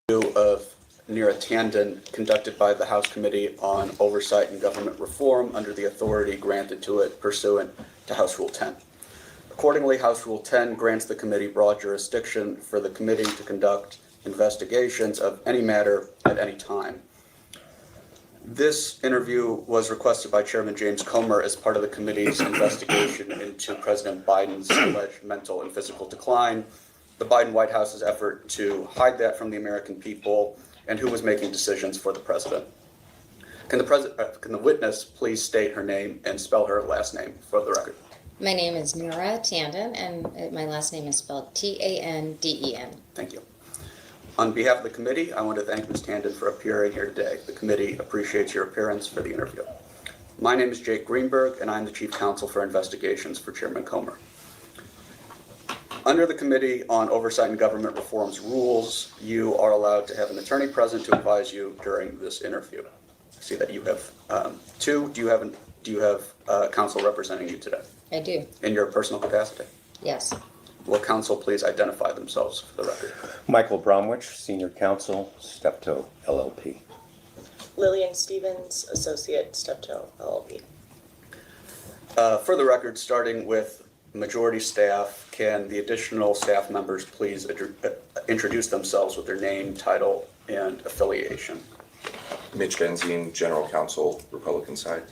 Of Neera Tanden conducted by the House Committee on Oversight and Government Reform under the authority granted to it pursuant to House Rule 10. Accordingly, House Rule 10 grants the committee broad jurisdiction for the committee to conduct investigations of any matter at any time. This interview was requested by Chairman James Comer as part of the committee's investigation into President Biden's alleged mental and physical decline, the Biden White House's effort to hide that from the American people, and who was making decisions for the president. Can the witness please state her name and spell her last name for the record? My name is Neera Tanden, and my last name is spelled Tanden. Thank you. On behalf of the committee, I want to thank Ms. Tanden for appearing here today. The committee appreciates your appearance for the interview. My name is Jake Greenberg, and I'm the Chief Counsel for Investigations for Chairman Comer. Under the Committee on Oversight and Government Reform's rules, you are allowed to have an attorney present to advise you during this interview. I see that you have two. Do you have counsel representing you today? I do. In your personal capacity? Yes. Will counsel please identify themselves for the record? Michael Bromwich, Senior Counsel, Steptoe, LLP. Lillian Stevens, Associate, Steptoe, LLP. For the record, starting with majority staff, can the additional staff members please introduce themselves with their name, title, and affiliation? Mitch Benzine, General Counsel, Republican side.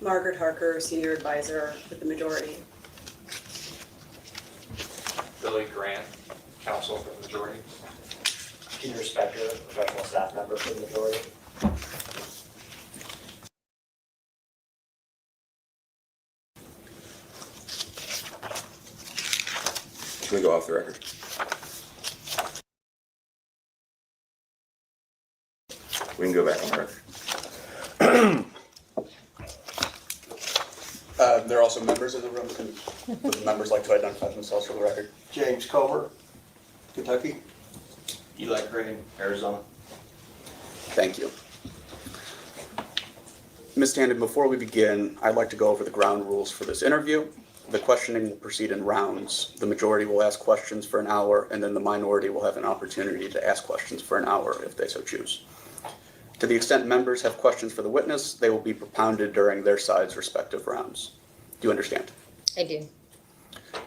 Margaret Harker, Senior Advisor with the majority. Billy Grant, Counsel for the majority. Peter Spector, Professional Staff Member for the majority. Can we go off the record? We can go back on the record. There are also members in the room. Would the members like to identify themselves for the record? James Comer, Kentucky. Eli Crane, Arizona. Thank you. Ms. Tanden, before we begin, I'd like to go over the ground rules for this interview. The questioning will proceed in rounds. The majority will ask questions for an hour, and then the minority will have an opportunity to ask questions for an hour if they so choose. To the extent members have questions for the witness, they will be propounded during their side's respective rounds. Do you understand? I do.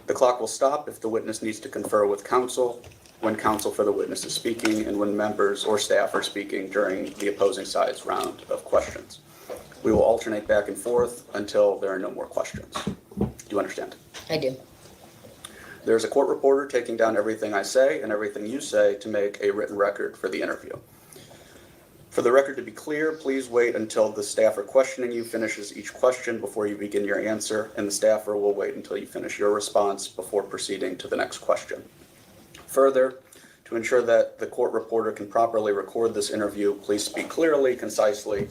The clock will stop if the witness needs to confer with counsel, when counsel for the witness is speaking, and when members or staff are speaking during the opposing side's round of questions. We will alternate back and forth until there are no more questions. Do you understand? I do. There's a court reporter taking down everything I say and everything you say to make a written record for the interview. For the record to be clear, please wait until the staffer questioning you finishes each question before you begin your answer, and the staffer will wait until you finish your response before proceeding to the next question. Further, to ensure that the court reporter can properly record this interview, please speak clearly, concisely,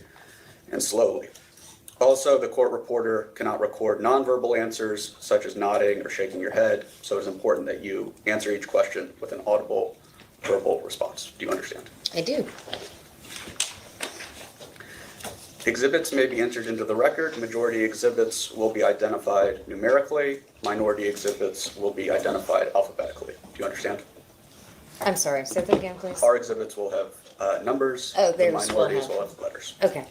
and slowly. Also, the court reporter cannot record nonverbal answers, such as nodding or shaking your head, so it is important that you answer each question with an audible, verbal response. Do you understand? I do. Exhibits may be entered into the record. Majority exhibits will be identified numerically. Minority exhibits will be identified alphabetically. Do you understand? I'm sorry. Say that again, please. Our exhibits will have numbers. Oh, the theirs will minorities have- will have letters. Okay.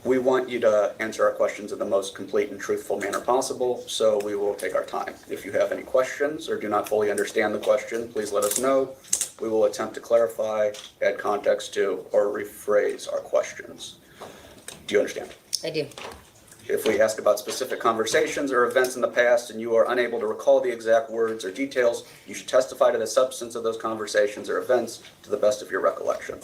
We want you to answer our questions in the most complete and truthful manner possible, so we will take our time. If you have any questions or do not fully understand the question, please let us know. We will attempt to clarify, add context to, or rephrase our questions. Do you understand? I do. If we ask about specific conversations or events in the past and you are unable to recall the exact words or details, you should testify to the substance of those conversations or events to the best of your recollection.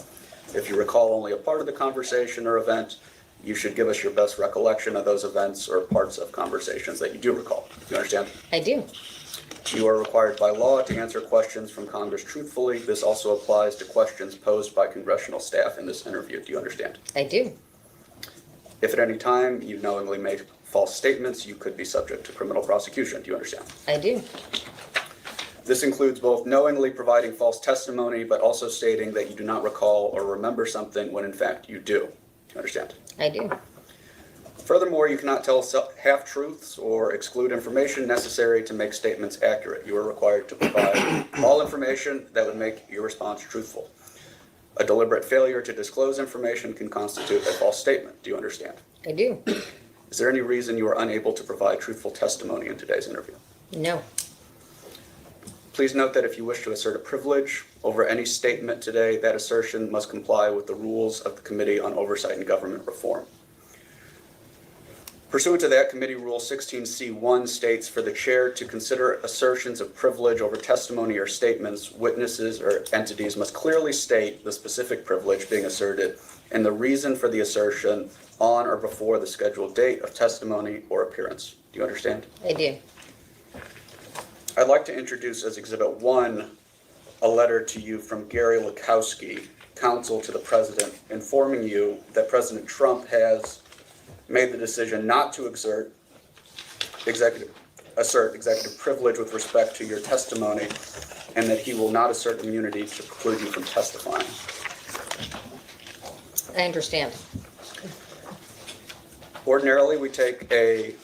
If you recall only a part of the conversation or event, you should give us your best recollection of those events or parts of conversations that you do recall. Do you understand? I do. You are required by law to answer questions from Congress truthfully. This also applies to questions posed by congressional staff in this interview. Do you understand? I do. If at any time you knowingly make false statements, you could be subject to criminal prosecution. Do you understand? I do. This includes both knowingly providing false testimony, but also stating that you do not recall or remember something when in fact you do. Do you understand? I do. Furthermore, you cannot tell half-truths or exclude information necessary to make statements accurate. You are required to provide all information that would make your response truthful. A deliberate failure to disclose information can constitute a false statement. Do you understand? I do. Is there any reason you are unable to provide truthful testimony in today's interview? No. Please note that if you wish to assert a privilege over any statement today, that assertion must comply with the rules of the Committee on Oversight and Government Reform. Pursuant to that, Committee Rule 16C1 states for the chair to consider assertions of privilege over testimony or statements, witnesses or entities must clearly state the specific privilege being asserted and the reason for the assertion on or before the scheduled date of testimony or appearance. Do you understand? I do. I'd like to introduce as Exhibit 1 a letter to you from Gary Lukowski, counsel to the President, informing you that President Trump has made the decision not to assert executive privilege with respect to your testimony, and that he will not assert immunity to preclude you from testifying. I understand. Ordinarily, we take a.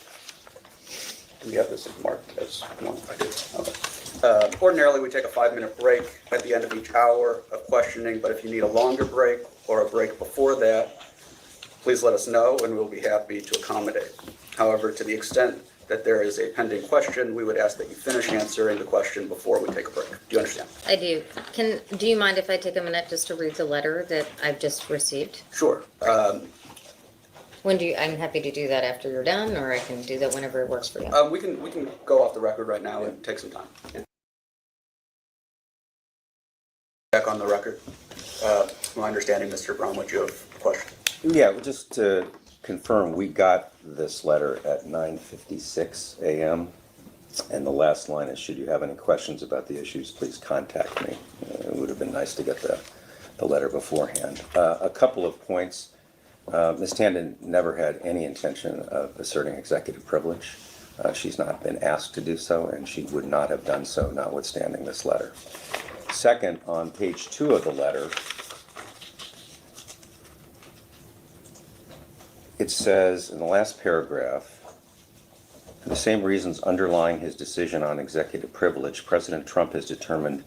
Do we have this marked as one? I do. Okay. Ordinarily, we take a 5-minute break at the end of each hour of questioning, but if you need a longer break or a break before that, please let us know and we'll be happy to accommodate. However, to the extent that there is a pending question, we would ask that you finish answering the question before we take a break. Do you understand? I do. Do you mind if I take a minute just to read the letter that I've just received? Sure. I'm happy to do that after you're done, or I can do that whenever it works for you. We can go off the record right now and take some time. Back on the record. My understanding, Mr. Brown, would you have a question? Yeah, well, just to confirm, we got this letter at 9:56 a.m. And the last line is, should you have any questions about the issues, please contact me. It would have been nice to get the letter beforehand. A couple of points. Ms. Tanden never had any intention of asserting executive privilege. She's not been asked to do so, and she would not have done so notwithstanding this letter. Second, on page 2 of the letter, it says in the last paragraph, for the same reasons underlying his decision on executive privilege, President Trump has determined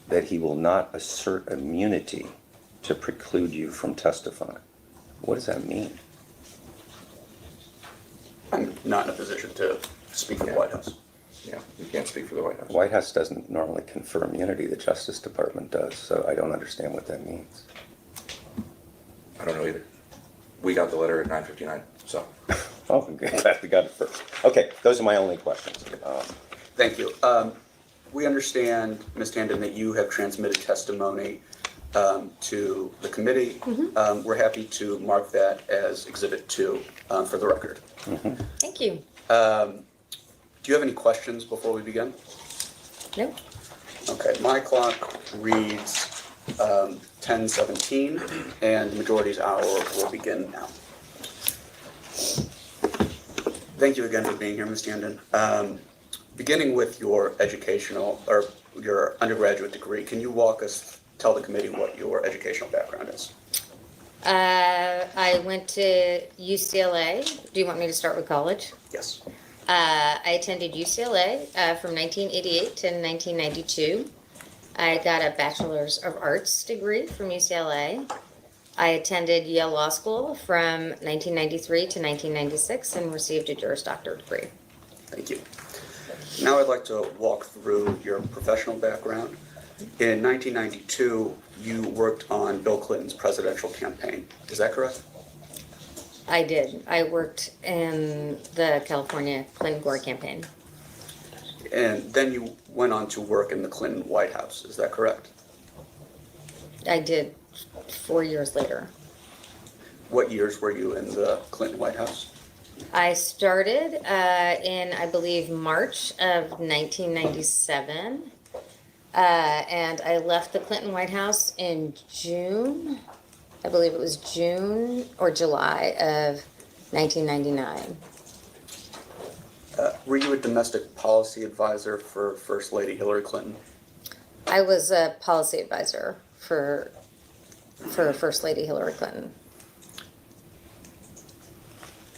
that he will not assert immunity to preclude you from testifying. What does that mean? I'm not in a position to speak for the White House. Yeah, you can't speak for the White House. The White House doesn't normally confer immunity, the Justice Department does, so I don't understand what that means. I don't know either. We got the letter at 9:59, so. Oh, glad we got it first. Okay, those are my only questions. Thank you. We understand, Ms. Tanden, that you have transmitted testimony to the committee. We're happy to mark that as Exhibit 2 for the record. Thank you. Do you have any questions before we begin? Nope. Okay, my clock reads 10:17, and the majority's hour will begin now. Thank you again for being here, Ms. Tanden. Beginning with your educational, or your undergraduate degree, can you tell the committee what your educational background is? I went to UCLA. Do you want me to start with college? Yes. I attended UCLA from 1988 to 1992. I got a Bachelor's of Arts degree from UCLA. I attended Yale Law School from 1993 to 1996 and received a Juris Doctor degree. Thank you. Now I'd like to walk through your professional background. In 1992, you worked on Bill Clinton's presidential campaign. Is that correct? I did. I worked in the California Clinton-Gore campaign. And then you went on to work in the Clinton White House. Is that correct? I did 4 years later. What years were you in the Clinton White House? I started in, I believe, March of 1997. And I left the Clinton White House in June. I believe it was June or July of 1999. Were you a domestic policy advisor for First Lady Hillary Clinton? I was a policy advisor for First Lady Hillary Clinton.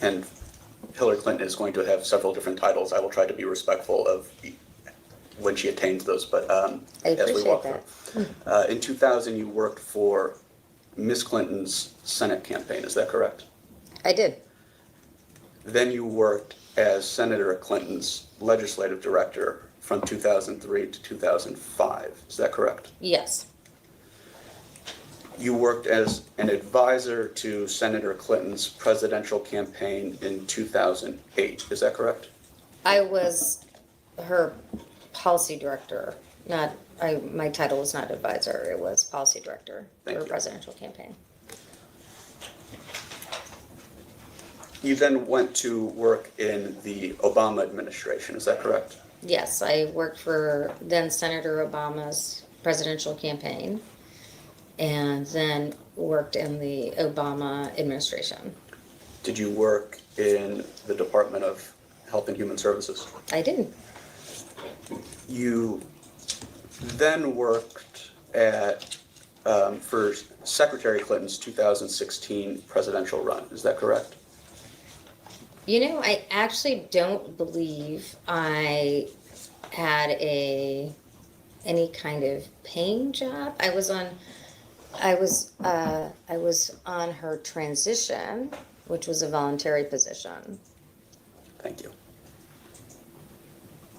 And Hillary Clinton is going to have several different titles. I will try to be respectful of when she attains those, but I as we appreciate walk that. through. In 2000, you worked for Ms. Clinton's Senate campaign, is that correct? I did. Then you worked as Senator Clinton's legislative director from 2003 to 2005, is that correct? Yes. You worked as an advisor to Senator Clinton's presidential campaign in 2008, is that correct? I was her policy director, my title was not advisor, it was policy director Thank for her you. presidential campaign. You then went to work in the Obama administration, is that correct? Yes, I worked for then Senator Obama's presidential campaign and then worked in the Obama administration. Did you work in the Department of Health and Human Services? I did. You then worked for Secretary Clinton's 2016 presidential run, is that correct? You know, I actually don't believe I had any kind of paying job. I was on her transition, which was a voluntary position. Thank you.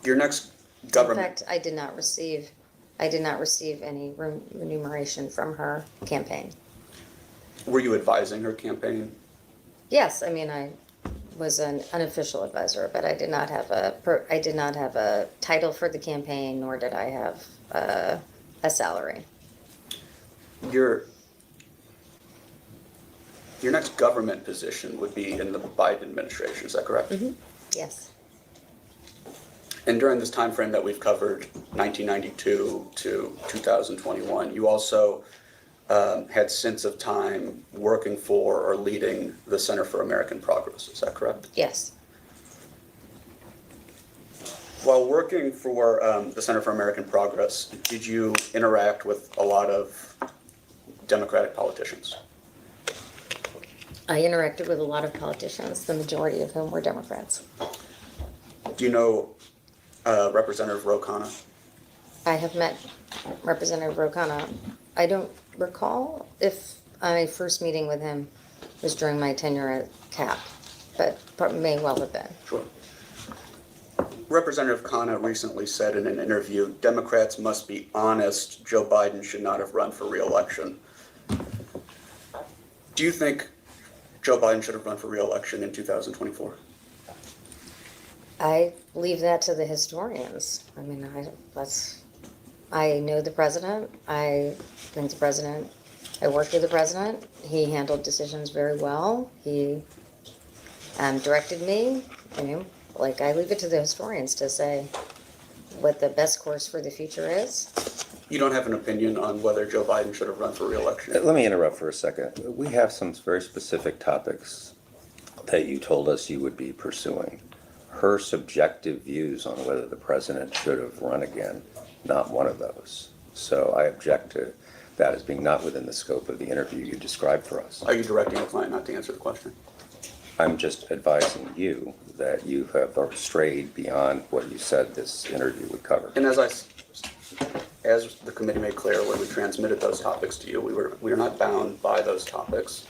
Your next In government, fact, I did not receive any remuneration from her campaign. were you advising her campaign? Yes, I mean, I was an unofficial advisor, but I did not have a title for the campaign, nor did I have a salary. Your next government position would be in the Biden administration, is that correct? Yes. And during this time frame that we've covered, 1992 to 2021, you also had stints of time working for or leading the Center for American Progress, is that correct? Yes. While working for the Center for American Progress, did you interact with a lot of Democratic politicians? I interacted with a lot of politicians, the majority of whom were Democrats. Do you know Representative Ro Khanna? I have met Representative Ro Khanna. I don't recall if my first meeting with him was during my tenure at CAP, but may well have been. Sure. Representative Khanna recently said in an interview, Democrats must be honest, Joe Biden should not have run for re-election. Do you think Joe Biden should have run for re-election in 2024? I leave that to the historians. I mean, I know the president. I think the president, I worked with the president. He handled decisions very well. He directed me, like I leave it to the historians to say what the best course for the future is. You don't have an opinion on whether Joe Biden should have run for re-election? Let me interrupt for a second. We have some very specific topics that you told us you would be pursuing. Her subjective views on whether the president should have run again, not one of those. So I object to that as being not within the scope of the interview you described for us. Are you directing a client not to answer the question? I'm just advising you that you have strayed beyond what you said this interview would cover. And as the committee made clear when we transmitted those topics to you, we are not bound by those topics.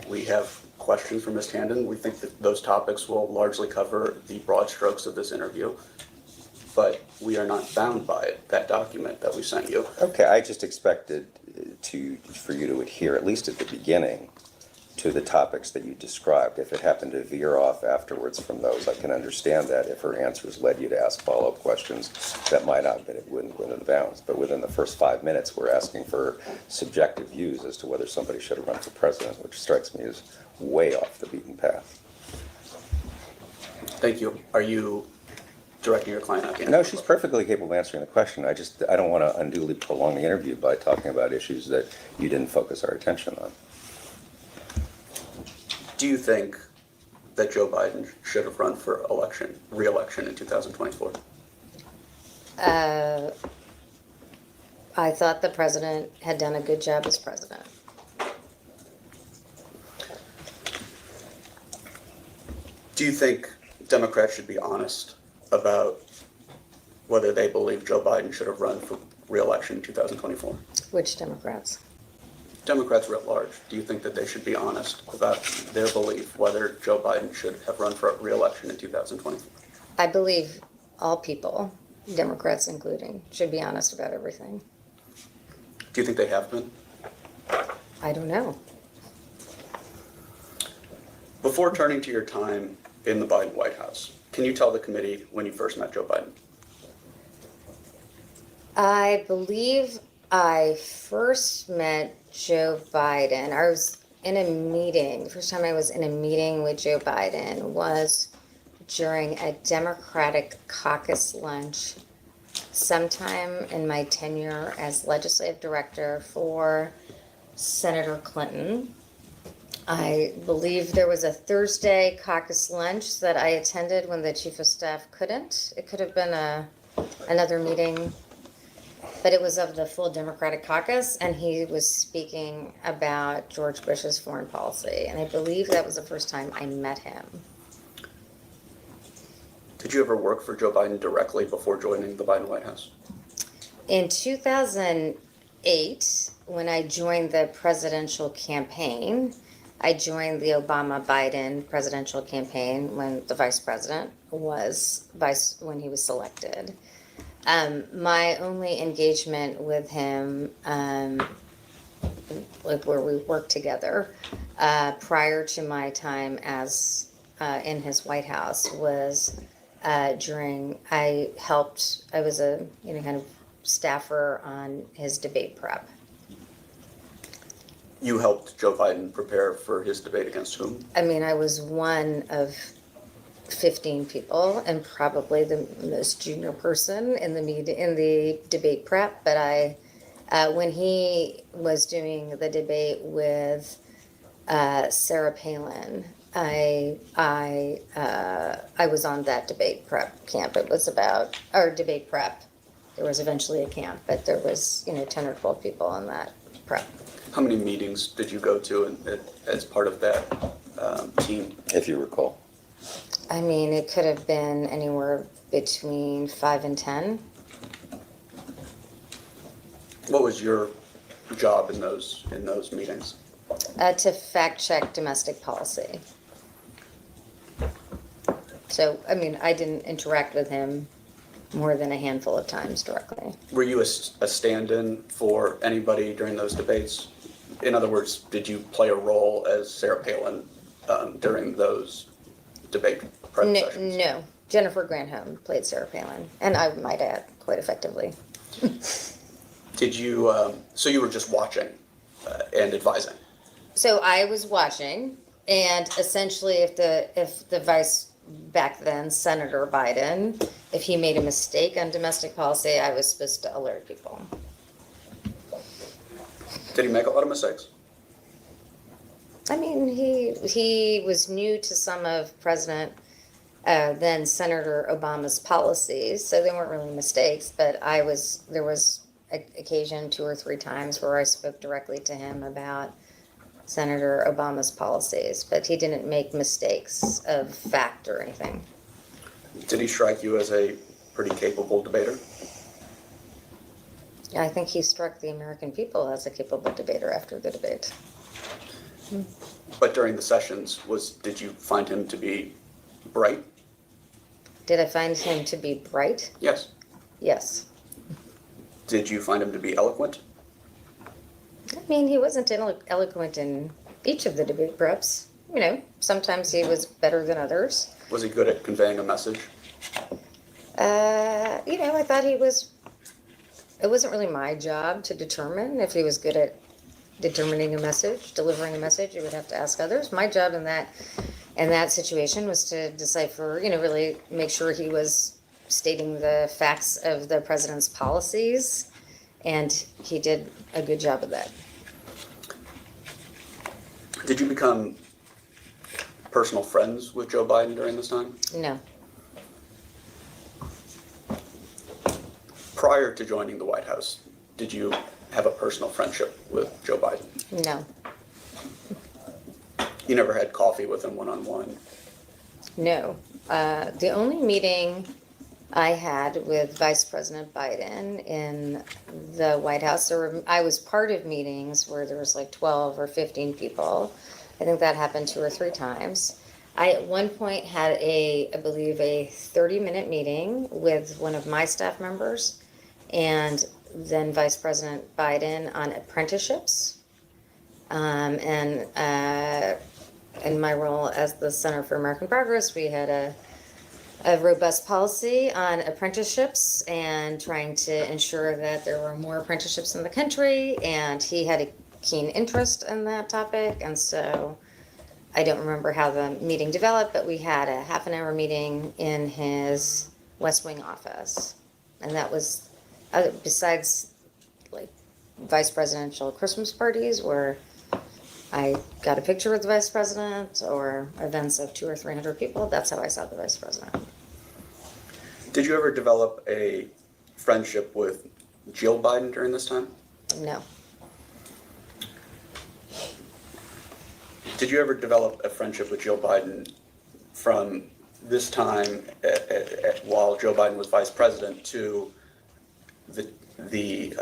We have questions from Ms. Tanden. We think that those topics will largely cover the broad strokes of this interview, but we are not bound by it, that document that we sent you. Okay, I just expected for you to adhere, at least at the beginning, to the topics that you described. If it happened to veer off afterwards from those, I can understand that if her answers led you to ask follow-up questions that might not have been within bounds. But within the first 5 minutes, we're asking for subjective views as to whether somebody should have run for president, which strikes me as way off the beaten path. Thank you. Are you directing your client not to answer? No, she's perfectly capable of answering the question. I don't want to unduly prolong the interview by talking about issues that you didn't focus our attention on. Do you think that Joe Biden should have run for re-election in 2024? I thought the president had done a good job as president. you think Democrats should be honest about whether they believe Joe Biden should have run for re-election in 2024? Which Democrats? Democrats writ large, do you think that they should be honest about their belief whether Joe Biden should have run for re-election in 2024? I believe all people, Democrats including, should be honest about everything. Do you think they have been? I don't know. Before turning to your time in the Biden White House, can you tell the committee when you first met Joe Biden? I believe I first met Joe Biden. I was in a meeting. The first time I was in a meeting with Joe Biden was during a Democratic caucus lunch sometime in my tenure as legislative director for Senator Clinton. I believe there was a Thursday caucus lunch that I attended when the chief of staff couldn't. It could have been another meeting, but it was of the full Democratic caucus, and he was speaking about George Bush's foreign policy. And I believe that was the first time I met him. Did you ever work for Joe Biden directly before joining the Biden White House? In 2008, when I joined the presidential campaign, I joined the Obama-Biden presidential campaign when the vice president was when he was selected. My only engagement with him, like where we worked together, prior to my time as in his White House was during I was a kind of staffer on his debate prep. You helped Joe Biden prepare for his debate against whom? I mean, I was one of 15 people and probably the most junior person in the debate prep. But when he was doing the debate with Sarah Palin, I was on that debate prep camp. It was about our debate prep. There was eventually a camp, but there was 10 or 12 people on that prep. How many meetings did you go to as part of that team? If you recall. I mean, it could have been anywhere between 5 and 10. What was your job in those meetings? To fact check domestic policy. So, I mean, I didn't interact with him more than a handful of times directly. Were you a stand-in for anybody during those debates? In other words, did you play a role as Sarah Palin during those debate prep sessions? No. Jennifer Granholm played Sarah Palin, and I might add, quite effectively. Did you, so you were just watching and advising? So I was watching, and essentially if the vice back then, Senator Biden, if he made a mistake on domestic policy, I was supposed to alert people. Did he make a lot of mistakes? I mean, he was new to some of then Senator Obama's policies, so they weren't really mistakes, but there was occasion 2 or 3 times where I spoke directly to him about Senator Obama's policies, but he didn't make mistakes of fact or anything. Did he strike you as a pretty capable debater? I think he struck the American people as a capable debater after the debate. But during the sessions, did you find him to be bright? Did I find him to be bright? Yes. Yes. Did you find him to be eloquent? I mean, he wasn't eloquent in each of the debate preps. Sometimes he was better than others. Was he good at conveying a message? I thought he was. It wasn't really my job to determine if he was good at determining a message, delivering a message. You would have to ask others. My job in that situation was to decipher, really make sure he was stating the facts of the president's policies, and he did a good job of that. Did you become personal friends with Joe Biden during this time? No. Prior to joining the White House, did you have a personal friendship with Joe Biden? No. You never had coffee with him one-on-one? No. The only meeting I had with Vice President Biden in the White House, I was part of meetings where there was like 12 or 15 people. I think that happened 2 or 3 times. I at one point had I believe a 30-minute meeting with one of my staff members and then Vice President Biden on apprenticeships. And in my role as the Center for American Progress, we had a robust policy on apprenticeships and trying to ensure that there were more apprenticeships in the country. And he had a keen interest in that topic. And so I don't remember how the meeting developed, but we had a half-an-hour meeting in his West Wing office. And that was, besides like vice presidential Christmas parties where I got a picture with the vice president or events of 200 or 300 people, that's how I saw the vice president. Did you ever develop a friendship with Jill Biden during this time? No. Did you ever develop a friendship with Jill Biden from this time while Joe Biden was vice president to the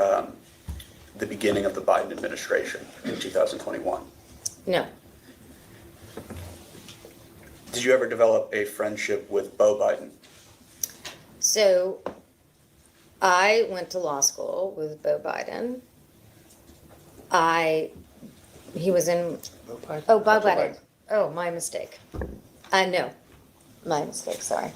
beginning of the Biden administration in 2021? No. Did you ever develop a friendship with Beau Biden? So I went to law school with Beau Biden. He was in, oh, Bob Biden. Oh, my mistake. No, my mistake, sorry.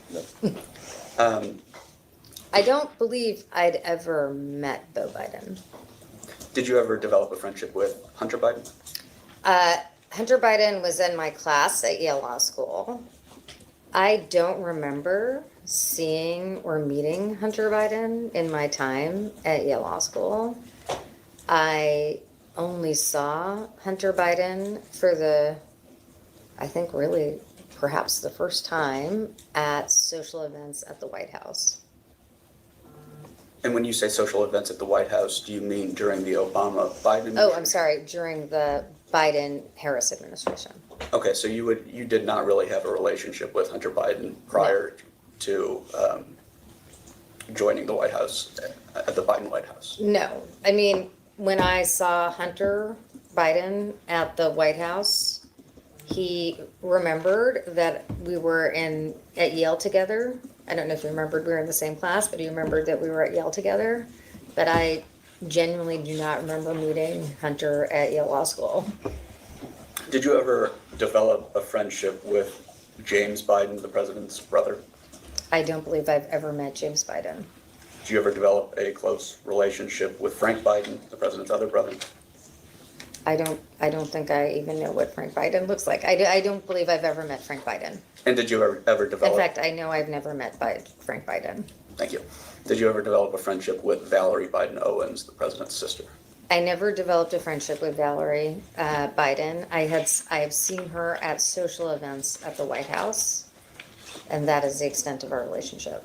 I don't believe I'd ever met Beau Biden. Did you ever develop a friendship with Hunter Biden? Hunter Biden was in my class at Yale Law School. I don't remember seeing or meeting Hunter Biden in my time at Yale Law School. I only saw Hunter Biden for I think really perhaps the first time at social events at the White House. And when you say social events at the White House, do you mean during the Obama-Biden administration? Oh, I'm sorry, during the Biden-Harris administration. Okay, so you did not really have a relationship with Hunter Biden prior to joining the White House, at the Biden White House? No, I mean, when I saw Hunter Biden at the White House, he remembered that we were at Yale together. I don't know if you remembered we were in the same class, but he remembered that we were at Yale together. But I genuinely do not remember meeting Hunter at Yale Law School. Did you ever develop a friendship with James Biden, the president's brother? I don't believe I've ever met James Biden. Did you ever develop a close relationship with Frank Biden, the president's other brother? I don't think I even know what Frank Biden looks like. I don't believe I've ever met Frank Biden. And did you ever develop? In fact, I know I've never met Frank Biden. Thank you. Did you ever develop a friendship with Valerie Biden Owens, the president's sister? I never developed a friendship with Valerie Biden. I have seen her at social events at the White House, and that is the extent of our relationship.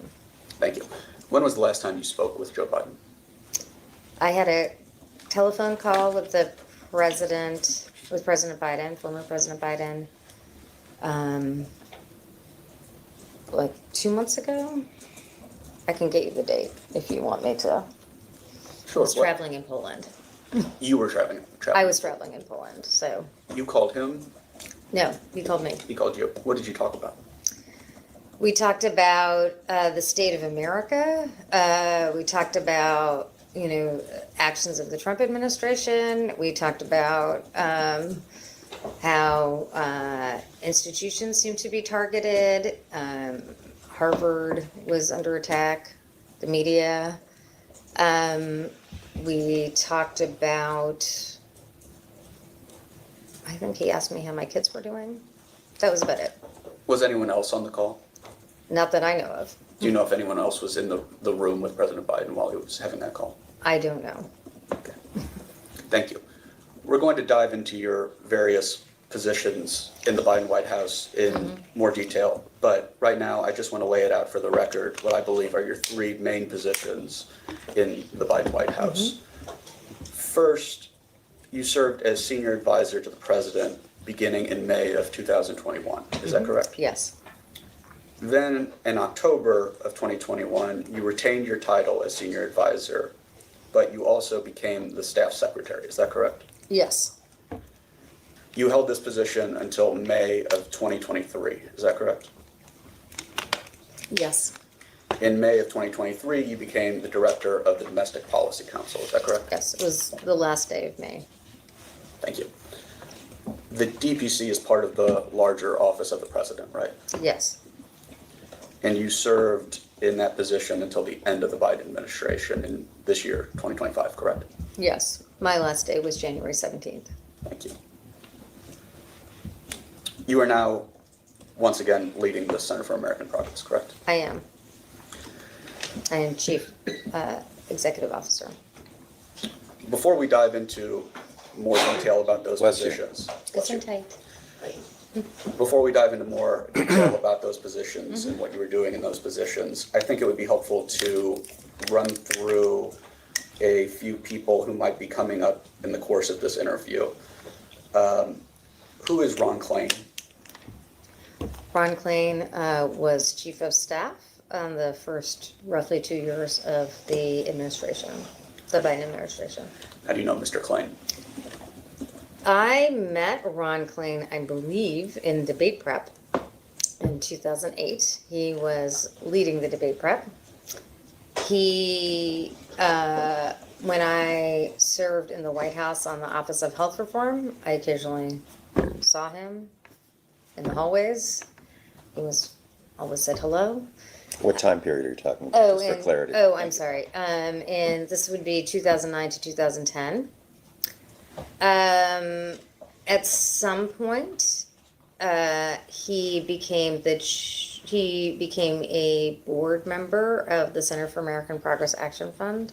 Thank you. When was the last time you spoke with Joe Biden? I had a telephone call with President Biden, former President Biden, like 2 months ago. I can get you the date if you want me to. Sure. I was traveling in Poland. You were traveling. I was traveling in Poland, so. You called him? No, he called me. He called you. What did you talk about? We talked about the state of America. We talked about, actions of the Trump administration. We talked about how institutions seem to be targeted. Harvard was under attack, the media. We talked about, I think he asked me how my kids were doing. That was about it. Was anyone else on the call? Not that I know of. Do you know if anyone else was in the room with President Biden while he was having that call? I don't know. Okay. Thank you. We're going to dive into your various positions in the Biden White House in more detail, but right now I just want to lay it out for the record what I believe are your 3 main positions in the Biden White House. First, you served as senior advisor to the president beginning in May of 2021. Is that correct? Yes. Then, in October of 2021, you retained your title as senior advisor, but you also became the staff secretary. Is that correct? Yes, You held this position until May of 2023. Is that correct? yes, In May of 2023, you became the director of the Domestic Policy Council. Is that correct? yes. It was the last day of May. Thank you. The DPC is part of the larger Office of the President, right? Yes, And you served in that position until the end of the Biden administration in this year, 2025, correct? yes. My last day was January 17th. Thank you. You are now, once again, leading the Center for American Progress, correct? I am. I am Chief Executive Officer. Before we dive into more detail about those Bless you. positions, Listen tight. before we dive into more detail about those positions and what you were doing in those positions, I think it would be helpful to run through a few people who might be coming up in the course of this interview. Who is Ron Klain? Ron Klain was Chief of Staff on the first roughly 2 years of the administration, the Biden administration. How do you know Mr. Klain? I met Ron Klain, I believe, in debate prep in 2008. He was leading the debate prep. He, when I served in the White House on the Office of Health Reform, I occasionally saw him in the hallways. He was always said hello. What time period are you talking about, Oh, just for and, clarity? oh, I'm sorry. And this would be 2009 to 2010. At some point, he became a board member of the Center for American Progress Action Fund.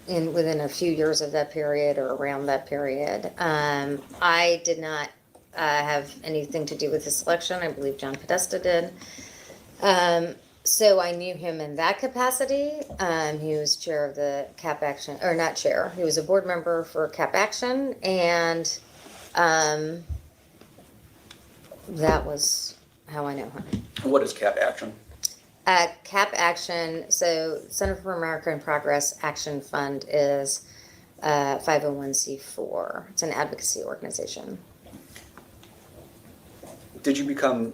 Within a few years of that period or around that period, I did not have anything to do with his selection. I believe John Podesta did. So I knew him in that capacity. He was chair of the CAP Action, or not chair, he was a board member for CAP Action, and that was how I know him. What is CAP Action? CAP Action, so Center for American Progress Action Fund is 501c4. It's an advocacy organization. Did you become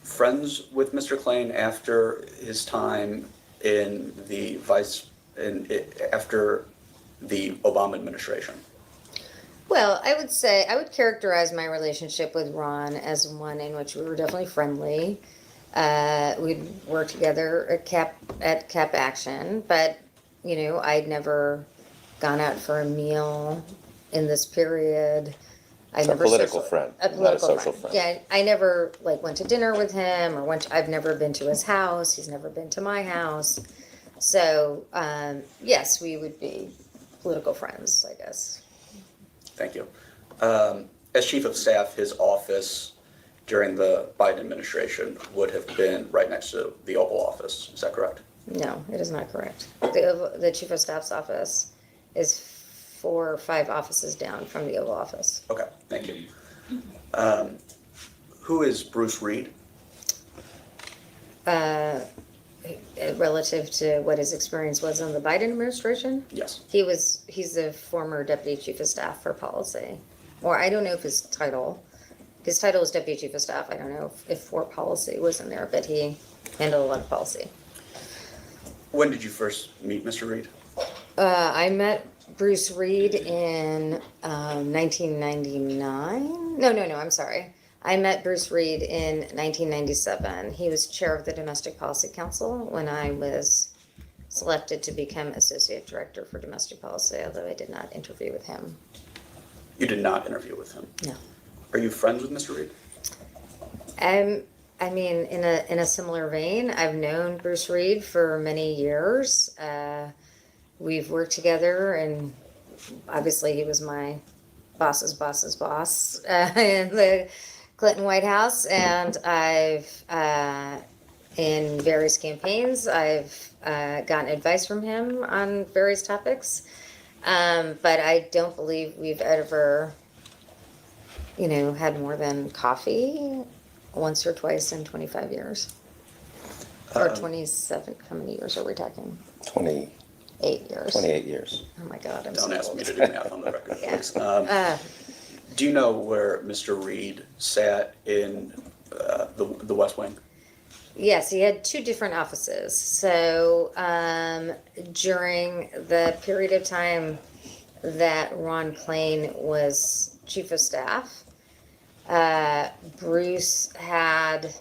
friends with Mr. Klain after his time in the after the Obama administration? Well, I would say, I would characterize my relationship with Ron as one in which we were definitely friendly. We'd work together at CAP Action, but, you know, I'd never gone out for a meal in this period. I So a never political social- friend, a not a political social friend. Yeah, I never like went to dinner with him or I've never been to his house. He's never been to my house. So, yes, we would be political friends, I guess. Thank you. As chief of staff, his office during the Biden administration would have been right next to the Oval Office. Is that correct? No, it is not correct. The chief of staff's office is 4 or 5 offices down from the Oval Office. Okay, thank you. Who is Bruce Reed? Relative to what his experience was in the Biden administration, Yes. he's the former deputy chief of staff for policy. Or I don't know if his title is deputy chief of staff. I don't know if for policy was in there, but he handled a lot of policy. When did you first meet Mr. Reed? I met Bruce Reed in 1999. No, I'm sorry. I met Bruce Reed in 1997. He was chair of the Domestic Policy Council when I was selected to become associate director for domestic policy, although I did not interview with him. You did not interview with him. No. Are you friends with Mr. Reed? I mean, in a similar vein, I've known Bruce Reed for many years. We've worked together, and obviously he was my boss's boss's boss in the Clinton White House, and I've in various campaigns I've gotten advice from him on various topics, but I don't believe we've ever, had more than coffee once or twice in 25 years. Or Um, 27, how many years are we talking? 20, 8 years. 28 years. Oh my God, I'm Don't so ask old. me to do math on the record, Yeah. please. Do you know where Mr. Reed sat in the West Wing? Yes, he had two different offices. So during the period of time that Ron Klain was chief of staff, Bruce had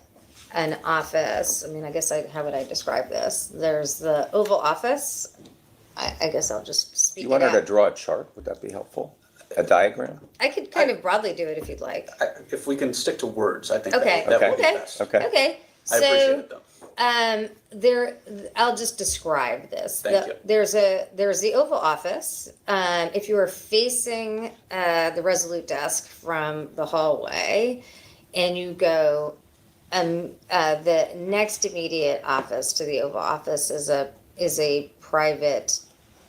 an office. I mean, I guess how would I describe this? There's the Oval Office. I guess I'll just speak You it want her to out. draw a chart? Would that be helpful? A diagram? I could kind of broadly do it if you'd like. If we can stick to words, I think Okay. that would be Okay. best. Okay. Okay. I appreciate it, though. I'll just describe this. Thank you. There's the Oval Office. If you are facing the Resolute desk from the hallway, and you go, the next immediate office to the Oval Office is a private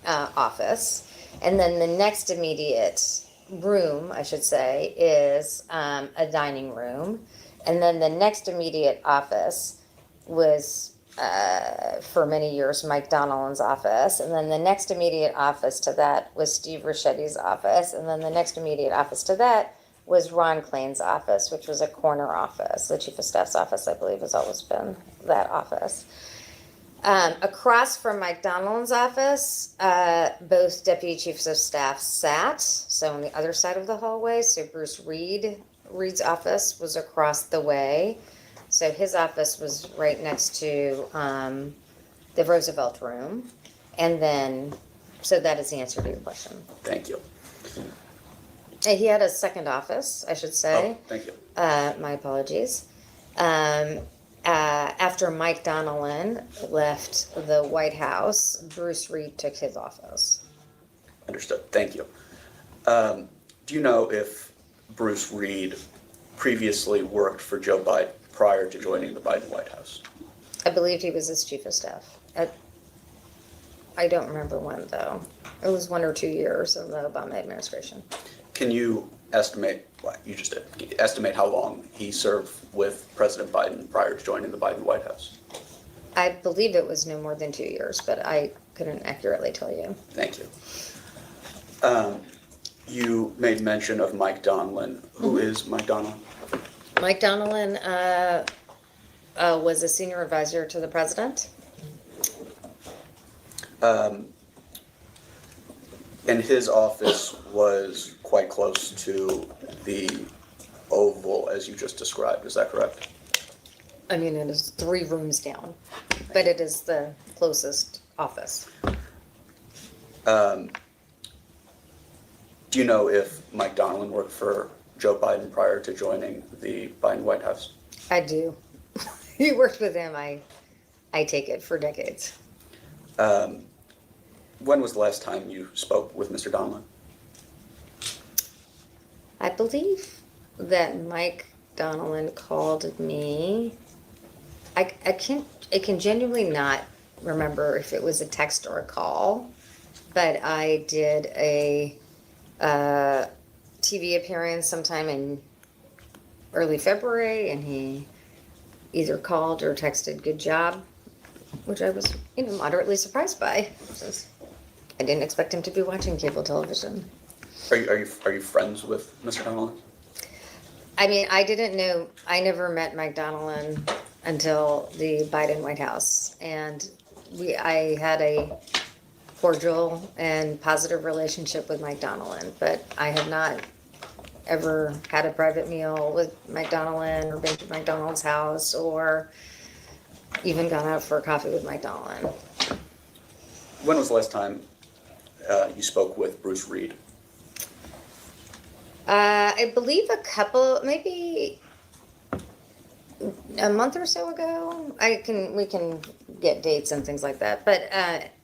office, and then the next immediate room, I should say, is a dining room, and then the next immediate office was for many years Mike Donnellan's office, and then the next immediate office to that was Steve Richetti's office, and then the next immediate office to that was Ron Klain's office, which was a corner office. The chief of staff's office, I believe, has always been that office. Across from Mike Donnellan's office, both deputy chiefs of staff sat, so on the other side of the hallway. So Bruce Reed's office was across the way. So his office was right next to the Roosevelt room. And then, so that is the answer to your question. Thank you. He had a second office, I should say. Oh, thank you. My apologies. After Mike Donnellan left the White House, Bruce Reed took his office. Understood. Thank you. Do you know if Bruce Reed previously worked for Joe Biden prior to joining the Biden White House? I believe he was his chief of staff. I don't remember when, though. It was 1 or 2 years of the Obama administration. Can you estimate, well, you just did, can you estimate how long he served with President Biden prior to joining the Biden White House? I believe it was no more than 2 years, but I couldn't accurately tell you. Thank you. You made mention of Mike Donnellan. Who is Mike Donnellan? Mike Donnellan was a senior advisor to the president. And his office was quite close to the Oval, as you just described. Is that correct? I mean, it is 3 rooms down, but it is the closest office. Do you know if Mike Donnellan worked for Joe Biden prior to joining the Biden White House? I do. You worked with him, I take it, for decades. When was the last time you spoke with Mr. Donnellan? I believe that Mike Donnellan called me. I can genuinely not remember if it was a text or a call, but I did a TV appearance sometime in early February, and he either called or texted "good job," which I was moderately surprised by, since I didn't expect him to be watching cable television. Are you friends with Mr. Donnellan? I mean, I didn't know, I never met Mike Donnellan until the Biden White House. And I had a cordial and positive relationship with Mike Donnellan, but I have not ever had a private meal with Mike Donnellan or been to McDonald's house or even gone out for a coffee with Mike Donnellan. When was the last time you spoke with Bruce Reed? I believe maybe a month or so ago. We can get dates and things like that. But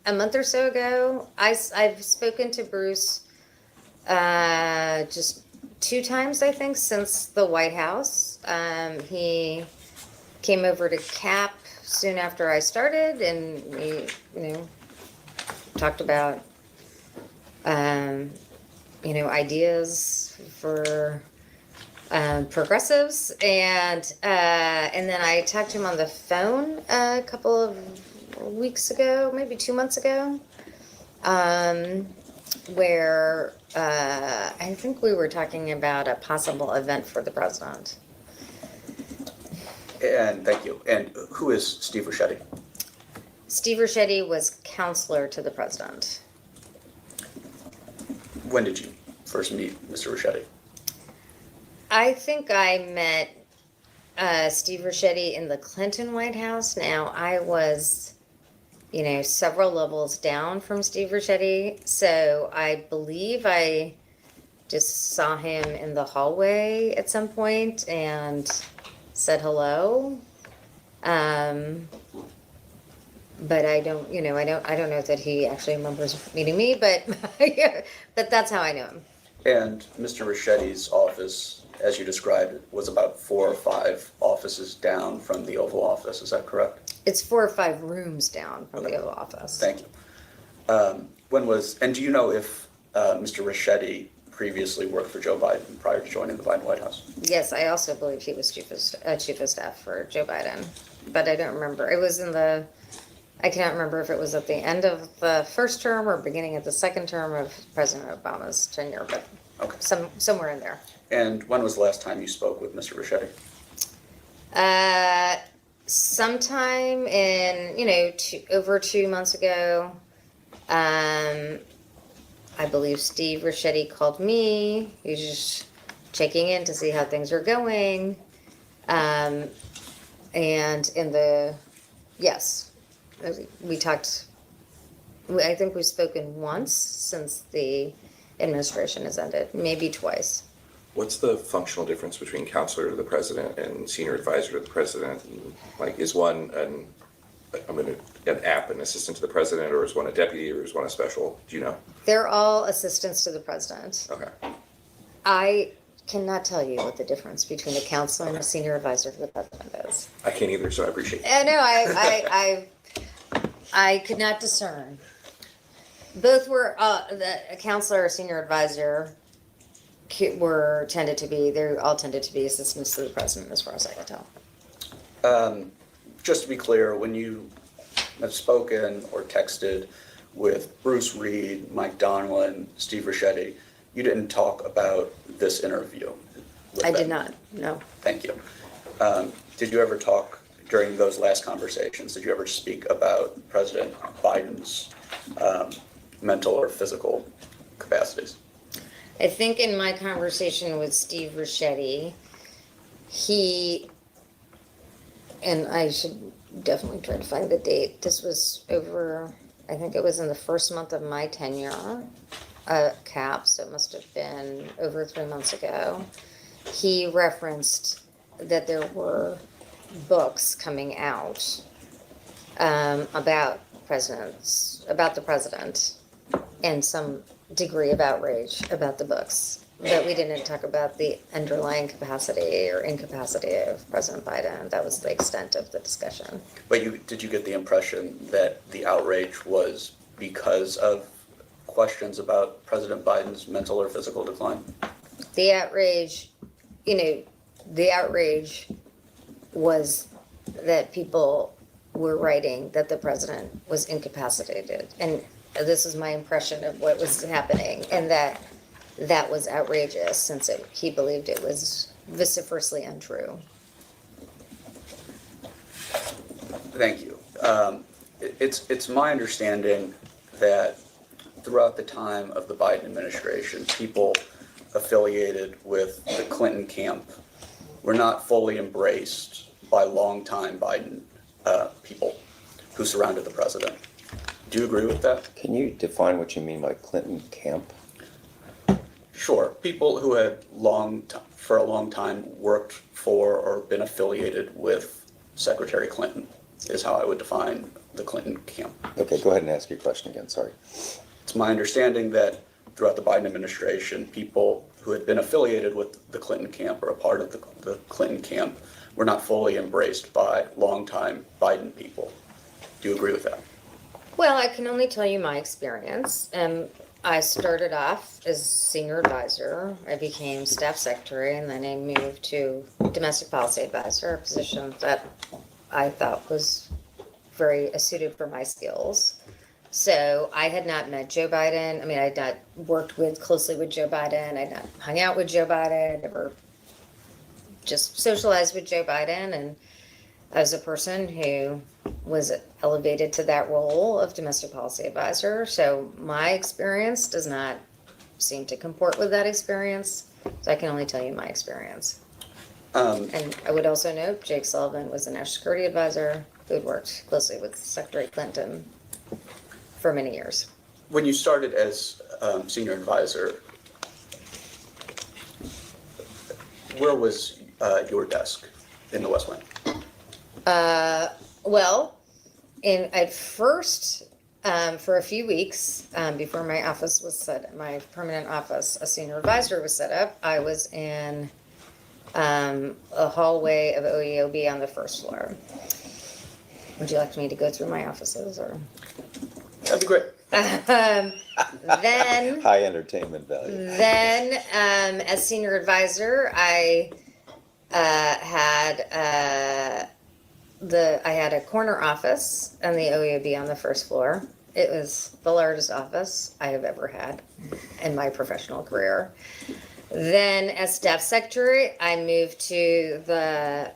a month or so ago, I've spoken to Bruce just 2 times, I think, since the White House. He came over to CAP soon after I started, and we, talked about ideas for progressives, and then I talked to him on the phone a couple of weeks ago, maybe 2 months ago, where I think we were talking about a possible event for the president. And thank you. And who is Steve Ricchetti? Steve Ricchetti was counselor to the president. When did you first meet Mr. Ricchetti? I think I met Steve Ricchetti in the Clinton White House. Now, I was, several levels down from Steve Ricchetti, so I believe I just saw him in the hallway at some point and said hello. But I don't know that he actually remembers meeting me, but but that's how I know him. And Mr. Ricchetti's office, as you described it, was about 4 or 5 offices down from the Oval Office. Is that correct? It's 4 or 5 rooms down from the Oval Office. Thank you. And do you know if Mr. Ricchetti previously worked for Joe Biden prior to joining the Biden White House? Yes, I also believe he was chief of staff for Joe Biden, but I don't remember. It was I cannot remember if it was at the end of the first term or beginning of the second term of President Obama's tenure, but somewhere in there. And when was the last time you spoke with Mr. Ricchetti? Sometime in, over 2 months ago. I believe Steve Ricchetti called me. He was just checking in to see how things are going. And yes. We talked, I think we've spoken once since the administration has ended, maybe twice. What's the functional difference between counselor to the president and senior advisor to the president? Like, is one an assistant to the president, or is one a deputy, or is one a special? Do you know? They're all assistants to the president. Okay. I cannot tell you what the difference between a counselor and a senior advisor to the president is. I can't either, so I appreciate it. No, I could not discern. Both were a counselor or senior advisor they all tended to be assistants to the president, as far as I can tell. Just to be clear, when you have spoken or texted with Bruce Reed, Mike Donilon, Steve Ricchetti, you didn't talk about this interview with I them. did not, no. Thank you. Did you ever talk during those last conversations? Did you ever speak about President Biden's mental or physical capacities? I think in my conversation with Steve Ricchetti, and I should definitely try to find the date. This was I think it was in the first month of my tenure, CAP, so it must have been over 3 months ago. He referenced that there were books coming out about the president, and some degree of outrage about the books. But we didn't talk about the underlying capacity or incapacity of President Biden. That was the extent of the discussion. But did you get the impression that the outrage was because of questions about President Biden's mental or physical decline? The outrage was that people were writing that the president was incapacitated. And this is my impression of what was happening, and that was outrageous, since he believed it was vociferously untrue. Thank you. It's my understanding that throughout the time of the Biden administration, people affiliated with the Clinton camp were not fully embraced by longtime Biden people who surrounded the president. Do you agree with that? Can you define what you mean by Clinton camp? Sure. People who had for a long time worked for or been affiliated with Secretary Clinton is how I would define the Clinton camp. Okay, go ahead and ask your question again, sorry. It's my understanding that throughout the Biden administration, people who had been affiliated with the Clinton camp or a part of the Clinton camp were not fully embraced by longtime Biden people. Do you agree with that? Well, I can only tell you my experience. I started off as senior advisor. I became staff secretary, and then I moved to domestic policy advisor, a position that I thought was very suited for my skills. So I had not met Joe Biden. I mean, I had not worked closely with Joe Biden. I had not hung out with Joe Biden, never just socialized with Joe Biden. And I was a person who was elevated to that role of domestic policy advisor. So my experience does not seem to comport with that experience. So I can only tell you my experience. And I would also note Jake Sullivan was a national security advisor who had worked closely with Secretary Clinton for many years. When you started as senior advisor, where was your desk in the West Wing? Well, at first, for a few weeks before my office was my permanent office, a senior advisor was set up. I was in a hallway of OEOB on the first floor. Would you like me to go through my offices, or? That'd be great. Then High entertainment value. Then, as senior advisor, I had a corner office in the OEOB on the first floor. It was the largest office I have ever had in my professional career. Then, as staff secretary, I moved to the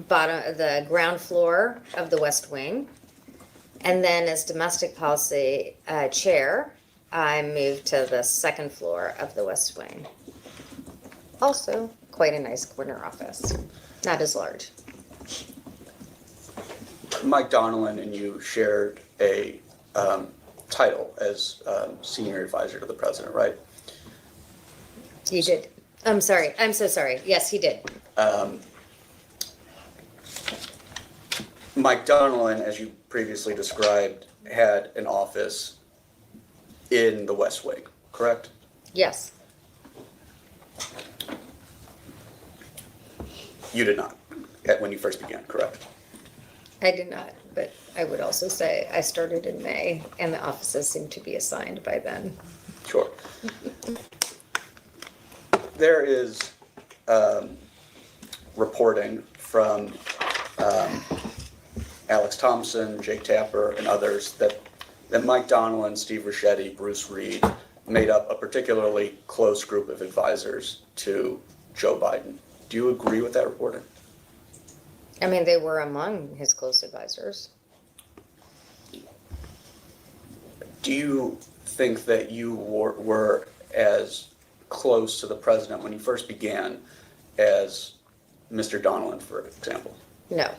the ground floor of the West Wing. And then as domestic policy chair, I moved to the second floor of the West Wing. Also, quite a nice corner office, not as large. Mike Donnellan and you shared a title as senior advisor to the president, right? You did. I'm sorry. I'm so sorry. Yes, he did. Mike Donnellan, as you previously described, had an office in the West Wing, correct? Yes. You did not, when you first began, correct? I did not, but I would also say I started in May, and the offices seemed to be assigned by then. Sure. There is reporting from Alex Thompson, Jake Tapper, and others that Mike Donnellan, Steve Ricchetti, Bruce Reed made up a particularly close group of advisors to Joe Biden. Do you agree with that reporting? I mean, they were among his close advisors. Do you think that you were as close to the president when you first began as Mr. Donnellan, for example? No.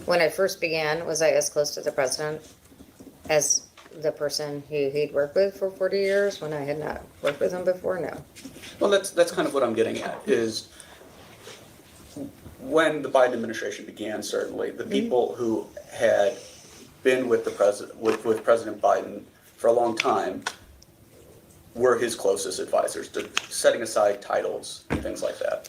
When I first began, was I as close to the president as the person who he'd worked with for 40 years when I had not worked with him before? No. Well, that's kind of what I'm getting at, is when the Biden administration began, certainly, the people who had been with the president, with President Biden for a long time were his closest advisors, setting aside titles and things like that.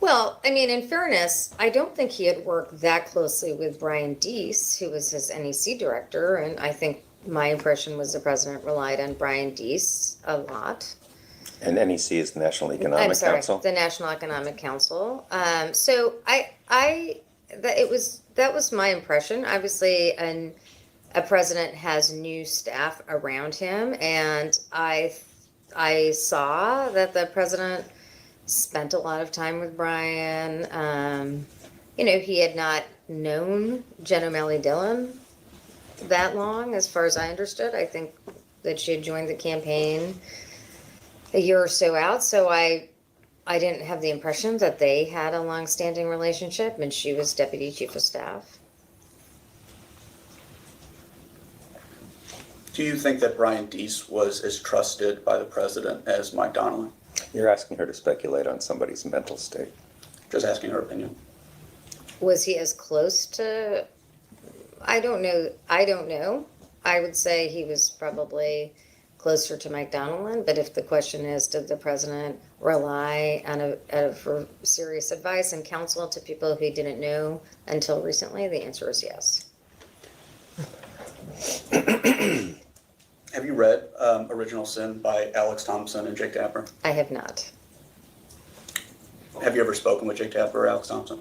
Well, I mean, in fairness, I don't think he had worked that closely with Brian Deese, who was his NEC director, and I think my impression was the president relied on Brian Deese a lot. And NEC is the National Economic I'm sorry, Council. the National Economic Council. So that was my impression. Obviously, a president has new staff around him, and I saw that the president spent a lot of time with Brian. He had not known Jen O'Malley Dillon that long, as far as I understood. I think that she had joined the campaign a year or so out, so I didn't have the impression that they had a long-standing relationship, and she was deputy chief of staff. Do you think that Brian Deese was as trusted by the president as Mike Donnellan? You're asking her to speculate on somebody's mental state. Just asking her opinion. Was he as close to? I don't know. I would say he was probably closer to Mike Donnellan, but if the question is, did the president rely on for serious advice and counsel to people who he didn't know until recently, the answer is yes. Original Sin by Alex Thompson and Jake Tapper? I have not. Have you ever spoken with Jake Tapper or Alex Thompson?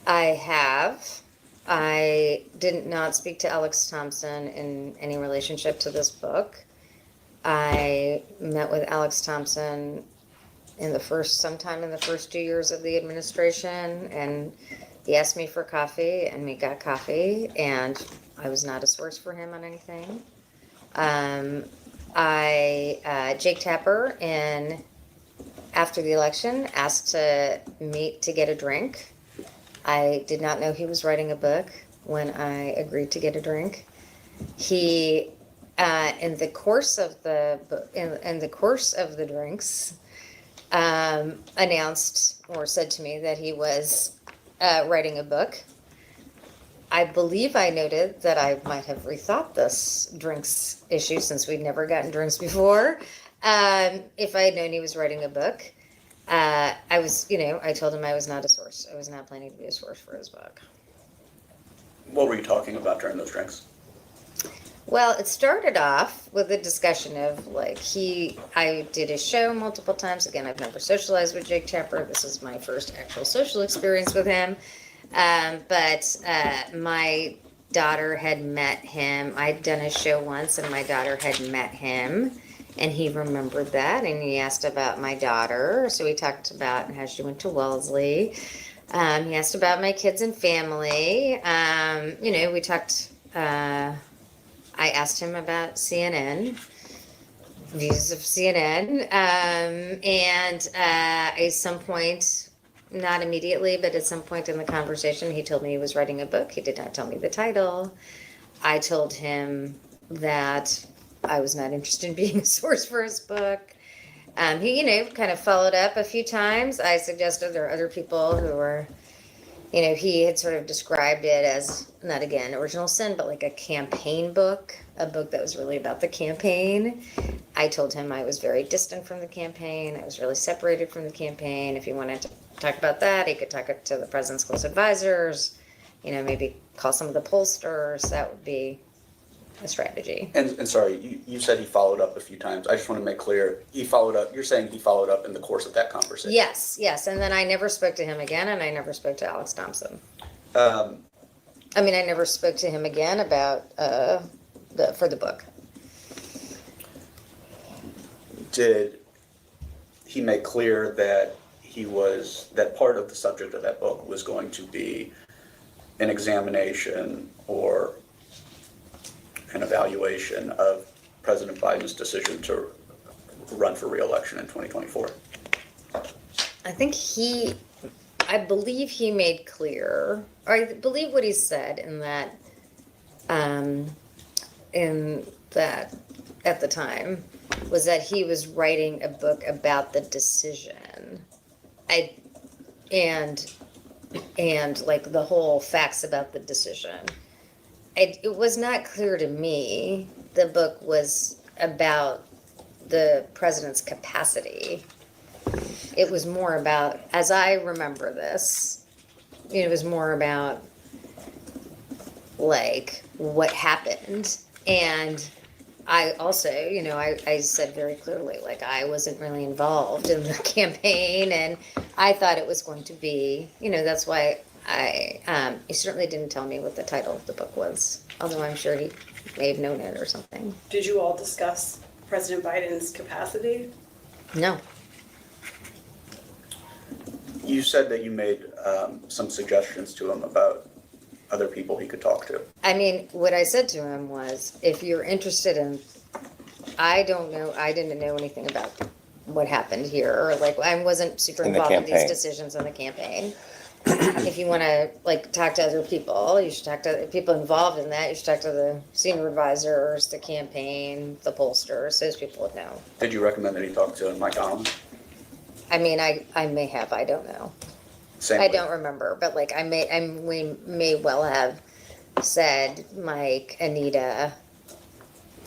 I have. I did not speak to Alex Thompson in any relationship to this book. I met with Alex Thompson sometime in the first 2 years of the administration, and he asked me for coffee, and we got coffee, and I was not a source for him on anything. Jake Tapper, after the election, asked to meet to get a drink. I did not know he was writing a book when I agreed to get a drink. He, in the course of the drinks, announced or said to me that he was writing a book. I believe I noted that I might have rethought this drinks issue since we'd never gotten drinks before. If I had known he was writing a book. I told him I was not a source. I was not planning to be a source for his book. What were you talking about during those drinks? Well, it started off with a discussion of I did a show multiple times. Again, I've never socialized with Jake Tapper. This is my first actual social experience with him. But my daughter had met him. I'd done a show once and my daughter had met him. And he remembered that, and he asked about my daughter. So we talked about how she went to Wellesley. He asked about my kids and family. We talked. I asked him about CNN, views of CNN, and at some point, not immediately, but at some point in the conversation, he told me he was writing a book. He did not tell me the title. I told him that I was not interested in being a source for his book. He, kind of followed up a few times. I suggested there are other people who were, he had sort of described it as, not again, Original Sin, but like a campaign book, a book that was really about the campaign. I told him I was very distant from the campaign. I was really separated from the campaign. If he wanted to talk about that, he could talk to the president's close advisors, maybe call some of the pollsters. That would be a strategy. And sorry, you said he followed up a few times. I just want to make clear, he followed up, you're saying he followed up in the course of that conversation? Yes. And then I never spoke to him again, and I never spoke to Alex Thompson. Um, I never spoke to him again about for the book. Did he make clear that that part of the subject of that book was going to be an examination or an evaluation of President Biden's decision to run for re-election in 2024? I believe he made clear, or I believe what he said in that at the time was that he was writing a book about the decision. And like the whole facts about the decision. It was not clear to me the book was about the president's capacity. It was more about, as I remember this, it was more about like what happened. And I also, I said very clearly, like I wasn't really involved in the campaign, and I thought it was going to be, that's why he certainly didn't tell me what the title of the book was, although I'm sure he may have known it or something. Did you all discuss President Biden's capacity? No. You said that you made some suggestions to him about other people he could talk to. What I said to him was, if you're interested in, I don't know, I didn't know anything about what happened here, or like, I wasn't super In the involved in these campaign. decisions in the campaign. If you want to like talk to other people, you should talk to people involved in that. You should talk to the senior advisors, the campaign, the pollsters. Those people would know. Did you recommend that he talk to Mike Donnelly? I may have. I don't know. Same I with- don't remember, but like we may well have said Mike, Anita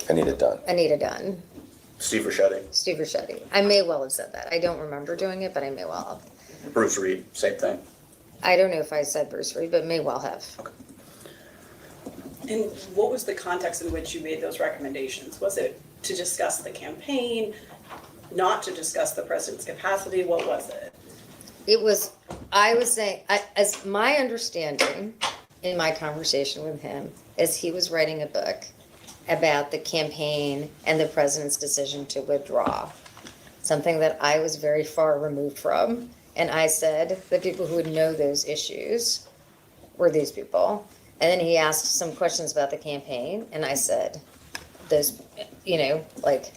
Dunn, Steve Ricchetti, Steve Ricchetti. I may well have said that. I don't remember doing it, but I may well have. Bruce Reed, same thing. I don't know if I said Bruce Reed, but may well have. And what was the context in which you made those recommendations? Was it to discuss the campaign, not to discuss the president's capacity? What was it? It was, I was saying, as my understanding in my conversation with him, is he was writing a book about the campaign and the president's decision to withdraw, something that I was very far removed from. And I said the people who would know those issues were these people. And then he asked some questions about the campaign, and I said, those, you know, like,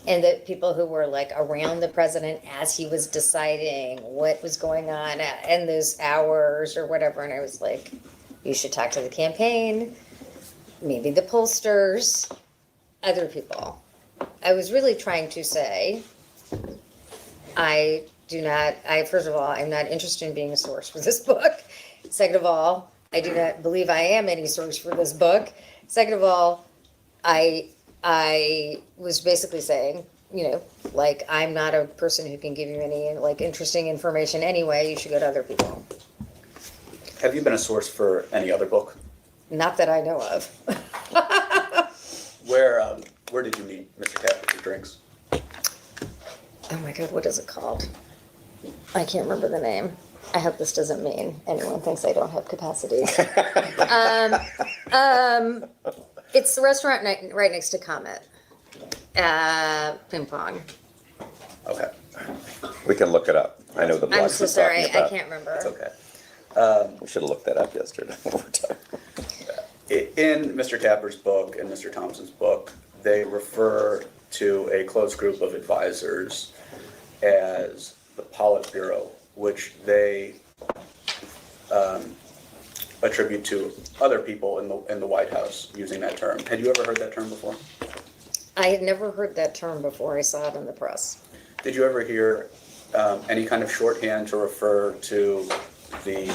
and the people who were like around the president as he was deciding what was going on in those hours or whatever. And I was like, you should talk to the campaign, maybe the pollsters, other people. I was really trying to say, first of all, I'm not interested in being a source for this book. Second of all, I do not believe I am any source for this book. Second of all, I was basically saying, you know, like, I'm not a person who can give you any, like, interesting information anyway. You should go to other people. Have you been a source for any other book? Not that I know of. Where did you meet Mr. Tapper for drinks? Oh my God, what is it called? I can't remember the name. I hope this doesn't mean anyone thinks I don't have capacity. It's the restaurant right next to Comet. Ping Pong. Okay, We can look it up. I know the block I'm you're so talking sorry, I about. can't remember. that's okay. We should have looked that up yesterday over time. In Mr. Tapper's book and Mr. Thompson's book, they refer to a close group of advisors as the Politburo, which they attribute to other people in the White House using that term. Had you ever heard that term before? I had never heard that term before. I saw it in the press. Did you ever hear any kind of shorthand to refer to the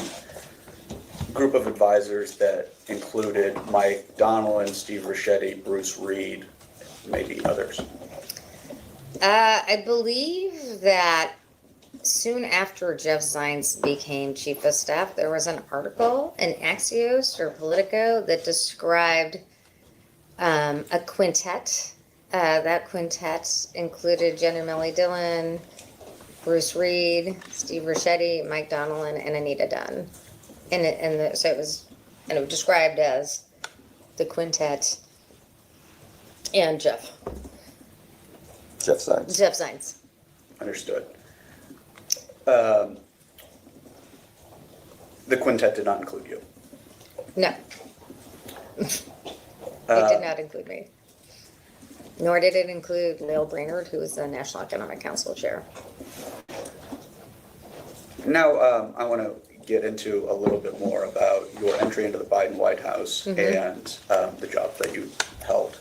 group of advisors that included Mike Donnellan, Steve Ricchetti, Bruce Reed, maybe others? I believe that soon after Jeff Zients became chief of staff, there was an article in Axios or Politico that described a quintet. That quintet included Jenna Melly Dillon, Bruce Reed, Steve Ricchetti, Mike Donnellan, and Anita Dunn. So it was described as the quintet and Jeff Zients. Understood. The quintet did not include you. No. It did not include me. Nor did it include Lael Brainerd, who was the National Economic Council chair. Now, I want to get into a little bit more about your entry into the Biden White House and the job that you held.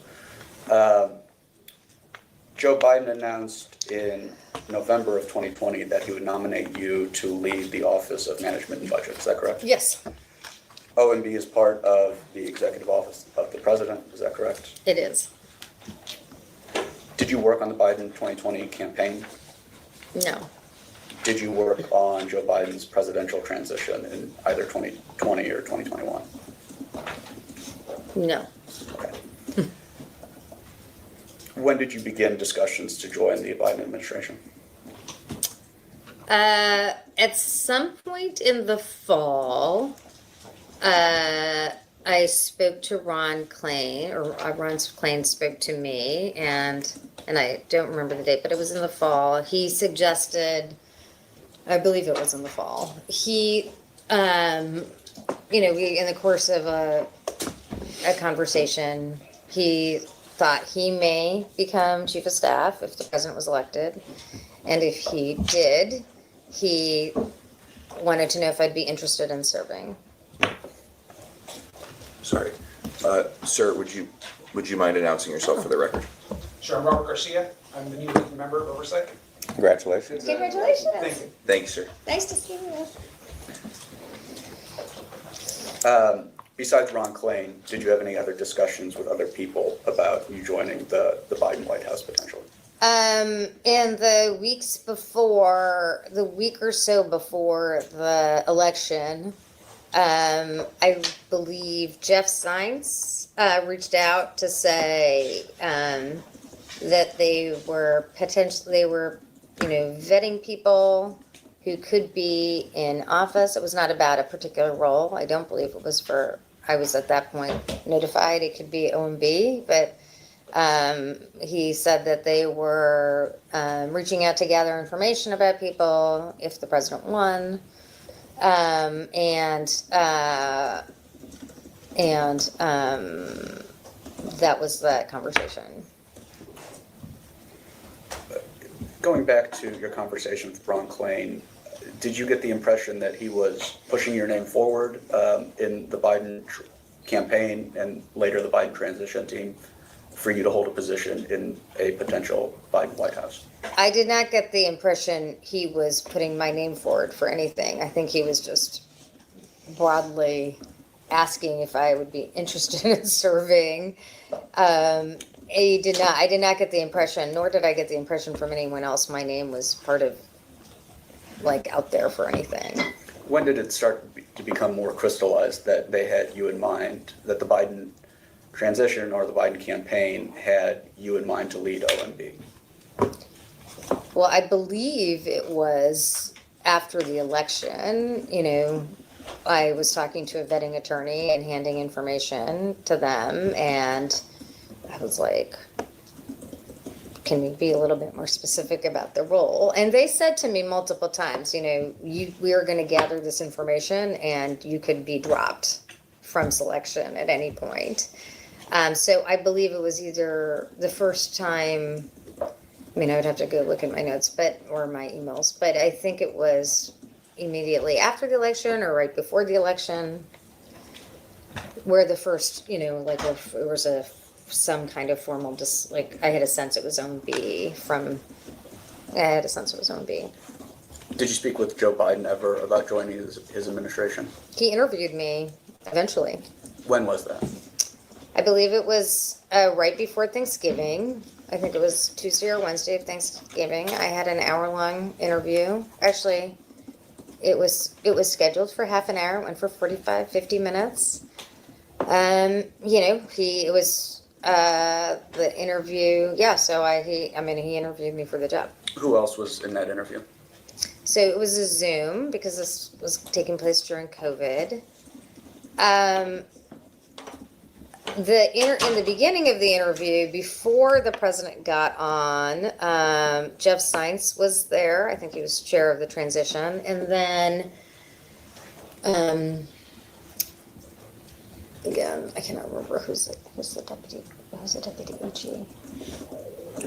Joe Biden announced in November of 2020 that he would nominate you to lead the Office of Management and Budget. Is that correct? Yes, OMB is part of the Executive Office of the President. Is that correct? it is. Did you work on the Biden 2020 campaign? No, Did you work on Joe Biden's presidential transition in either 2020 or 2021? no. Okay. When did you begin discussions to join the Biden administration? At some point in the fall, I spoke to Ron Klain, or Ron Klain spoke to me, and I don't remember the date, but it was in the fall. He suggested, I believe it was in the fall. He, we, in the course of a conversation, he thought he may become chief of staff if the president was elected. And if he did, he wanted to know if I'd be interested in serving. Sorry. Sir, would you mind announcing yourself for the record? Sure, I'm Robert Garcia. I'm the new member of Oversight. Congratulations. Congratulations. Thank you. Thank you, sir. Nice to see you. Besides Ron Klain, did you have any other discussions with other people about you joining the Biden White House potentially? In the weeks before, the week or so before the election, I believe Jeff Zients reached out to say that they were vetting people who could be in office. It was not about a particular role. I don't believe it was for, I was at that point notified it could be OMB, but he said that they were reaching out to gather information about people if the president won. That was that conversation. Going back to your conversation with Ron Klain, did you get the impression that he was pushing your name forward in the Biden campaign and later the Biden transition team for you to hold a position in a potential Biden White House? I did not get the impression he was putting my name forward for anything. I think he was just broadly asking if I would be interested in serving. I did not get the impression, nor did I get the impression from anyone else my name was part of, like, out there for anything. When did it start to become more crystallized that they had you in mind, that the Biden transition or the Biden campaign had you in mind to lead OMB? Well, I believe it was after the election. I was talking to a vetting attorney and handing information to them, and I was like, can you be a little bit more specific about the role? And they said to me multiple times, we are going to gather this information and you could be dropped from selection at any point. So I believe it was either the first time, I would have to go look at my notes, or my emails, but I think it was immediately after the election or right before the election, where the first, if it was some kind of formal, I had a sense it was OMB Did you speak with Joe Biden ever about joining his administration? He interviewed me eventually. When was that? I believe it was right before Thanksgiving. I think it was Tuesday or Wednesday of Thanksgiving. I had an hour-long interview. Actually, it was scheduled for half an hour. It went for 45, 50 minutes. It was the interview. Yeah, so he interviewed me for the job. Who else was in that interview? So it was a Zoom because this was taking place during COVID. In the beginning of the interview, before the president got on, Jeff Zients was there. I think he was chair of the transition, and then, again, I cannot remember who's the deputy AG.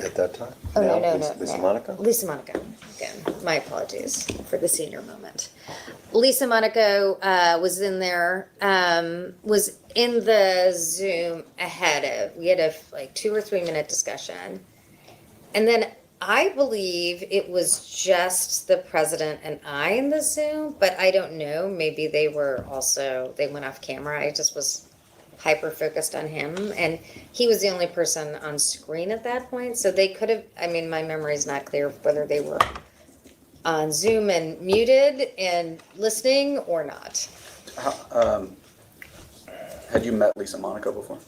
At that time? Oh, Now, no. Lisa Monaco? Lisa Monaco. Again, my apologies for the senior moment. Lisa Monaco was in there, was in the Zoom we had a 2 or 3 minute discussion. And then I believe it was just the president and I in the Zoom, but I don't know. Maybe they went off camera. I just was hyper focused on him, and he was the only person on screen at that point. So they could have, my memory is not clear whether they were on Zoom and muted and listening or not. Had you met Lisa Monaco before?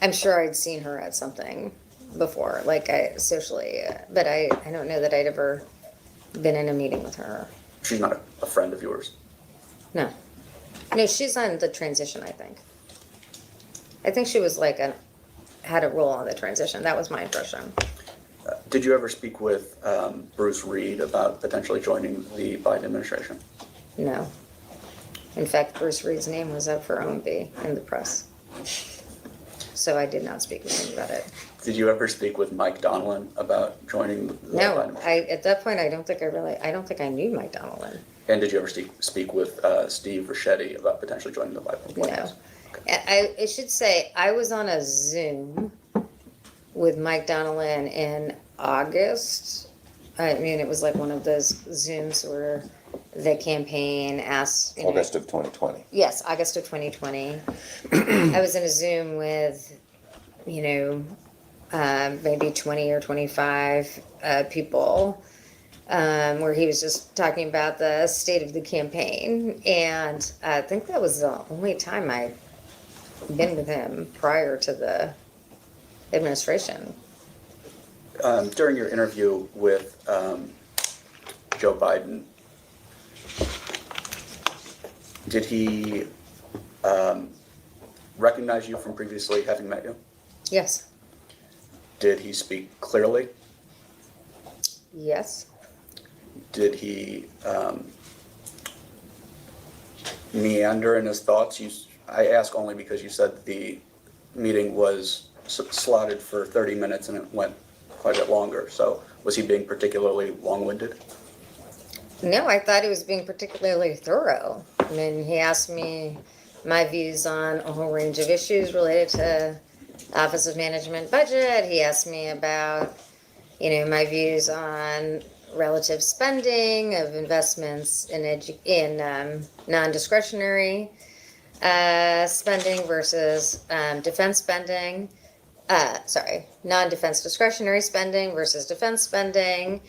I'm sure I'd seen her at something before, socially, but I don't know that I'd ever been in a meeting with her. She's not a friend of yours? No, she's on the transition, I think. I think she was had a role on the transition. That was my impression. Did you ever speak with Bruce Reed about potentially joining the Biden administration? No. In fact, Bruce Reed's name was up for OMB in the press. So I did not speak with him about it. Did you ever speak with Mike Donilon about joining the Biden administration? At that point, I don't think I knew Mike Donilon. And did you ever speak with Steve Ricchetti about potentially joining the Biden White House? I should say, I was on a Zoom with Mike Donilon in August. It was one of those Zooms where the campaign asked... August of 2020. Yes, August of 2020. I was in a Zoom with, maybe 20 or 25 people, where he was just talking about the state of the campaign. And I think that was the only time I'd been with him prior to the administration. During your interview with Joe Biden, did he recognize you from previously having met you? Yes. Did he speak clearly? Yes. Did he meander in his thoughts? I ask only because you said the meeting was slotted for 30 minutes and it went quite a bit longer. So was he being particularly long-winded? No, I thought he was being particularly thorough. I mean, he asked me my views on a whole range of issues related to Office of Management budget. He asked me about, my views on relative spending of investments in non-discretionary spending versus defense spending. Non-defense discretionary spending versus defense spending.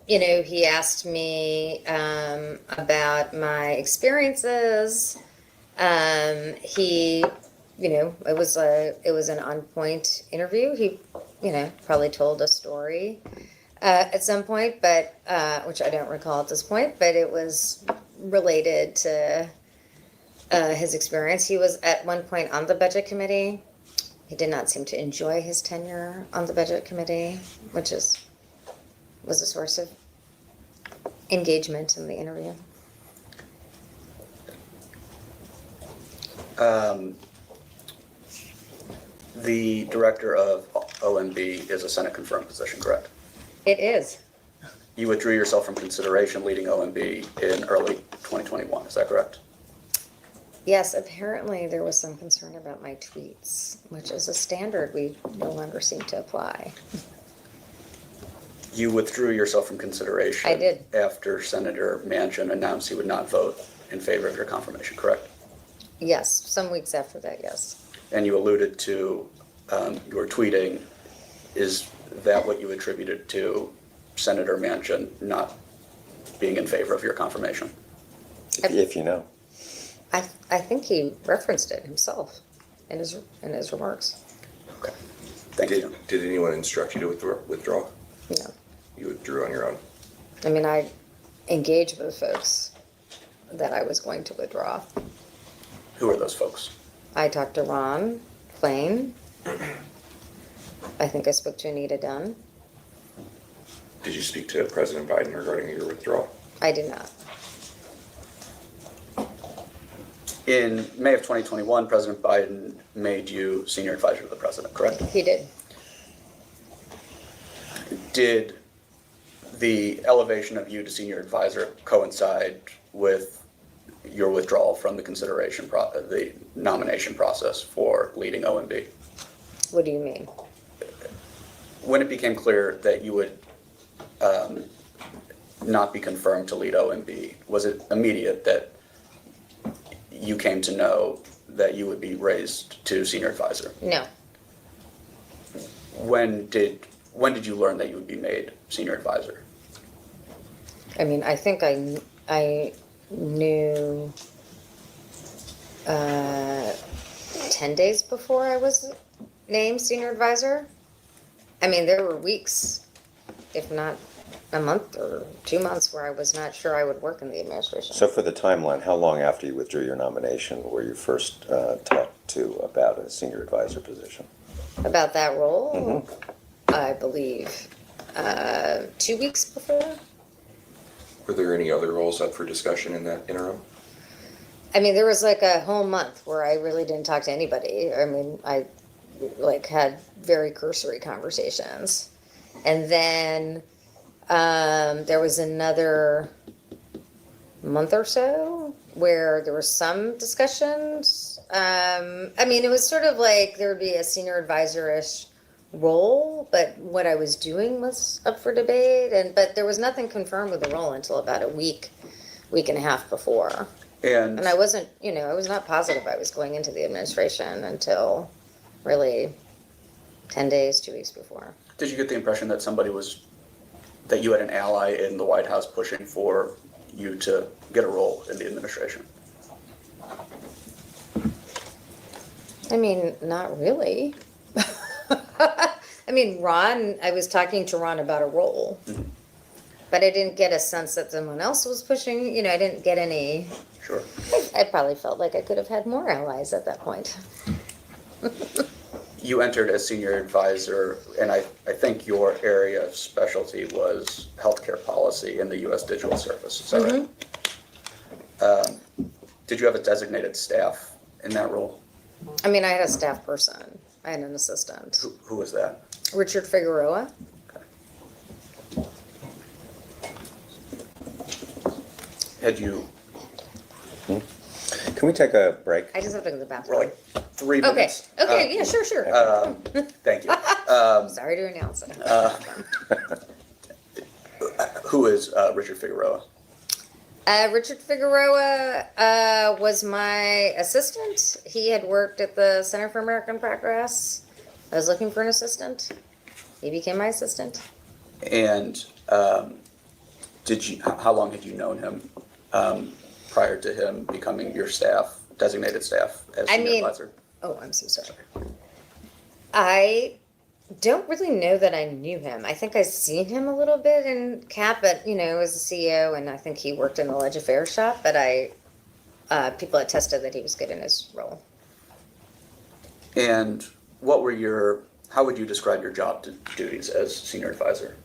He asked me about my experiences. It was an on-point interview. He, probably told a story at some point, but which I don't recall at this point, but it was related to his experience. He was at one point on the budget committee. He did not seem to enjoy his tenure on the budget committee, which was a source of engagement in the interview. The director of OMB is a Senate confirmed position, correct? It is. You withdrew yourself from consideration leading OMB in early 2021, is that correct? Yes, apparently there was some concern about my tweets, which is a standard we no longer seem to apply. You withdrew yourself from consideration. I did. After Senator Manchin announced he would not vote in favor of your confirmation, correct? Yes, some weeks after that, yes. And you alluded to your tweeting. Is that what you attributed to Senator Manchin not being in favor of your confirmation? If you know. I think he referenced it himself in his remarks. Okay, thank you. Did anyone instruct you to withdraw? No. You withdrew on your own? I mean, I engaged with folks that I was going to withdraw. Who are those folks? I talked to Ron Klain. I think I spoke to Anita Dunn. Did you speak to President Biden regarding your withdrawal? I did not. In May of 2021, President Biden made you senior advisor to the president, correct? He did. Did the elevation of you to senior advisor coincide with your withdrawal from the the nomination process for leading OMB? What do you mean? When it became clear that you would not be confirmed to lead OMB, was it immediate that you came to know that you would be raised to senior advisor? No. When did you learn that you would be made senior advisor? I mean, I think I knew 10 days before I was named senior advisor. I mean, there were weeks, if not a month or 2 months, where I was not sure I would work in the administration. So for the timeline, how long after you withdrew your nomination were you first talked to about a senior advisor position? About that role, Mm-hmm. I believe 2 weeks before. Were there any other roles up for discussion in that interim? I mean, there was like a whole month where I really didn't talk to anybody. I mean, I had very cursory conversations. And then there was another month or so where there were some discussions. I mean, it was sort of like there would be a senior advisor-ish role, but what I was doing was up for debate. But there was nothing confirmed with the role until about a week and a half before. And I wasn't, I was not positive I was going into the administration until really 10 days, 2 weeks before. did you get the impression that that you had an ally in the White House pushing for you to get a role in the administration? I mean, not really. I mean, Ron, I was talking to Ron about a role, but I didn't get a sense that someone else was pushing, you know, I didn't get any, Sure. I probably felt like I could have had more allies at that point. You entered as senior advisor, and I think your area of specialty was healthcare policy in the U.S. Digital Service. Is that right? Did you have a designated staff in that role? I mean, I had a staff person, I had an assistant, Who was that? Richard Figueroa. Had you, Can we take a break? I just have to go to the bathroom. we're like 3 Okay, minutes. okay, yeah, sure, sure. Thank you. Sorry to announce it. Who is Richard Figueroa? Richard Figueroa was my assistant. He had worked at the Center for American Progress. I was looking for an assistant. He became my assistant. And how long had you known him prior to him becoming your staff, designated staff as I senior mean- advisor? Oh, I'm so sorry. I don't really know that I knew him. I think I've seen him a little bit in CAP, but, you know, as a CEO, and I think he worked in the Ledge Affairs shop, but people attested that he was good in his role. And how would you describe your job duties as senior advisor?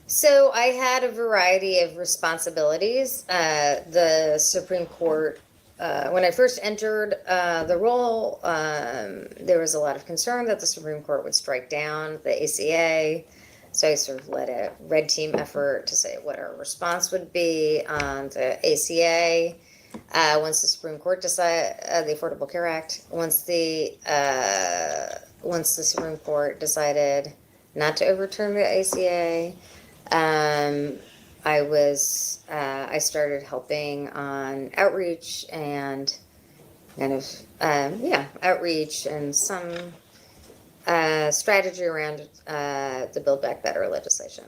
So I had a variety of responsibilities. The Supreme Court, when I first entered the role, there was a lot of concern that the Supreme Court would strike down the ACA. So I sort of led a red team effort to say what our response would be on the ACA. Once the Supreme Court decided, the Affordable Care Act, once the Supreme Court decided not to overturn the ACA, I started helping on outreach and kind of, outreach and some strategy around the Build Back Better legislation.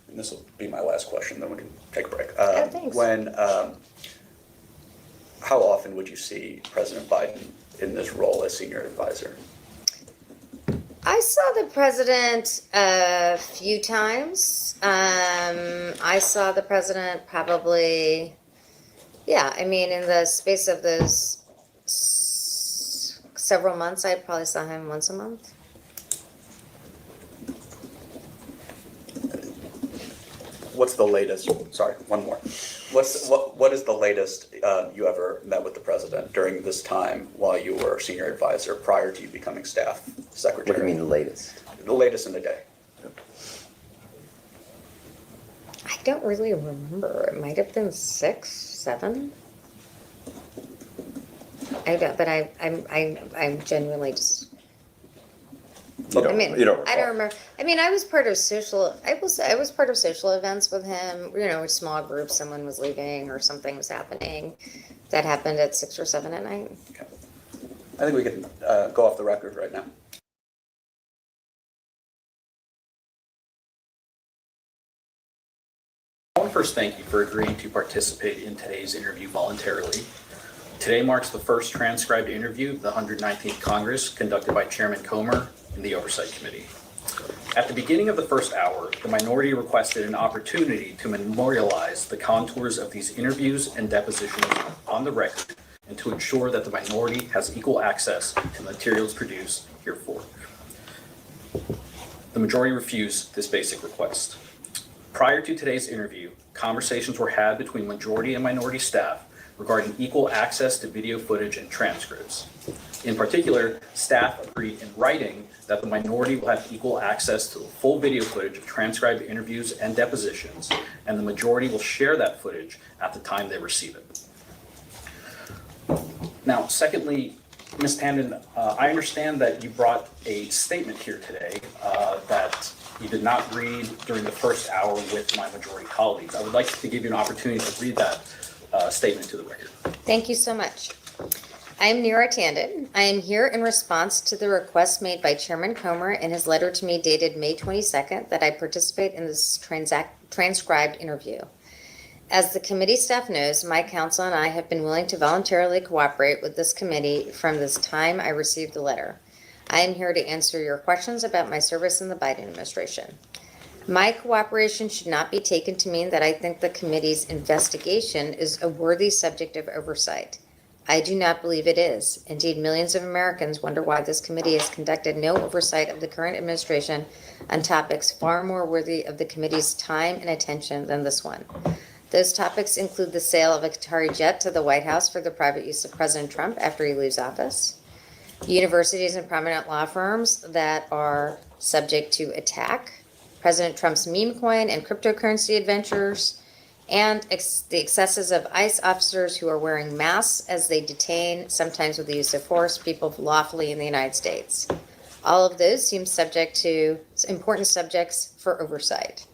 And this will be my last question, then we can take a break. Thanks. How often would you see President Biden in this role as senior advisor? I saw the president a few times. I saw the president probably, in the space of those several months, I probably saw him once a month. What's the latest? Sorry, one more. What is the latest you ever met with the president during this time while you were senior advisor prior to you becoming staff secretary? What do you mean latest? The latest in the day. I don't really remember. It might have been 6, 7. I don't, but I'm genuinely just. You don't I recall. don't remember. I was part of social. I was part of social events with him. You know, small groups. Someone was leaving or something was happening. That happened at 6 or 7 at night. Okay. I think we can go off the record right now. I want to first thank you for agreeing to participate in today's interview voluntarily. Today marks the first transcribed interview of the 119th Congress conducted by Chairman Comer and the Oversight Committee. At the beginning of the first hour, the minority requested an opportunity to memorialize the contours of these interviews and depositions on the record and to ensure that the minority has equal access to materials produced herefor. The majority refused this basic request. Prior to today's interview, conversations were had between majority and minority staff regarding equal access to video footage and transcripts. In particular, staff agreed in writing that the minority will have equal access to the full video footage of transcribed interviews and depositions, and the majority will share that footage at the time they receive it. Now, secondly, Ms. Tanden, I understand that you brought a statement here today that you did not read during the first hour with my majority colleagues. I would like to give you an opportunity to read that statement to the record. Thank you so much. I am Neera Tanden. I am here in response to the request made by Chairman Comer in his letter to me dated May 22nd that I participate in this transcribed interview. As the committee staff knows, my counsel and I have been willing to voluntarily cooperate with this committee from this time I received the letter. I am here to answer your questions about my service in the Biden administration. My cooperation should not be taken to mean that I think the committee's investigation is a worthy subject of oversight. I do not believe it is. Indeed, millions of Americans wonder why this committee has conducted no oversight of the current administration on topics far more worthy of the committee's time and attention than this one. Those topics include the sale of a Qatari jet to the White House for the private use of President Trump after he leaves office, universities and prominent law firms that are subject to attack, President Trump's meme coin and cryptocurrency adventures, and the excesses of ICE officers who are wearing masks as they detain, sometimes with the use of force, people lawfully in the United States. All of those seem subject to important subjects for oversight.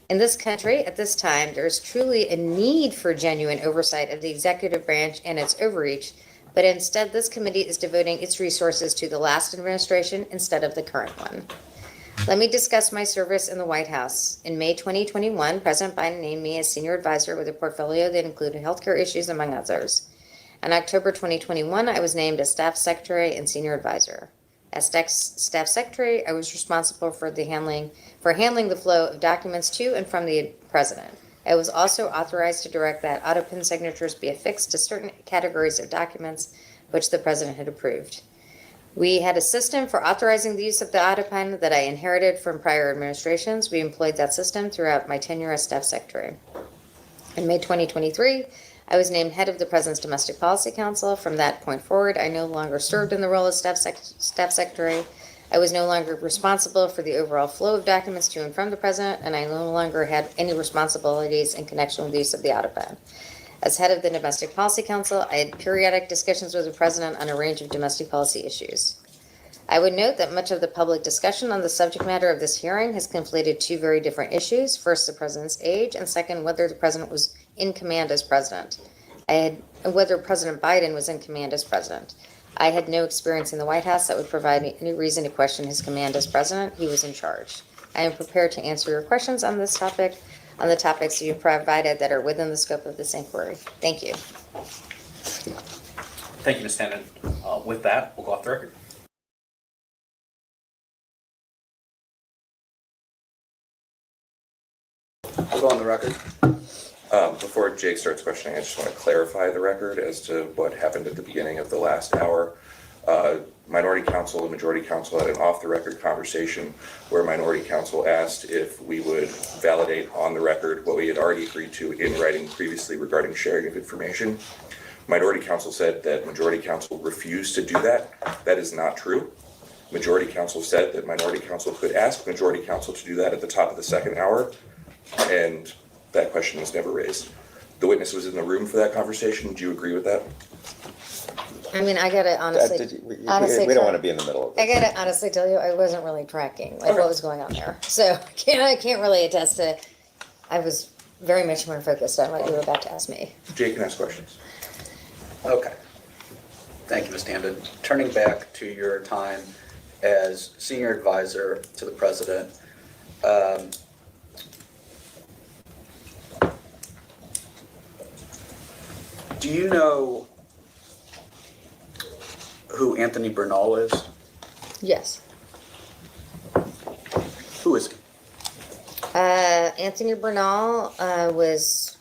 In this country, at this time, there is truly a need for genuine oversight of the executive branch and its overreach, but instead this committee is devoting its resources to the last administration instead of the current one. Let me discuss my service in the White House. In May 2021, President Biden named me as senior advisor with a portfolio that included healthcare issues, among others. In October 2021, I was named as staff secretary and senior advisor. As staff secretary, I was responsible for handling the flow of documents to and from the president. I was also authorized to direct that auto-pin signatures be affixed to certain categories of documents which the president had approved. We had a system for authorizing the use of the auto-pin that I inherited from prior administrations. We employed that system throughout my tenure as staff secretary. In May 2023, I was named head of the President's Domestic Policy Council. From that point forward, I no longer served in the role of staff secretary. I was no longer responsible for the overall flow of documents to and from the president, and I no longer had any responsibilities in connection with the use of the auto-pin. As head of the Domestic Policy Council, I had periodic discussions with the president on a range of domestic policy issues. I would note that much of the public discussion on the subject matter of this hearing has conflated two very different issues. First, the president's age, and second, whether the president was in command as president. Whether President Biden was in command as president. I had no experience in the White House that would provide me any reason to question his command as president. He was in charge. I am prepared to answer your questions on this topic, on the topics you provided that are within the scope of this inquiry. Thank you. Thank you, Ms. Tanden. With that, we'll go off the record. I'll go on the record. Before Jake starts questioning, I just want to clarify the record as to what happened at the beginning of the last hour. Minority Counsel and Majority Counsel had an off-the-record conversation where Minority Counsel asked if we would validate on the record what we had already agreed to in writing previously regarding sharing of information. Minority Counsel said that Majority Counsel refused to do that. That is not true. Majority Counsel said that Minority Counsel could ask Majority Counsel to do that at the top of the second hour, and that question was never raised. The witness was in the room for that conversation. Do you agree with that? I mean, I gotta honestly, We don't want to be in the middle of this. I gotta honestly tell you, I wasn't really tracking like what was going on there. So I can't really attest to. I was very much more focused on what you were about to ask me. Jake can ask questions. Okay. Thank you, Ms. Tanden. Turning back to your time as senior advisor to the president, do you know who Anthony Bernal is? Yes. Who is he? Anthony Bernal was,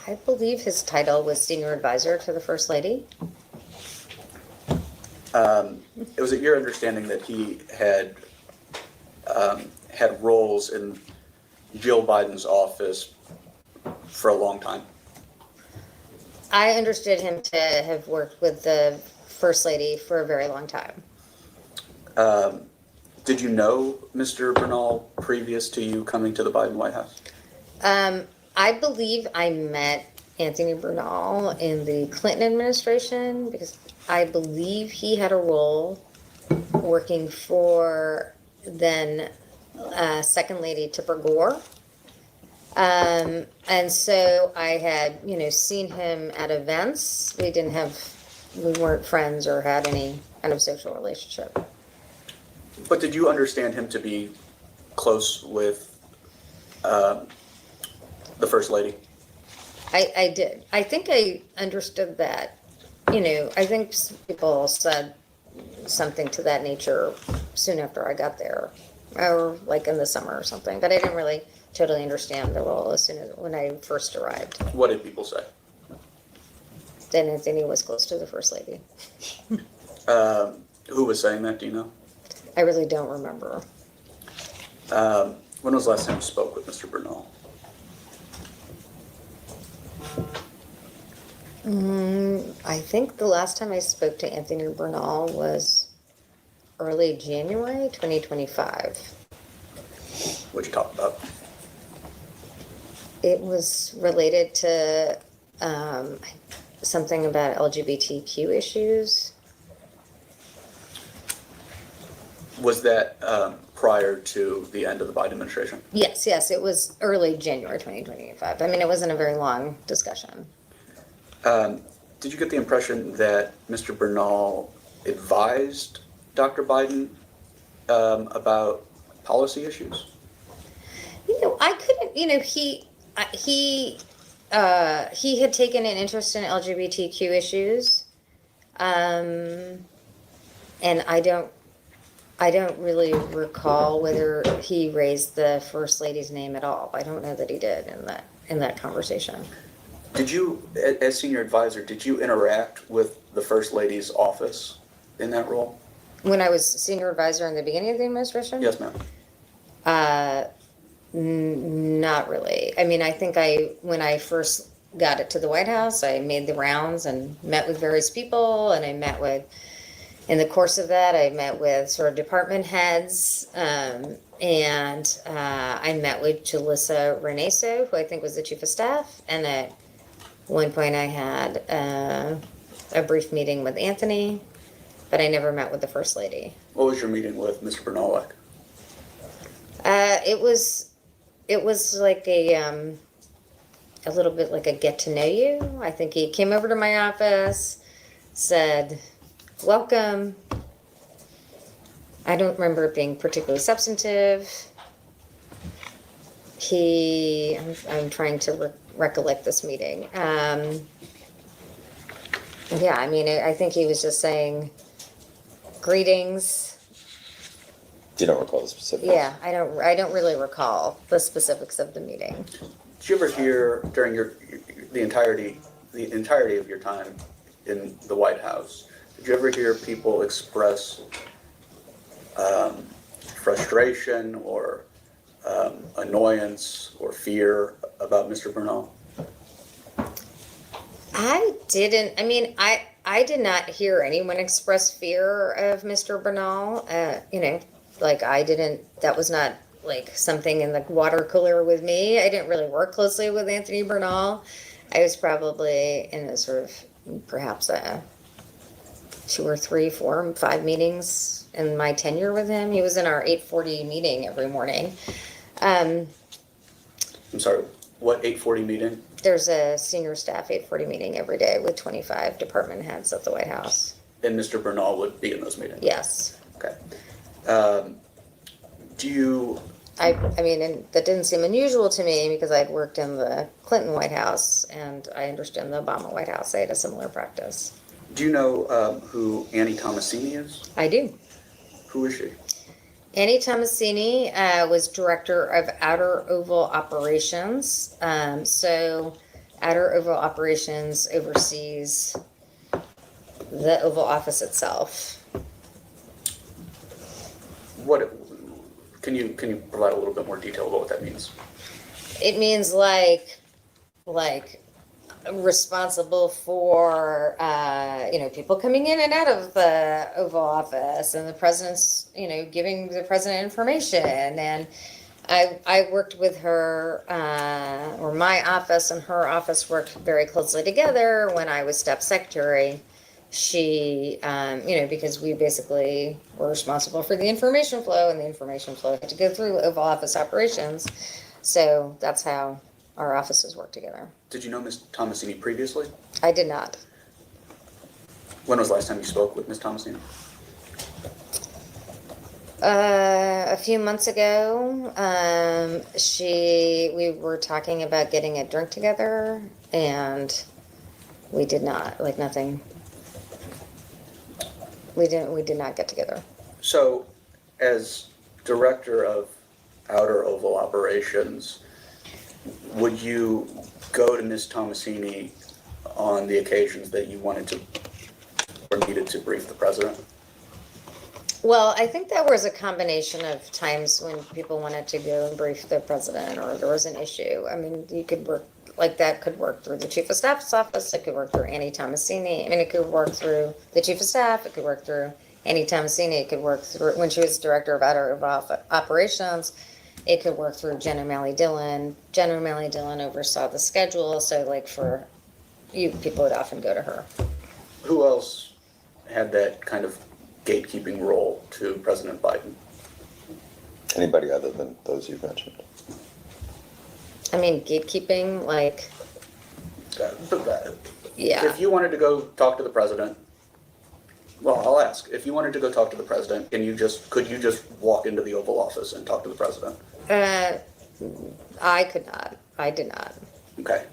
I believe his title was senior advisor to the First Lady. Was it your understanding that he had had roles in Jill Biden's office for a long time? I understood him to have worked with the First Lady for a very long time. Did you know Mr. Bernal previous to you coming to the Biden White House? I believe I met Anthony Bernal in the Clinton administration because I believe he had a role working for then Second Lady Tipper Gore. And so I had, seen him at events. We weren't friends or had any kind of social relationship. But did you understand him to be close with the First Lady? I did. I think I understood that. I think people said, something to that nature soon after I got there, or like in the summer or something. But I didn't really totally understand the role as soon as when I first arrived. What did people say? Then Anthony was close to the first lady. Who was saying that, do you know? I really don't remember. When was the last time you spoke with Mr. Bernal? I think the last time I spoke to Anthony Bernal was early January 2025. What'd you talk about? It was related to something about LGBTQ issues. Was that prior to the end of the Biden administration? Yes, it was early January 2025. I mean, it wasn't a very long discussion. Did you get the impression that Mr. Bernal advised Dr. Biden about policy issues? You know, I couldn't. You know, he had taken an interest in LGBTQ issues, and I don't really recall whether he raised the First Lady's name at all. I don't know that he did in that conversation. Did you, as senior advisor, did you interact with the First Lady's office in that role? When I was senior advisor in the beginning of the administration? Yes, ma'am. Not really. I mean, I think when I first got it to the White House, I made the rounds and met with various people, and in the course of that, I met with sort of department heads, and I met with Jalissa Reneso, who I think was the chief of staff, and at one point I had a brief meeting with Anthony, but I never met with the First Lady. What was your meeting with Mr. Bernal like? It was like a little bit like a get to know you. I think he came over to my office, said, "Welcome." I don't remember it being particularly substantive. I'm trying to recollect this meeting. Yeah, I mean, I think he was just saying greetings. You don't recall the specifics? Yeah, I don't really recall the specifics of the meeting. Did you ever hear during the entirety of your time in the White House, did you ever hear people express frustration or annoyance or fear about Mr. Bernal? I didn't. I mean, I did not hear anyone express fear of Mr. Bernal. You know, like I didn't. That was not like something in the water cooler with me. I didn't really work closely with Anthony Bernal. I was probably in a sort of perhaps 2 or 3, 4, 5 meetings in my tenure with him. He was in our 8:40 meeting every morning. I'm sorry, what 8:40 meeting? There's a senior staff 8:40 meeting every day with 25 department heads at the White House. And Mr. Bernal would be in those meetings? Yes. Okay. Do you... I mean, and that didn't seem unusual to me because I'd worked in the Clinton White House and I understand the Obama White House. They had a similar practice. Do you know who Annie Tomasini is? I do. Who is she? Annie Tomasini was director of Outer Oval Operations. So Outer Oval Operations oversees the Oval Office itself. What can you provide a little bit more detail about what that means? It means like responsible for people coming in and out of the Oval Office and the president's giving the president information. And I worked with her, or my office and her office worked very closely together when I was staff secretary. She, because we basically were responsible for the information flow, and the information flow had to go through Oval Office operations. So that's how our offices work together. Did you know Ms. Tomasini previously? I did not. When was the last time you spoke with Ms. Tomasini? A few months ago, we were talking about getting a drink together, and we did not, nothing We did not get together. So, as director of outer oval operations, would you go to Ms. Tomasini on the occasions that you wanted to or needed to brief the president? Well, I think that was a combination of times when people wanted to go and brief the president or there was an issue. I mean, you could work, like that could work through the chief of staff's office, it could work through Annie Tomasini. I mean, it could work through the chief of staff, it could work through Annie Tomasini, it could work through, when she was director of outer operations, it could work through Jen O'Malley Dillon. Jen O'Malley Dillon oversaw the schedule, so like for you, people would often go to her. Who else had that kind of gatekeeping role to President Biden? Anybody other than those you mentioned? I mean, gatekeeping, like, yeah. If you wanted to go talk to the president, well, I'll ask. If you wanted to go talk to the president, could you just walk into the Oval Office and talk to the president? I could not. I did not. Okay.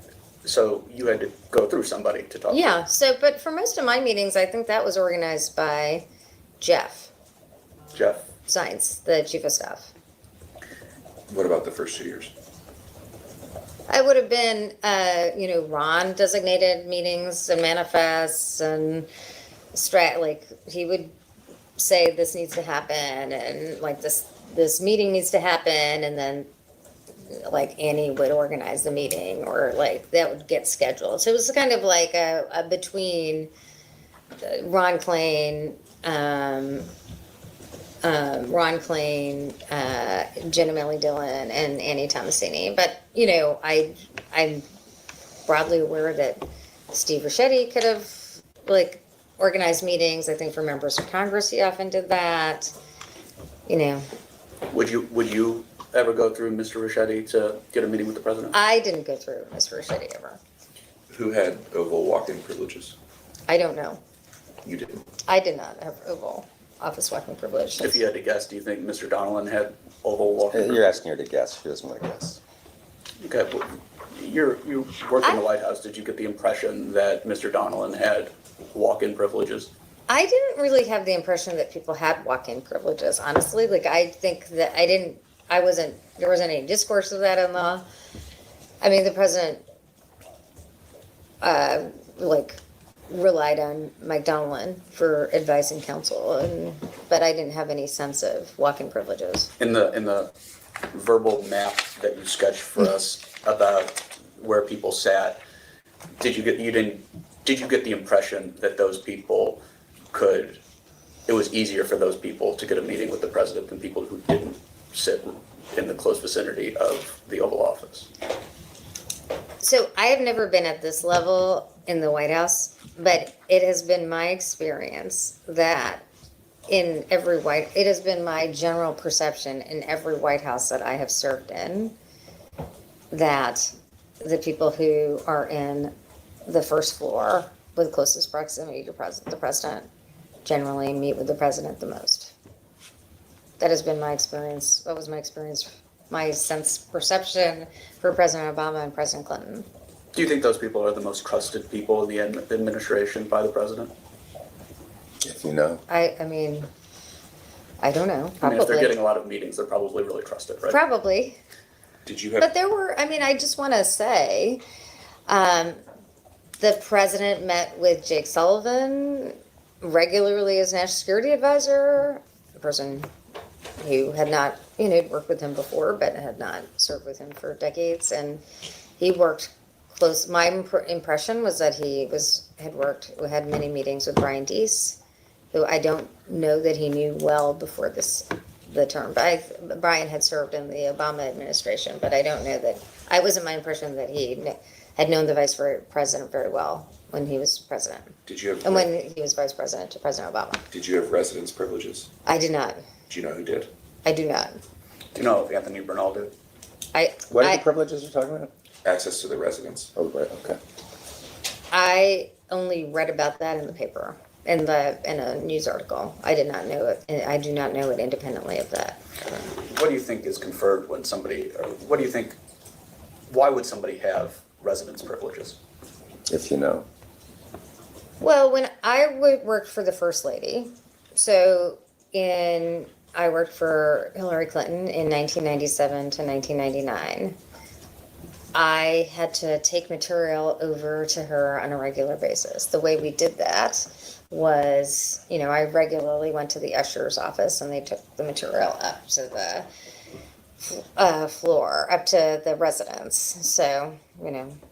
So you had to go through somebody to talk Yeah, so, but for most of my meetings, I think that was organized by Jeff to Jeff. Zients, the chief of staff. What about the first 2 years? I would have been, Ron designated meetings and manifests and like, he would say this needs to happen and like this meeting needs to happen, and then like Annie would organize the meeting or like that would get scheduled. So it was kind of like a between Ron Klain, Jen O'Malley Dillon, and Annie Tomasini. But I'm broadly aware that Steve Ricchetti could have like organized meetings. I think for members of Congress, he often did that. Would you ever go through Mr. Ricchetti to get a meeting with the president? I didn't go through Mr. Ricchetti ever. Who had Oval walk-in privileges? I don't know. You didn't. I did not have Oval Office walking privilege. If you had to guess, do you think Mr. Donilon had Oval walking? You're asking her to guess. She doesn't want to guess. Okay, well, you worked in the White House. Did you get the impression that Mr. Donilon had walk-in privileges? I didn't really have the impression that people had walk-in privileges, honestly. Like, I think that there wasn't any discourse of that in law. I mean, the president, relied on Mike Donilon for advice and counsel, but I didn't have any sense of walk-in privileges. In the verbal map that you sketched for us about where people sat, did you get the impression that those people it was easier for those people to get a meeting with the president than people who didn't sit in the close vicinity of the Oval Office? So I have never been at this level in the White House, but it has been my experience that it has been my general perception in every White House that I have served in, that the people who are in the first floor with closest proximity to the president generally meet with the president the most. That has been my experience. That was my experience, my perception for President Obama and President Clinton. Do you think those people are the most trusted people in the administration by the president? If you know. I mean, I don't know. Probably. I mean, if they're getting a lot of meetings, they're probably really trusted, right? Probably. Did you have? But I just want to say, the president met with Jake Sullivan regularly as national security advisor, a person who had not, worked with him before, but had not served with him for decades. And he worked close. My impression was that he had many meetings with Brian Deese, who I don't know that he knew well before the term. But Brian had served in the Obama administration, but I don't know that, it wasn't my impression that he had known the vice president very well when he was president. Did you have? And when he was vice president to President Obama. Did you have residence privileges? I did not. Do you know who did? I do not. Do you know if Anthony Bernal did? What are the privileges you're talking about? Access to the residence. Oh, right, okay. I only read about that in the paper, in a news article. I did not know it, and I do not know it independently of that. What do you think is conferred when why would somebody have residence privileges? If you know. Well, when I worked for the First Lady, I worked for Hillary Clinton in 1997 to 1999. I had to take material over to her on a regular basis. The way we did that was, I regularly went to the usher's office and they took the material up to the floor, up to the residence. So,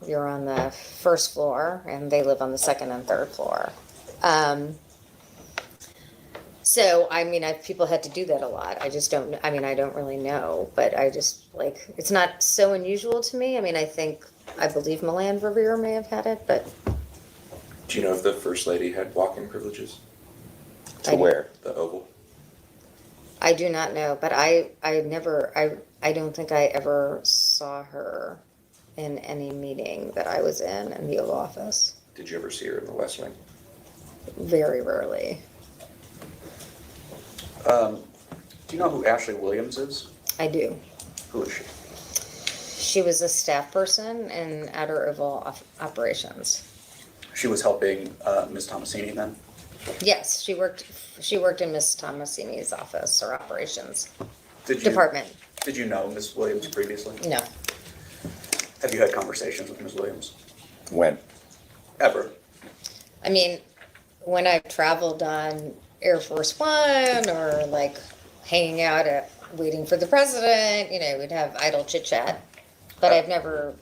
you're on the first floor and they live on the second and third floor. People had to do that a lot. I just don't, I don't really know, but I just it's not so unusual to me. I believe Milan Revere may have had it, but Do you know if the First Lady had walk-in privileges? To where? The Oval? I do not know. But I don't think I ever saw her in any meeting that I was in the Oval Office. Did you ever see her in the West Wing? Very rarely. Do you know who Ashley Williams is? I do. Who is she? She was a staff person in Outer Oval Operations. She was helping Ms. Tomasini then? Yes, she worked in Miss Tomasini's office or operations Did you, department. Did you know Ms. Williams previously? No, Have you had conversations with Ms. Williams? When? Ever? when I've traveled on Air Force One or hanging out waiting for the president, we'd have idle chit chat, but I've never,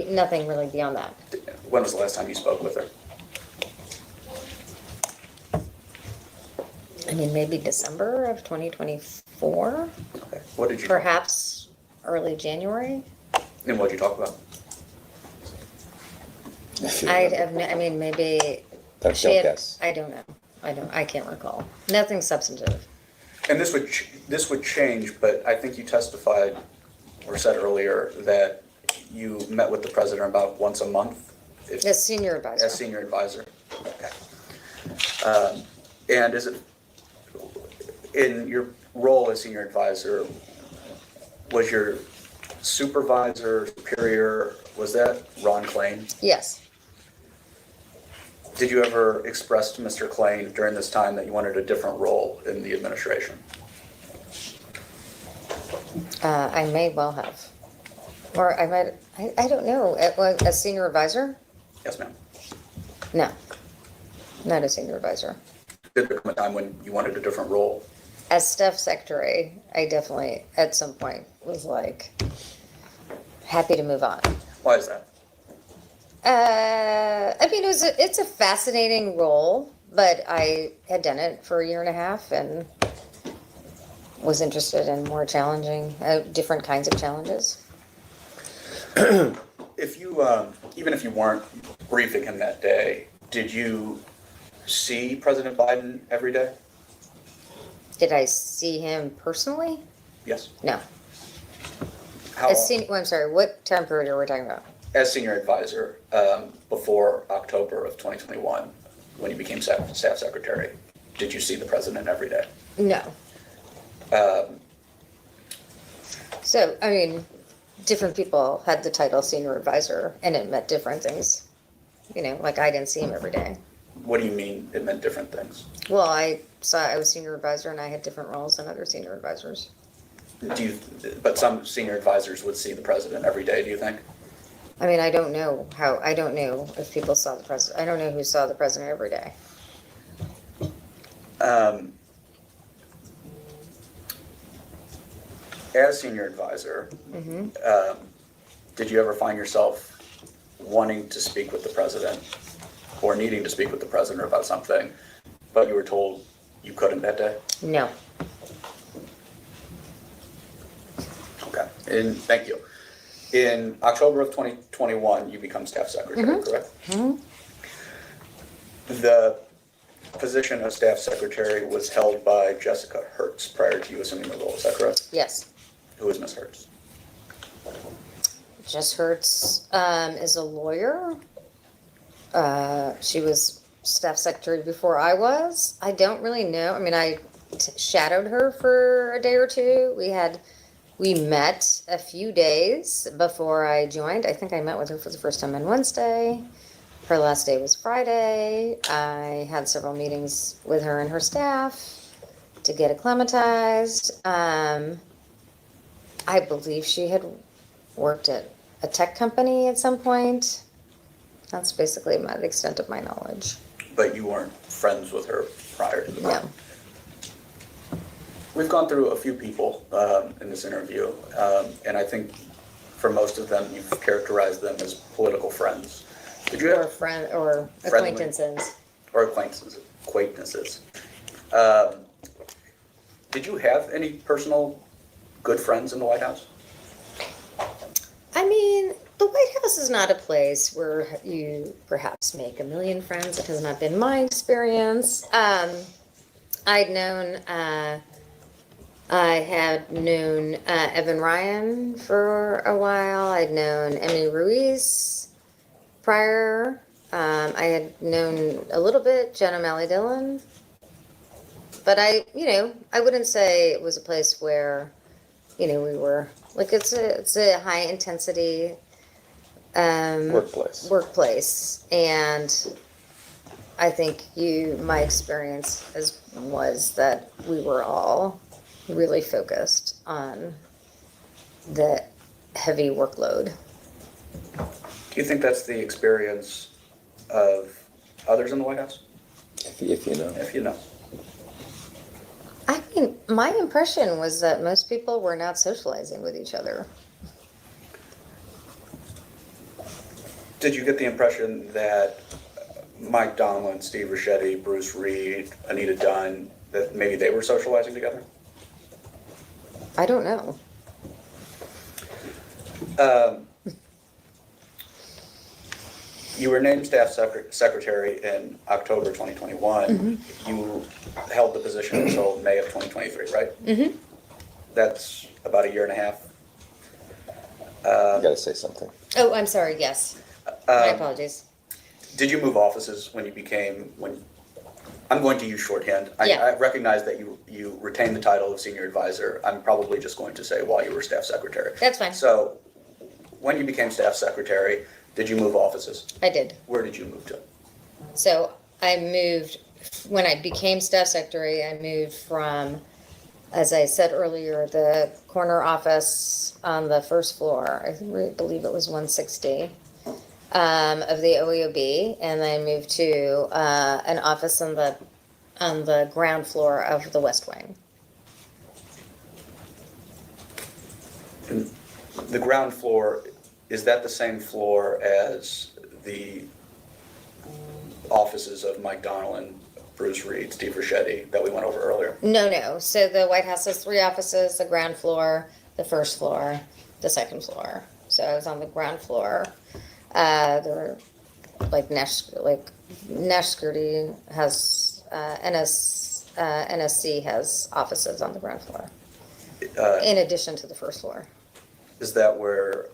nothing really beyond that. When was the last time you spoke with her? Maybe December of 2024, Okay. What did you? perhaps early January. And what did you talk about? Maybe Don't she had, guess. I don't know. I can't recall. Nothing substantive. And this would change, but I think you testified or said earlier that you met with the president about once a month. As senior advisor. As senior advisor. Okay. And is it in your role as senior advisor? Was your supervisor, superior, was that Ron Klain? Yes. Did you ever express to Mr. Klain during this time that you wanted a different role in the administration? I may well have. Or I might, I don't know. As senior advisor? Yes, ma'am. No. Not a senior advisor. Did there come a time when you wanted a different role? As staff secretary, I definitely, at some point, was happy to move on. Why is that? It's a fascinating role, but I had done it for a year and a half and was interested in more challenging, different kinds of challenges. If you, even if you weren't briefing him that day, did you see President Biden every day? Did I see him personally? Yes. No. How, I'm sorry, what time period are we talking about? as senior advisor, before October of 2021, when you became staff secretary, did you see the president every day? No. Um, So, different people had the title senior advisor and it meant different things. I didn't see him every day. What do you mean it meant different things? Well, I was senior advisor and I had different roles than other senior advisors. But some senior advisors would see the president every day, do you think? I don't know if people saw the president. I don't know who saw the president every day. As senior advisor, did you ever find yourself wanting to speak with the president or needing to speak with the president about something, but you were told you couldn't that day? No. Okay, and thank you. In October of 2021, you become staff secretary, correct? The position of staff secretary was held by Jessica Hertz prior to you assuming the role, is that correct? Yes. Who is Ms. Hertz? Jess Hertz is a lawyer. She was staff secretary before I was. I don't really know. I shadowed her for a day or two. We met a few days before I joined. I think I met with her for the first time on Wednesday. Her last day was Friday. I had several meetings with her and her staff to get acclimatized. I believe she had worked at a tech company at some point. That's basically the extent of my knowledge. But you weren't friends with her prior to the No. We've gone through a few people in this interview, and I think for most of them, you've characterized them as political friends. Did you Or have friend or Friendly. acquaintances. or acquaintances? Did you have any personal good friends in the White House? I mean, the White House is not a place where you perhaps make a million friends. It has not been my experience. I'd known, I had known Evan Ryan for a while. I'd known Emily Ruiz prior. I had known a little bit Jen O'Malley Dillon. But I wouldn't say it was a place where, we were, like, it's a high intensity workplace. And I think my experience was that we were all really focused on the heavy workload. Do you think that's the experience of others in the White House? If you know. If you know. I mean, my impression was that most people were not socializing with each other. Did you get the impression that Mike Donlin, Steve Ricchetti, Bruce Reed, Anita Dunn, that maybe they were socializing together? I don't know. You were named staff secretary in October 2021. Mm-hmm. You held the position until May of 2023, right? Mm-hmm. That's about a year and a half. You gotta say something. Oh, I'm sorry. Yes. My apologies. Did you move offices when you became, I'm going to use shorthand. Yeah. I recognize that you retained the title of senior advisor. I'm probably just going to say while you were staff secretary. That's fine. So when you became staff secretary, did you move offices? I did. Where did you move to? So I moved, when I became staff secretary, I moved from, as I said earlier, the corner office on the first floor. I believe it was 160 of the OEOB, and I moved to an office on the ground floor of the West Wing. And the ground floor, is that the same floor as the offices of Mike Donlin, Bruce Reed, Steve Ricchetti that we went over earlier? No. So the White House has 3 offices: the ground floor, the first floor, the second floor. So I was on the ground floor. There were National Security has NSC has offices on the ground floor, in addition to the first floor. Is that where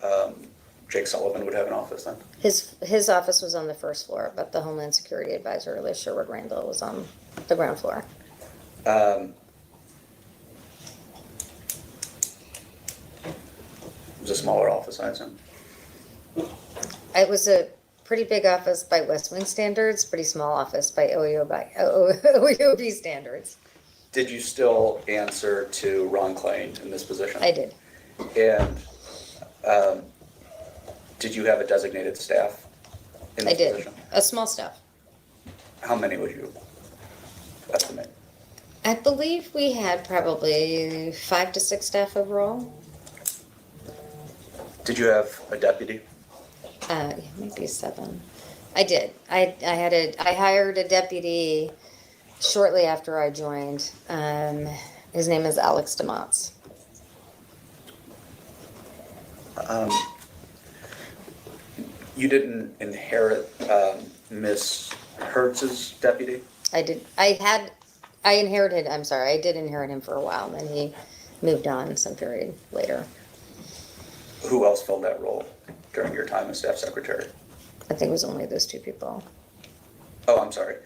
Jake Sullivan would have an office then? His office was on the first floor, but the Homeland Security Advisor, Liz Sherwood-Randall, was on the ground floor. It was a smaller office, I assume. It was a pretty big office by West Wing standards, pretty small office by OEOB standards. Did you still answer to Ron Klain in this position? I did. And did you have a designated staff in I this did. position? A small staff. How many would you estimate? I believe we had probably 5 to 6 staff overall. Did you have a deputy? Maybe 7. I did. I hired a deputy shortly after I joined. His name is Alex DeMotts. You didn't inherit Miss Hertz's deputy? I did. I did inherit him for a while, and then he moved on some period later. Who else filled that role during your time as staff secretary? I think it was only those 2 people. Oh, I'm sorry.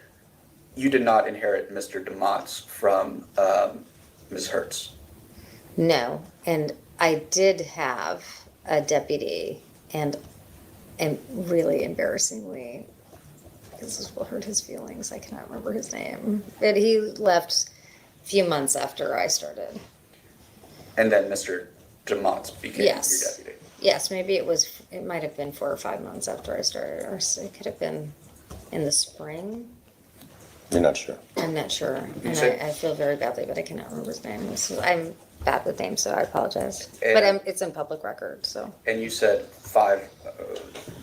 You did not inherit Mr. DeMotts from Ms. Hertz. No, and I did have a deputy, and really embarrassingly, because this will hurt his feelings. I cannot remember his name. But he left a few months after I started. And then Mr. Demott became Yes. your deputy. Yes, maybe it might have been 4 or 5 months after I started, or it could have been in the spring. You're not sure? I'm not sure. And said- I feel very badly, but I cannot remember his name. I'm bad with names, so I apologize. And- But it's in public record, so. And you said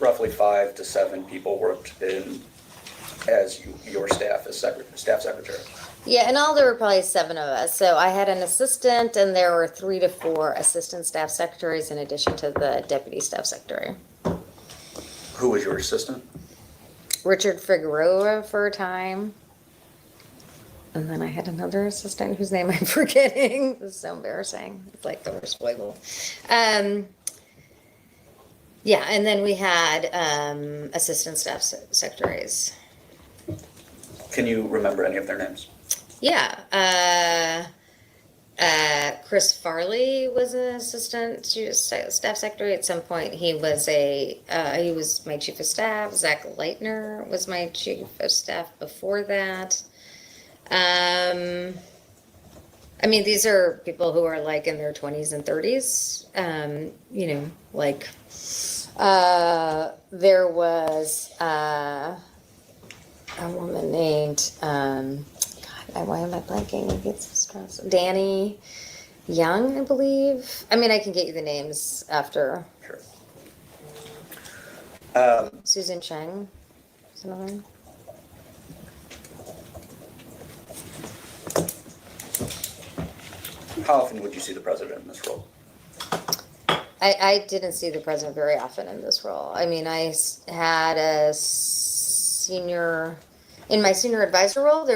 roughly 5 to 7 people worked as your staff as staff secretary. Yeah, in all, there were probably 7 of us. So I had an assistant, and there were 3 to 4 assistant staff secretaries in addition to the deputy staff secretary. Who was your assistant? Richard Figueroa for a time. And then I had another assistant whose name I'm forgetting. This is so embarrassing. It's like the worst label. Yeah, and then we had assistant staff secretaries. Can you remember any of their names? Yeah. Chris Farley was an assistant staff secretary at some point. He was my chief of staff. Zach Leitner was my chief of staff before that. I mean, these are people who are like in their 20s and 30s. There was a woman named, why am I blanking? It gets stressed. Danny Young, I believe. I mean, I can get you the names after. Sure. Susan Cheng is another one. How often would you see the president in this role? I didn't see the president very often in this role. I mean, I had a in my senior advisor role,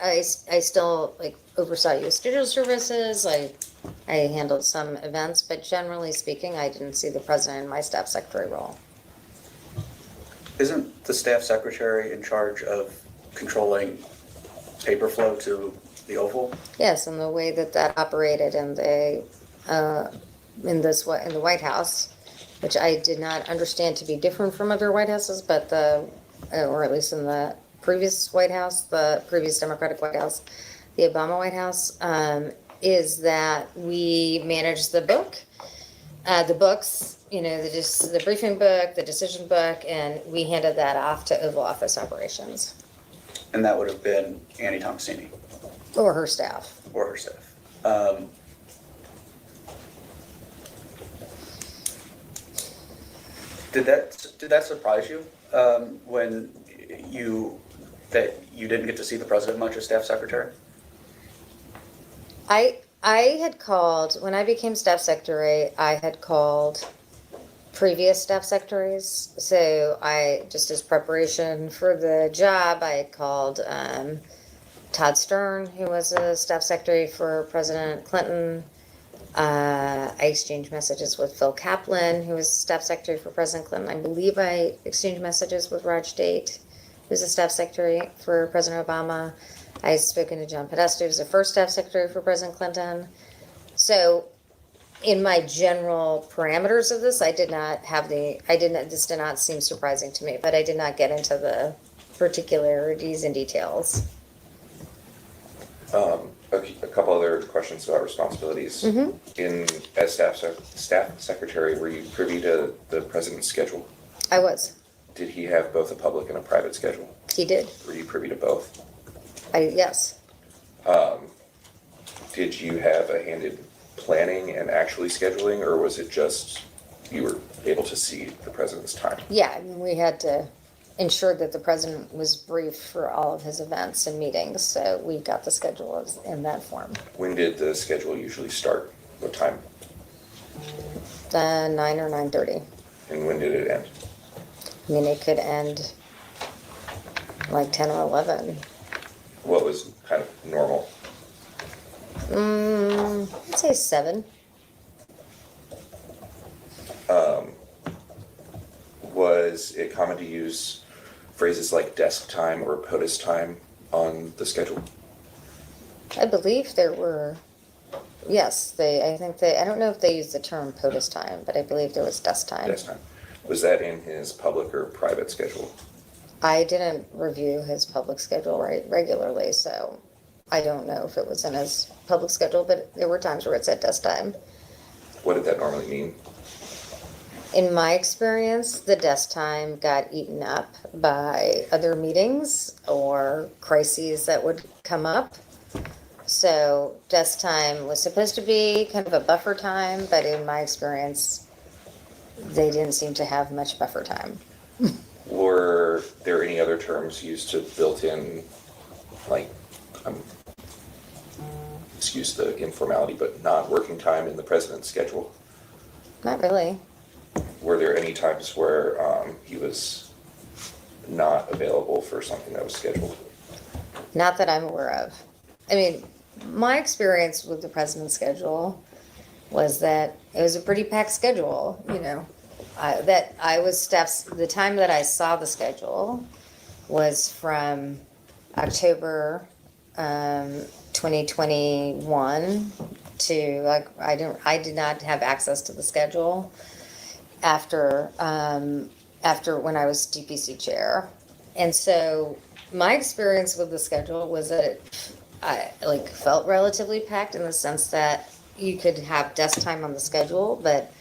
I still like oversaw U.S. Digital Services. I handled some events, but generally speaking, I didn't see the president in my staff secretary role. Isn't the staff secretary in charge of controlling paper flow to the Oval? Yes, and the way that operated in the White House, which I did not understand to be different from other White Houses, but or at least in the previous White House, the previous Democratic White House, the Obama White House, is that we manage the books, the briefing book, the decision book, and we handed that off to Oval Office operations And that would have been Annie Tomasini or her staff. or her staff. Did that surprise you when you didn't get to see the president much as staff secretary? I had called, when I became staff secretary, I had called previous staff secretaries. So just as preparation for the job, I had called Todd Stern, who was a staff secretary for President Clinton. I exchanged messages with Phil Kaplan, who was staff secretary for President Clinton. I believe I exchanged messages with Raj Date, who's a staff secretary for President Obama. I had spoken to John Podesta, who's the first staff secretary for President Clinton. So in my general parameters of this, this did not seem surprising to me, but I did not get into the particularities and details. A couple other questions about responsibilities. As staff secretary, were you privy to the president's schedule? I was. Did he have both a public and a private schedule? He did. Were you privy to both? Yes. Did you have a hand in planning and actually scheduling, or was it just you were able to see the president's time? Yeah, I mean, we had to ensure that the president was briefed for all of his events and meetings, so we got the schedule in that form. When did the schedule usually start? What time? 9 or 9:30. And when did it end? I mean, it could end like 10 or 11. What was kind of normal? I'd say 7. Was it common to use phrases like desk time or POTUS time on the schedule? I believe there were, yes, I don't know if they used the term POTUS time, but I believe there was desk time. Desk time. Was that in his public or private schedule? I didn't review his public schedule regularly, so I don't know if it was in his public schedule, but there were times where it said desk time. What did that normally mean? In my experience, the desk time got eaten up by other meetings or crises that would come up. So desk time was supposed to be kind of a buffer time, but in my experience, they didn't seem to have much buffer time. Were there any other terms used to built in, like, excuse the informality, but non-working time in the president's schedule? Not really. Were there any times where he was not available for something that was scheduled? Not that I'm aware of. I mean, my experience with the president's schedule was that it was a pretty packed schedule, you know. The time that I saw the schedule was from October 2021 to, like, I did not have access to the schedule after when I was DPC chair. And so my experience with the schedule was that I felt relatively packed in the sense that you could have desk time on the schedule, but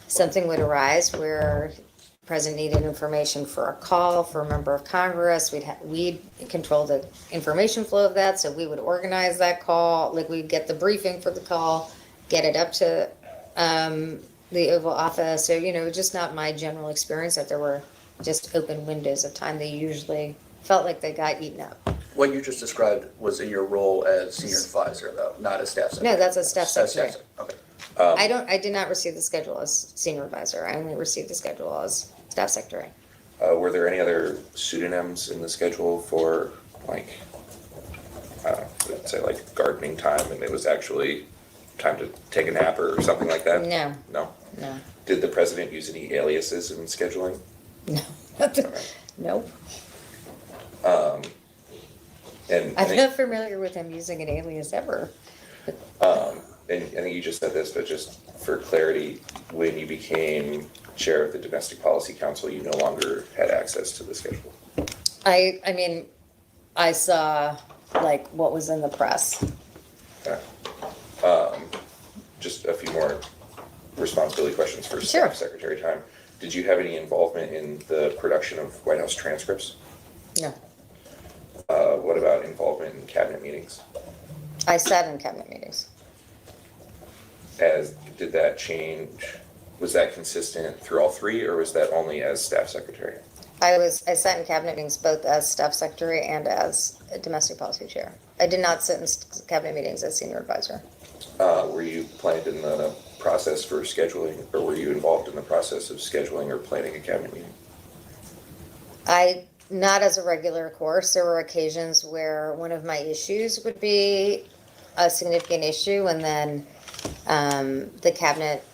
something would arise where the president needed information for a call for a member of Congress. We'd control the information flow of that, so we would organize that call. Like, we'd get the briefing for the call, get it up to the Oval Office. So, you know, just not my general experience that there were just open windows of time. They usually felt like they got eaten up. What you just described was in your role as senior advisor, though, not as staff secretary. No, that's a staff secretary. Okay. I did not receive the schedule as senior advisor. I only received the schedule as staff secretary. Were there any other pseudonyms in the schedule for, like, I don't know, let's say like gardening time, and it was actually time to take a nap or something like that? No. No? No. Did the president use any aliases in scheduling? No. Nope. And I'm not familiar with him using an alias ever. and I think you just said this, but just for clarity, when you became chair of the Domestic Policy Council, you no longer had access to the schedule. I mean, I saw like what was in the press. Okay. Just a few more responsibility questions for Sure. staff secretary time. Did you have any involvement in the production of White House transcripts? No. What about involvement in cabinet meetings? I sat in cabinet meetings. Did that change? Was that consistent through all three, or was that only as staff secretary? I sat in cabinet meetings both as staff secretary and as a domestic policy chair. I did not sit in cabinet meetings as senior advisor. Were you planned in the process for scheduling, or were you involved in the process of scheduling or planning a cabinet meeting? Not as a regular course. There were occasions where one of my issues would be a significant issue, and then the cabinet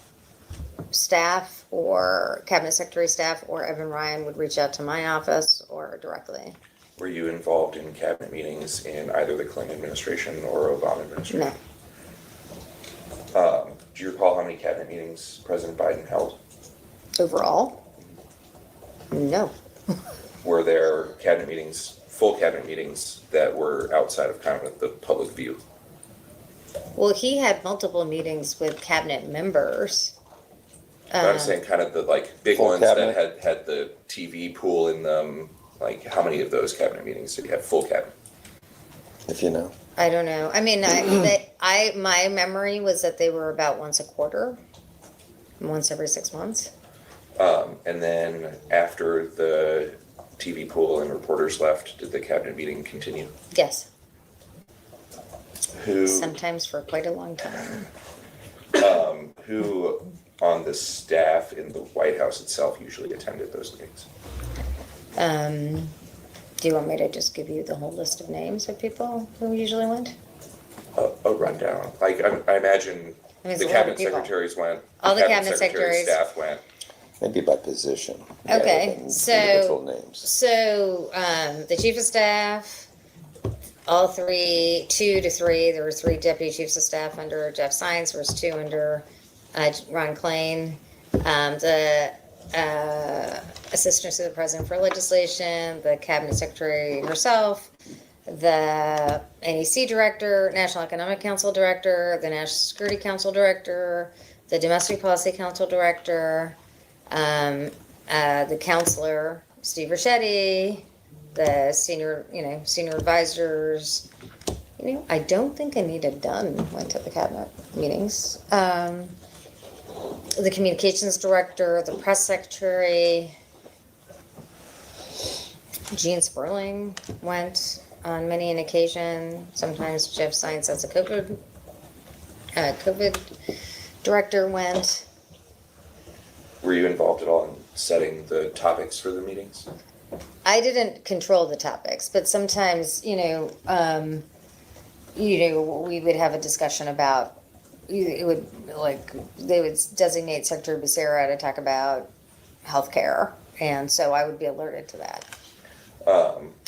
staff or cabinet secretary staff or Evan Ryan would reach out to my office or directly. Were you involved in cabinet meetings in either the Clinton administration or Obama administration? No. Do you recall how many cabinet meetings President Biden held? Overall? No. Were there cabinet meetings, full cabinet meetings, that were outside of kind of the public view? Well, he had multiple meetings with cabinet members. I'm saying kind of the like big Full ones cabinet? that had the TV pool in them. Like, how many of those cabinet meetings did you have full cabinet? If you know. I don't know. I mean, my memory was that they were about once a quarter, once every 6 months. And then after the TV pool and reporters left, did the cabinet meeting continue? Yes, Who sometimes for quite a long time. who on the staff in the White House itself usually attended those meetings? Do you want me to just give you the whole list of names of people who usually went? A rundown. Like, I imagine I mean, it's the a lot of cabinet people. secretaries went. All the cabinet secretaries' secretaries. staff went. Maybe by position. Okay, rather than so- individual names. So, the chief of staff, all three, 2 to 3, there were 3 deputy chiefs of staff under Jeff Sines, there was 2 under Ron Klain. The Assistant to the President for Legislation, the Cabinet Secretary herself, the NEC Director, National Economic Council Director, the National Security Council Director, the Domestic Policy Council Director, the counselor, Steve Ricchetti, the senior advisors. I don't think Anita Dunn went to the cabinet meetings. The communications director, the press secretary, Gene Sperling went on many an occasion. Sometimes Jeff Science as a COVID director went. Were you involved at all in setting the topics for the meetings? I didn't control the topics, but sometimes, we would have a discussion about, they would designate Secretary Becerra to talk about healthcare, and so I would be alerted to that.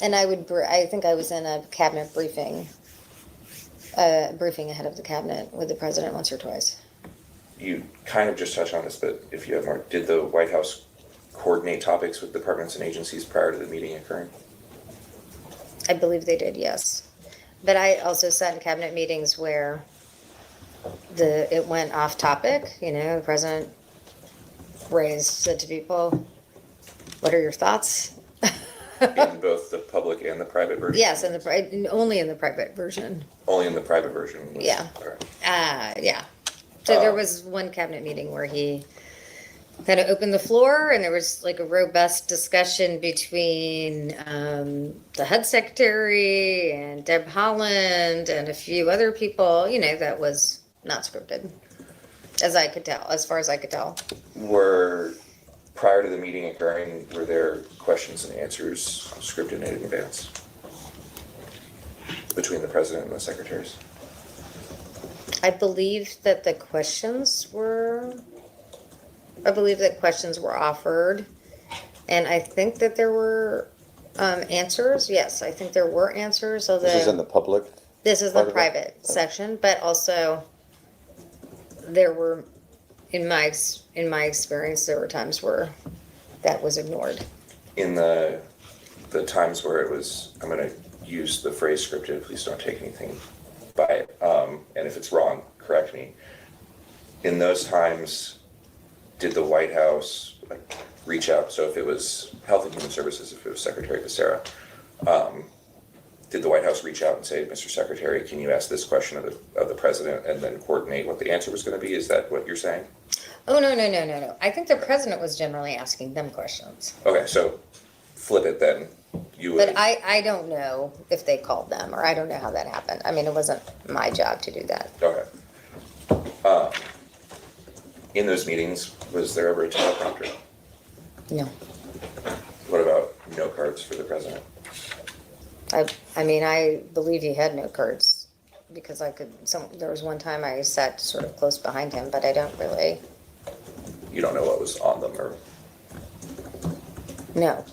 And I think I was in a cabinet briefing ahead of the cabinet with the president once or twice. You kind of just touched on this, but if you have more, did the White House coordinate topics with departments and agencies prior to the meeting occurring? I believe they did, yes. But I also sat in cabinet meetings where it went off topic. The president said to people, "What are your thoughts?" In both the public and the private version? Yes, only in the private version. Only in the private version? Yeah. All right. Yeah. So there was one cabinet meeting where he kind of opened the floor, and there was like a robust discussion between the HUD secretary and Deb Haaland and a few other people. That was not scripted, as far as I could tell. Prior to the meeting occurring, were there questions and answers scripted in advance between the president and the secretaries? I believe that questions were offered, and I think that there were answers. Yes, I think there were answers. So This is in the public? This is the private section, but also there were, in my experience, there were times where that was ignored. In the times where it was, I'm going to use the phrase scripted, please don't take anything by it, and if it's wrong, correct me. In those times, did the White House reach out? So if it was Health and Human Services, if it was Secretary Becerra, did the White House reach out and say, Mr. Secretary, can you ask this question of the president and then coordinate what the answer was going to be? Is that what you're saying? Oh, no. I think the president was generally asking them questions. Okay, so flip it then. You would. But I don't know if they called them, or I don't know how that happened. I mean, it wasn't my job to do that. Okay. In those meetings, was there ever a teleprompter? No. What about note cards for the president? I believe he had note cards because there was one time I sat sort of close behind him, but I don't really. You don't know what was on them, or? No.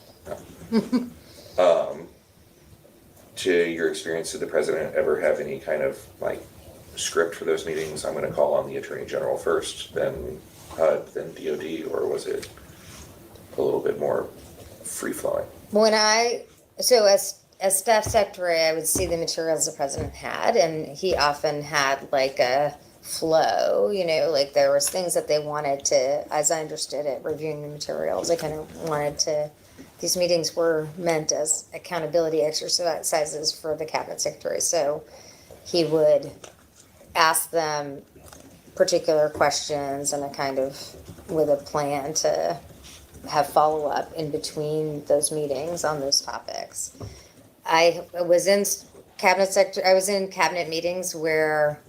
To your experience, did the president ever have any kind of script for those meetings? I'm going to call on the Attorney General first, then HUD, then DOD, or was it a little bit more free-flowing? As staff secretary, I would see the materials the president had, and he often had a flow, there was things that they wanted to, as I understood it, reviewing the materials, they kind of wanted to, these meetings were meant as accountability exercises for the cabinet secretary, so he would ask them particular questions and with a plan to have follow-up in between those meetings on those topics. I was in cabinet meetings where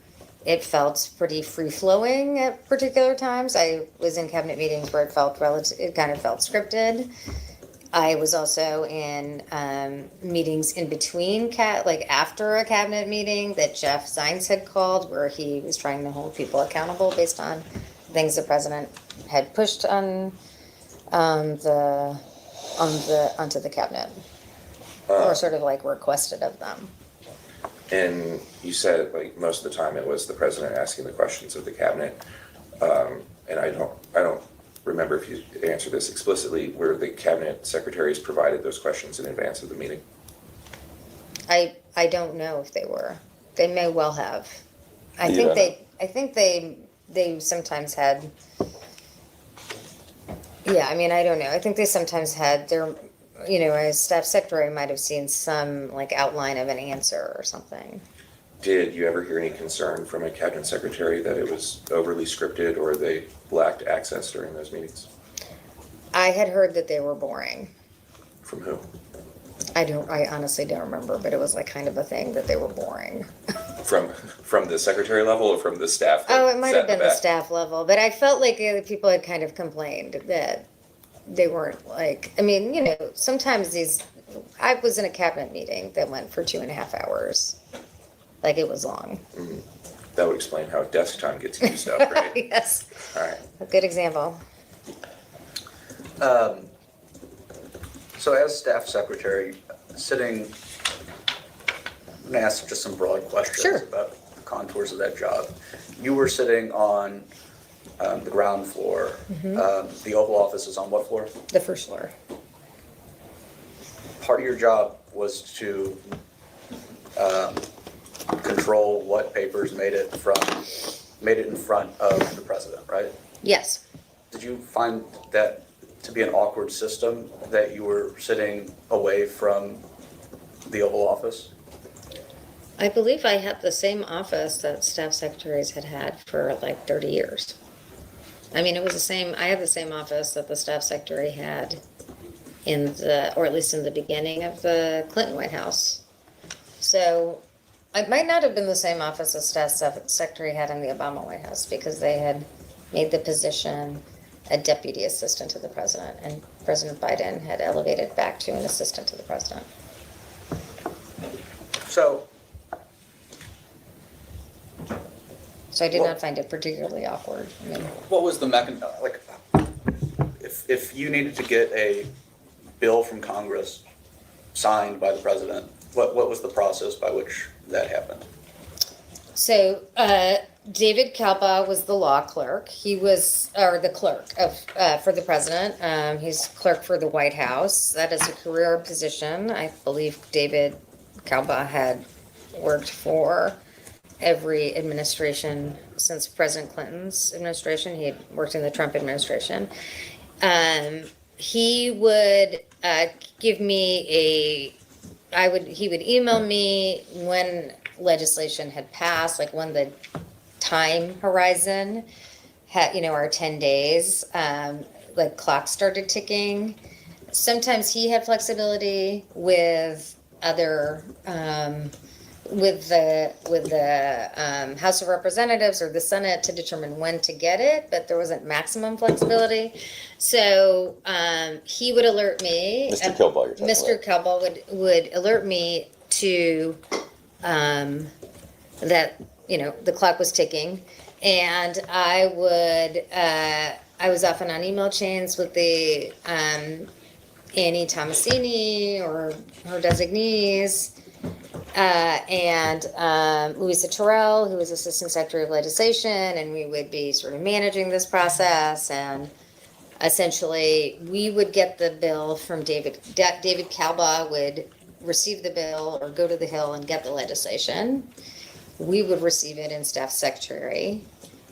it felt pretty free-flowing at particular times. I was in cabinet meetings where it kind of felt scripted. I was also in meetings in between, after a cabinet meeting that Jeff Zients had called, where he was trying to hold people accountable based on things the president had pushed onto the cabinet, or sort of requested of them. And you said most of the time it was the president asking the questions of the cabinet, and I don't remember if you answered this explicitly, were the cabinet secretaries provided those questions in advance of the meeting? I don't know if they were. They may well have. I You think don't know. I think they sometimes had. Yeah, I mean, I don't know. I think they sometimes had their, a staff secretary might have seen some like outline of an answer or something. Did you ever hear any concern from a cabinet secretary that it was overly scripted or they lacked access during those meetings? I had heard that they were boring. From who? I honestly don't remember, but it was like kind of a thing that they were boring. From the secretary level or from the staff? that Oh, it might sat have in the been the back? staff level, but I felt like people had kind of complained that they weren't like, I mean, sometimes I was in a cabinet meeting that went for 2.5 hours. Like it was long. That would explain how desk time gets used up, right? Yes, All right. a good example. So as staff secretary, sitting, I'm gonna ask just some broad questions Sure. about the contours of that job. You were sitting on the ground floor. The Oval Office is on what floor? The first floor. Part of your job was to control what papers made it in front of the president, right? Yes. Did you find that to be an awkward system, that you were sitting away from the Oval Office? I believe I had the same office that staff secretaries had for like 30 years. I mean, I had the same office that the staff secretary had or at least in the beginning of the Clinton White House. So it might not have been the same office as staff secretary had in the Obama White House because they had made the position a deputy assistant to the president, and President Biden had elevated back to an assistant to the president. So So I did not find it particularly awkward. I mean, what was the mechanism, like, if you needed to get a bill from Congress signed by the president, what was the process by which that happened? so David Kalbaugh was the law clerk. He was, or the clerk for the president. He's clerk for the White House. That is a career position. I believe David Kalbaugh had worked for every administration since President Clinton's administration. He had worked in the Trump administration. He would give me he would email me when legislation had passed, like when the time horizon had, our 10 days, like clock started ticking. Sometimes he had flexibility with other, with the House of Representatives or the Senate to determine when to get it, but there wasn't maximum flexibility. So he would alert me. Mr. Kilbaugh, you're talking Mr. about. Kilbaugh would alert me to that the clock was ticking, and I was often on email chains with the Annie Tomasini or her designees. And Louisa Terrell, who was Assistant Secretary of Legislation, and we would be sort of managing this process. And essentially, we would get the bill from David Kalbaugh would receive the bill or go to the Hill and get the legislation. We would receive it in staff secretary.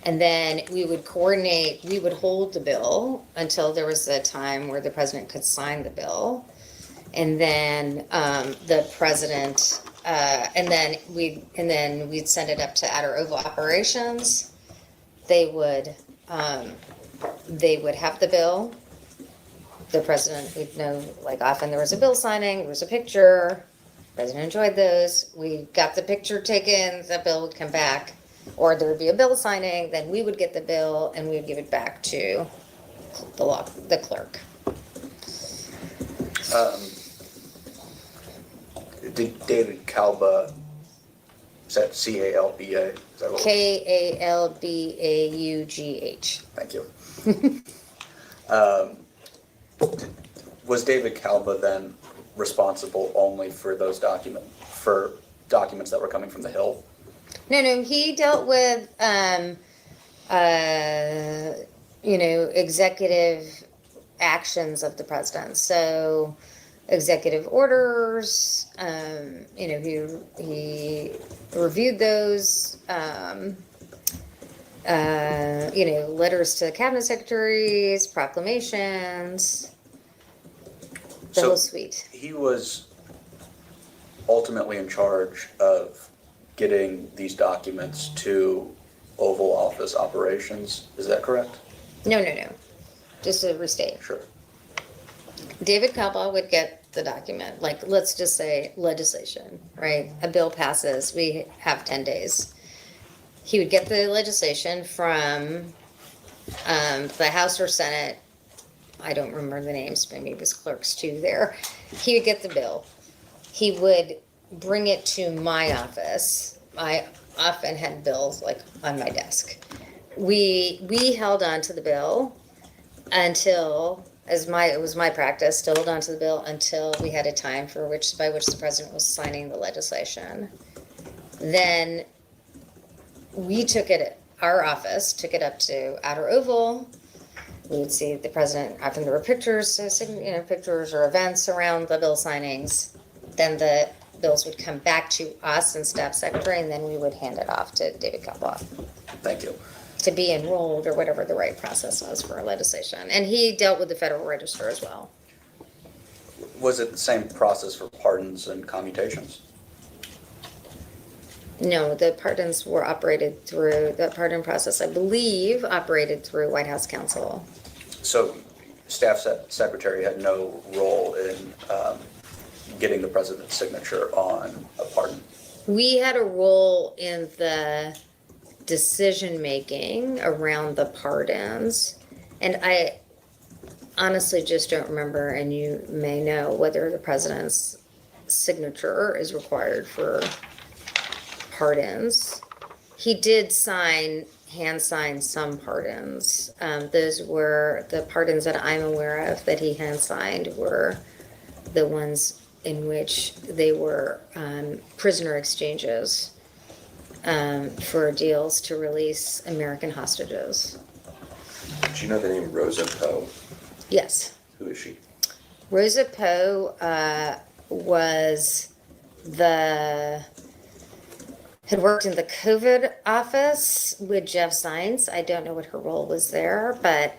And then we would hold the bill until there was a time where the president could sign the bill. And then the president, and then we'd send it up to Outer Oval Operations. They would have the bill. The president would know, like often there was a bill signing, there was a picture. The president enjoyed those. We got the picture taken, the bill would come back, or there would be a bill signing. Then we would get the bill and we would give it back to the clerk. Did David Kalbaugh, is that C-A-L-B-A? Is that what- Kalbaugh. Thank you. Was David Kalbaugh then responsible only for those documents that were coming from the Hill? No, he dealt with executive actions of the president. So executive orders, he reviewed those, letters to the cabinet secretaries, proclamations, the So- whole suite. He was ultimately in charge of getting these documents to Oval Office operations. Is that correct? No. Just to restate. Sure. David Caldwell would get the document, like, let's just say legislation, right? A bill passes, we have 10 days. He would get the legislation from the House or Senate. I don't remember the names, maybe it was clerks too there. He would get the bill. He would bring it to my office. I often had bills like on my desk. We held on to the bill until, it was my practice to hold on to the bill until we had a time by which the president was signing the legislation. Then our office took it up to Outer Oval. We would see the president, often there were pictures, pictures or events around the bill signings. Then the bills would come back to us and staff secretary, and then we would hand it off to David Caldwell Thank you. to be enrolled or whatever the right process was for legislation. And he dealt with the Federal Register as well. Was it the same process for pardons and commutations? No, the pardon process, I believe, operated through White House counsel. So staff secretary had no role in getting the president's signature on a pardon? We had a role in the decision-making around the pardons. And I honestly just don't remember, and you may know, whether the president's signature is required for pardons. He did hand sign some pardons. Those were the pardons that I'm aware of that he hand signed were the ones in which they were prisoner exchanges for deals to release American hostages. Do you know the name Rosa Poe? Yes. Who is she? Rosa Poe had worked in the COVID office with Jeff Zients. I don't know what her role was there, but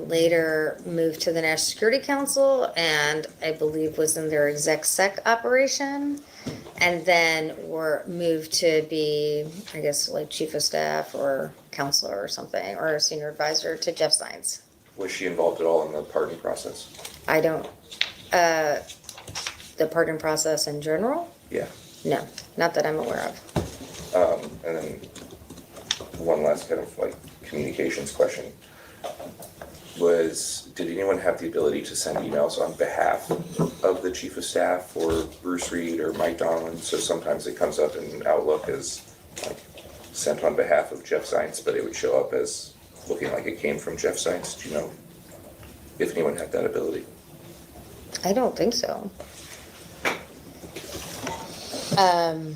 later moved to the National Security Council and I believe was in their exec sec operation. And then were moved to be, I guess, like chief of staff or counselor or something, or a senior advisor to Jeff Zients. Was she involved at all in the pardon process? I don't, the pardon process in general? Yeah. No, not that I'm aware of. And then one last kind of like communications question. Did anyone have the ability to send emails on behalf of the chief of staff or Bruce Reed or Mike Donlin? So sometimes it comes up in Outlook as like sent on behalf of Jeff Zients, but it would show up as looking like it came from Jeff Zients. Do you know if anyone had that ability? I don't think so. I'm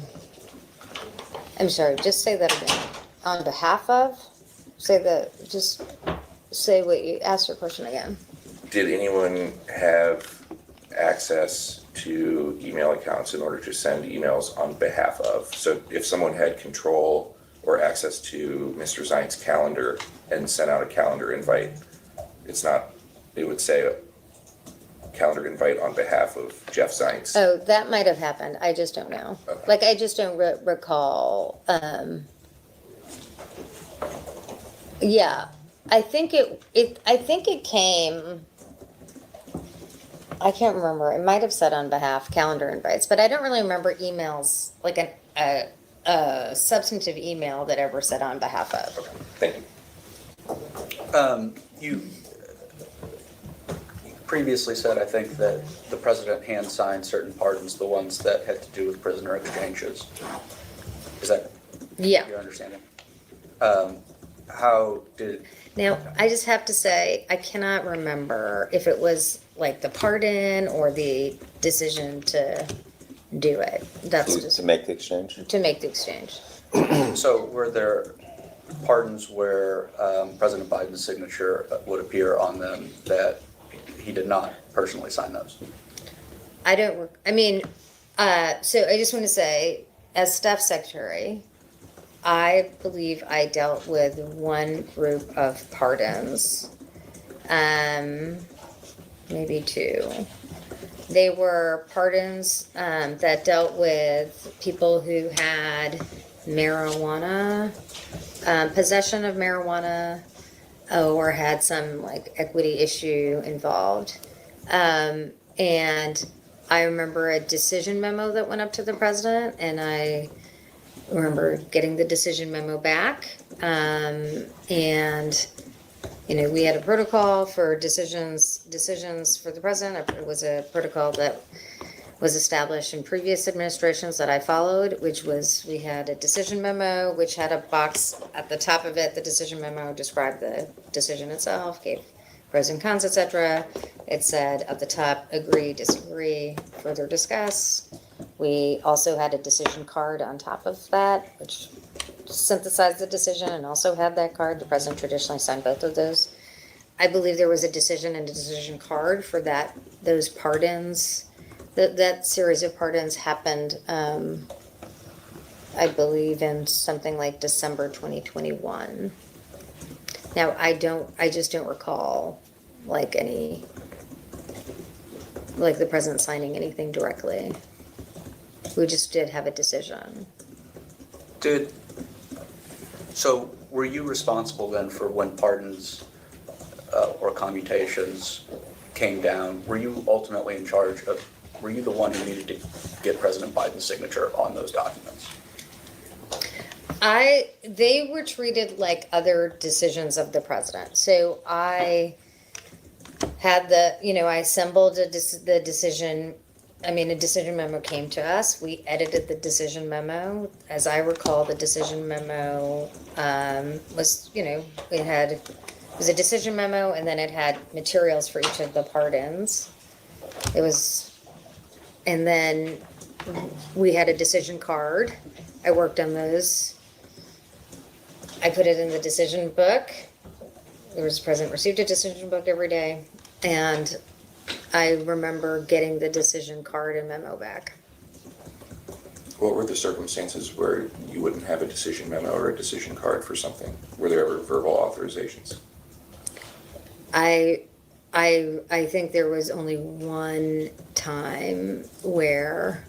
sorry, just say that again. On behalf of? Say what you asked your question again. Did anyone have access to email accounts in order to send emails on behalf of? So if someone had control or access to Mr. Zients' calendar and sent out a calendar invite, it would say a calendar invite on behalf of Jeff Zients. Oh, that might have happened. I just don't know. Okay. Like, I just don't recall. Yeah, I think it came. I can't remember. It might have said on behalf calendar invites, but I don't really remember emails like a substantive email that ever said on behalf of. Okay, thank you. You previously said, I think, that the president hand signed certain pardons, the ones that had to do with prisoner exchanges. Is that Yeah. your understanding? How did? Now, I just have to say, I cannot remember if it was like the pardon or the decision to do it. That's just To make the exchange? to make the exchange. So were there pardons where President Biden's signature would appear on them, that he did not personally sign those? I don't, I mean, so I just want to say, as staff secretary, I believe I dealt with one group of pardons, maybe two. They were pardons that dealt with people who had marijuana, possession of marijuana, or had some like equity issue involved. And I remember a decision memo that went up to the president, and I remember getting the decision memo back. And you know, we had a protocol for decisions for the president. It was a protocol that was established in previous administrations that I followed, which was, we had a decision memo, which had a box at the top of it. The decision memo described the decision itself, gave pros and cons, etc. It said at the top, agree, disagree, further discuss. We also had a decision card on top of that, which synthesized the decision and also had that card. The president traditionally signed both of those. I believe there was a decision and a decision card for that, those pardons. That series of pardons happened, I believe, in something like December 2021. Now, I just don't recall like the president signing anything directly. We just did have a decision. So were you responsible then for when pardons or commutations came down? Were you ultimately in charge of, were you the one who needed to get President Biden's signature on those documents? They were treated like other decisions of the president. So I had I assembled the decision. I mean, a decision memo came to us. We edited the decision memo. As I recall, the decision memo was, it was a decision memo, and then it had materials for each of the pardons. And then we had a decision card. I worked on those. I put it in the decision book. The president received a decision book every day, and I remember getting the decision card and memo back. What were the circumstances where you wouldn't have a decision memo or a decision card for something? Were there ever verbal authorizations? I think there was only one time where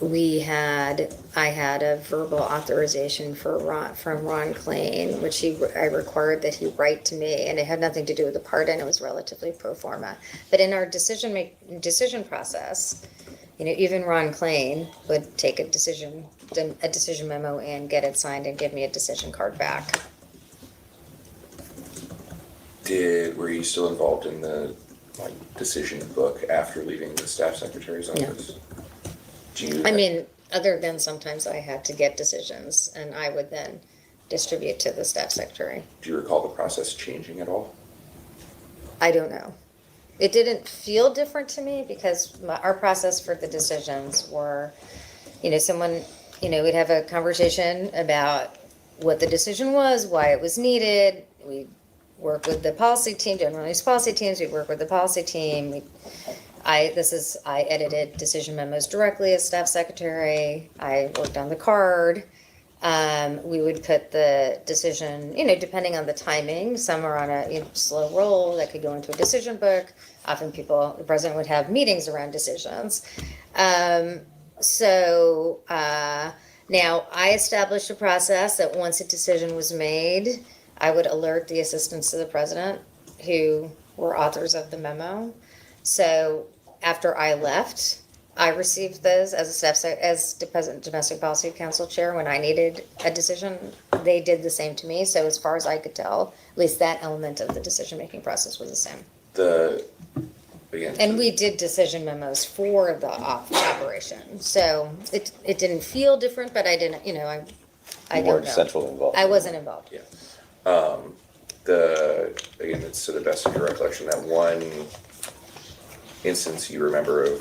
I had a verbal authorization from Ron Klain, which I required that he write to me, and it had nothing to do with the pardon. It was relatively pro forma. But in our decision process, even Ron Klain would take a decision memo and get it signed and give me a decision card back. Were you still involved in the decision book after leaving the staff secretary's office? Other than sometimes I had to get decisions, and I would then distribute to the staff secretary. Do you recall the process changing at all? I don't know. It didn't feel different to me because our process for the decisions were, someone, we'd have a conversation about what the decision was, why it was needed. We'd work with the policy team, generally policy teams, we'd work with the policy team. I edited decision memos directly as staff secretary. I worked on the card. We would put the decision, depending on the timing, some are on a slow roll that could go into a decision book. Often the president would have meetings around decisions. Now I established a process that once a decision was made, I would alert the assistants to the president who were authors of the memo. So after I left, I received those as the Domestic Policy Council chair when I needed a decision. They did the same to me. So as far as I could tell, at least that element of the decision-making process was the same. And we did decision memos for the operation. So it didn't feel different, but I didn't, I don't know. Central involved. I wasn't involved. Yeah. It's to the best of your recollection, that one instance you remember of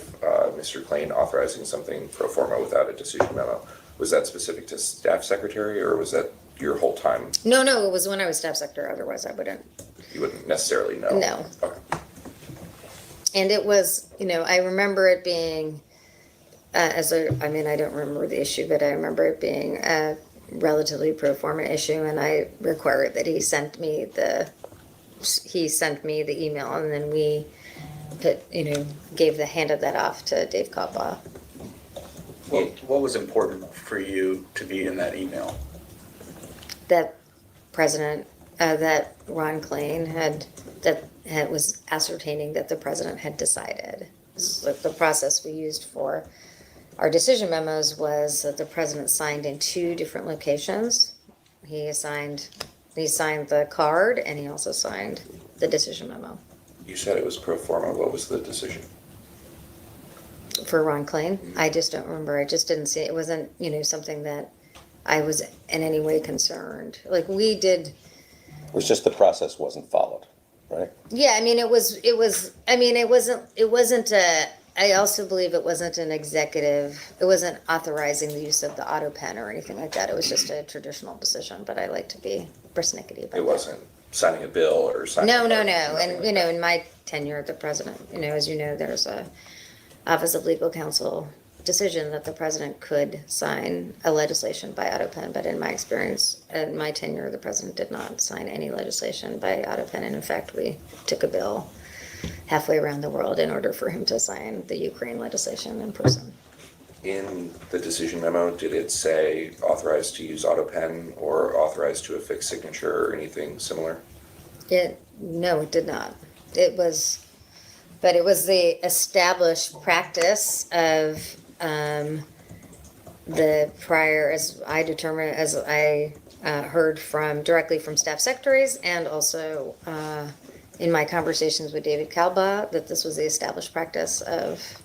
Mr. Klain authorizing something pro forma without a decision memo, was that specific to staff secretary, or was that your whole time? No, it was when I was staff secretary, otherwise I wouldn't. You wouldn't necessarily know? No. Okay. And it was, I remember it being, I don't remember the issue, but I remember it being a relatively pro forma issue, and I required that he sent me the email, and then we handed that off to Dave Coppola. What was important for you to be in that email? That that Ron Klain was ascertaining that the president had decided. So the process we used for our decision memos was that the president signed in 2 different locations. He signed the card, and he also signed the decision memo You said it was pro forma. What was the decision? for Ron Klain. I just don't remember. I just didn't see it. It wasn't, something that I was in any way concerned. Like we did. It was just the process wasn't followed, right? Yeah, I also believe it wasn't an executive, it wasn't authorizing the use of the auto pen or anything like that. It was just a traditional decision, but I like to be persnickety about that. It wasn't signing a bill or signing. No. a card, And, nothing like in my tenure, the president, as you know, there's a Office of Legal Counsel decision that the president could sign a legislation by auto pen, but in my experience, in my tenure, the president did not sign any legislation by auto pen, and in fact, we took a bill halfway around the world in order for him to sign the Ukraine legislation in person. In the decision memo, did it say authorized to use auto pen or authorized to affix signature or anything similar? No, it did not. It was the established practice of the prior, as I heard directly from staff secretaries, and also in my conversations with David Kalba, that this was the established practice of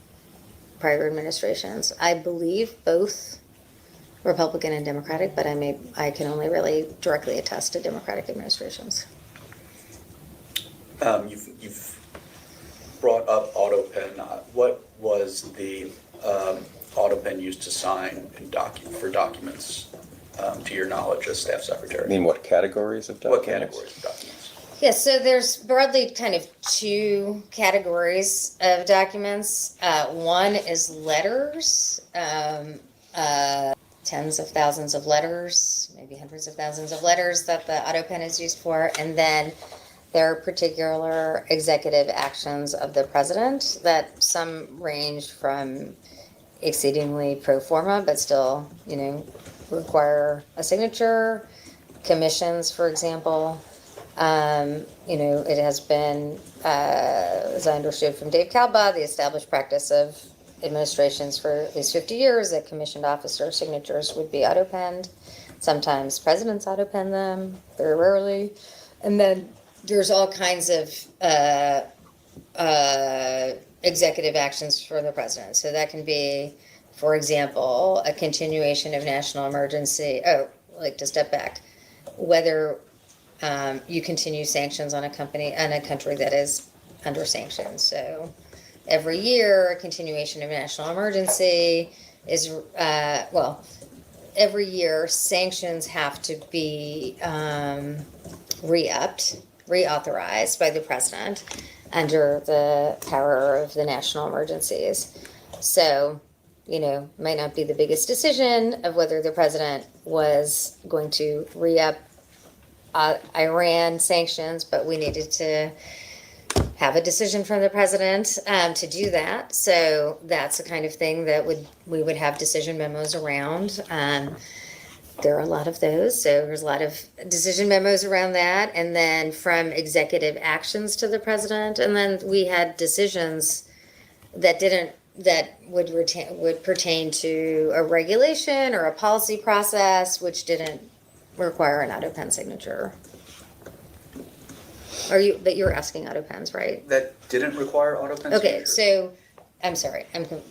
prior administrations. I believe both Republican and Democratic, but I can only really directly attest to Democratic administrations. You've brought up auto pen. What was the auto pen used to sign for documents, to your knowledge as staff I secretary? mean, what categories of What documents? categories of documents? Yeah, so there's broadly kind of 2 categories of documents. One is letters, tens of thousands of letters, maybe hundreds of thousands of letters that the auto pen is used for. And then there are particular executive actions of the president that some range from exceedingly pro forma, but still, require a signature. Commissions, for example. It has been, as I understood from Dave Kalba, the established practice of administrations for at least 50 years that commissioned officer signatures would be auto-penned. Sometimes presidents auto-pen them, very rarely. And then there's all kinds of executive actions for the president. So that can be, for example, a continuation of national emergency. To step back, whether you continue sanctions on a country that is under sanctions. So every year, a continuation of national emergency is, every year sanctions have to be reauthorized by the president under the power of the national emergencies. So, might not be the biggest decision of whether the president was going to re-up Iran sanctions, but we needed to have a decision from the president to do that. So that's the kind of thing that we would have decision memos around. There are a lot of those, so there's a lot of decision memos around that, and then from executive actions to the president, and then we had decisions that would pertain to a regulation or a policy process which didn't require an auto pen signature. But you're asking auto pens, right? That didn't require auto pen Okay, signature? so I'm sorry.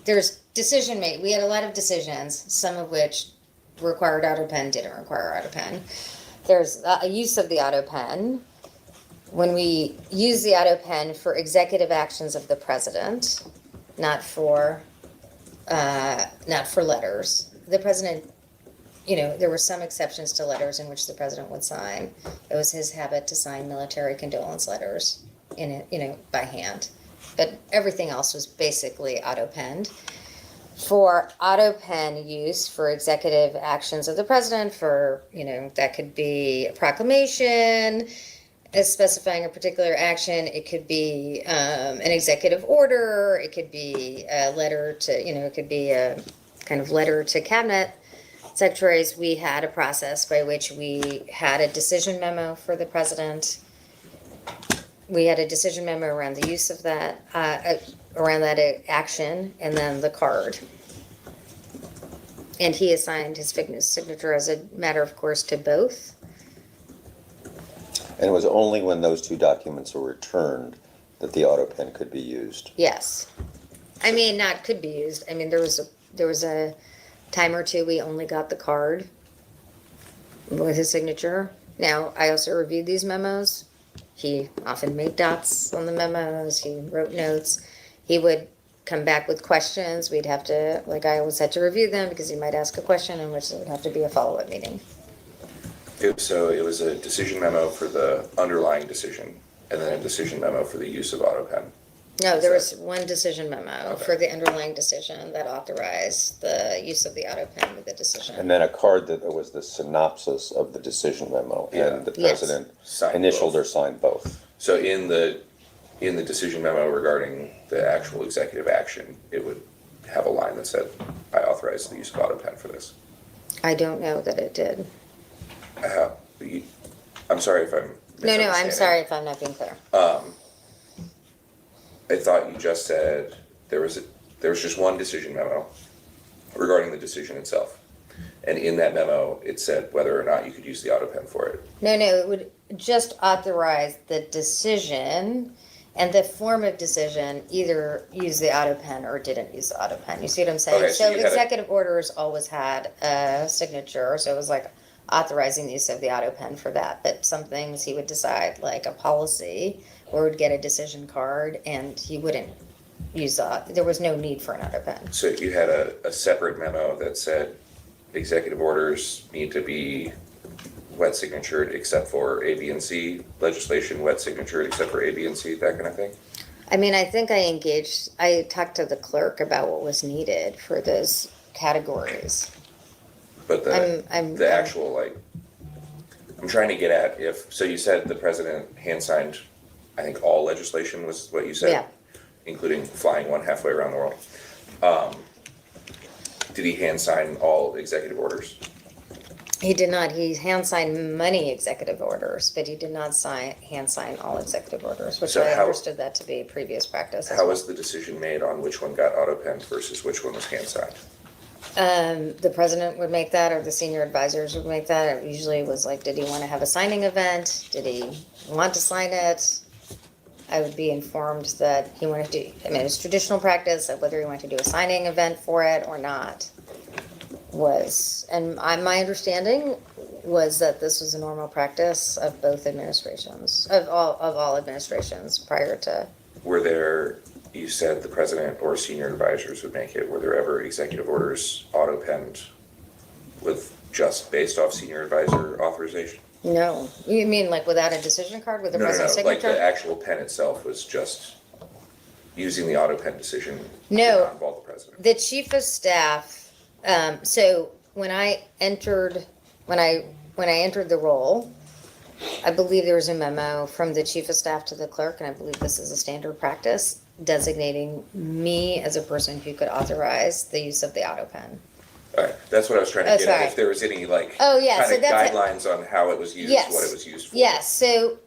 There's decision made. We had a lot of decisions, some of which required auto pen, didn't require auto pen. There's a use of the auto pen. When we use the auto pen for executive actions of the president, not for letters, the president there were some exceptions to letters in which the president would sign. It was his habit to sign military condolence letters in it, by hand. But everything else was basically auto-penned. For auto-pen use for executive actions of the president, that could be a proclamation, specifying a particular action. It could be an executive order. It could be a letter to, it could be a kind of letter to cabinet secretaries. We had a process by which we had a decision memo for the president. We had a decision memo around the use of that, around that action, and then the card. And he assigned his signature as a matter of course to both. And it was only when those two documents were returned that the auto pen could be used. Yes. I mean, not could be used. I mean, there was a time or two we only got the card with his signature. Now, I also reviewed these memos. He often made dots on the memos. He wrote notes. He would come back with questions. We'd have to, I always had to review them because he might ask a question in which there would have to be a follow-up meeting. So it was a decision memo for the underlying decision, and then a decision memo for the use of auto pen. No, there was one decision memo Okay. for the underlying decision that authorized the use of the auto pen with the decision. And then a card that was the synopsis of the decision memo, Yeah. and the Yes. president Signed initialed both. or signed both. So in the decision memo regarding the actual executive action, it would have a line that said, I authorize the use of auto pen for this. I don't know that it did. I'm sorry if I'm No, I'm misunderstanding. sorry if I'm not being clear. I thought you just said there was just one decision memo regarding the decision itself. And in that memo, it said whether or not you could use the auto pen for it. No, it would just authorize the decision and the form of decision, either use the auto pen or didn't use the auto pen. You see what I'm saying? Okay, so you had a- executive orders always had a signature, so it was like authorizing the use of the auto pen for that. But some things he would decide, like a policy, or would get a decision card, and he wouldn't use there was no need for an auto pen. So you had a separate memo that said executive orders need to be wet signatured except for A, B, and C, legislation wet signatured except for A, B, and C, that kind of thing? I mean, I think I talked to the clerk about what was needed for those categories. But the actual, I'm trying to get at so you said the president hand-signed, I think all legislation was what you said? Yeah. Including flying one halfway around the world. Did he hand-sign all executive orders? He did not. He hand-signed many executive orders, but he did not hand-sign all executive orders, which So I how- understood that to be previous practice. as How well. was the decision made on which one got auto-penned versus which one was hand-signed? The president would make that, or the senior advisors would make that. It usually was like, did he want to have a signing event? Did he want to sign it? I would be informed that he wanted to, it was traditional practice of whether he wanted to do a signing event for it or not. My understanding was that this was a normal practice of both administrations, of all administrations prior to. Were there, you said the president or senior advisors would make it, were there ever executive orders auto-penned with just based off senior advisor authorization? No, you mean like without a decision card with the No, president's like signature? the actual pen itself was just using the auto-pen decision. No. Did not involve the president. The chief of staff. So when I entered the role, I believe there was a memo from the chief of staff to the clerk, and I believe this is a standard practice, designating me as a person who could authorize the use of the auto pen. All right, that's what I was trying to Oh, get at, sorry. if there was any Oh, yeah, kind so of that's it. guidelines on how it was used, Yes. what it was used for. Yes, so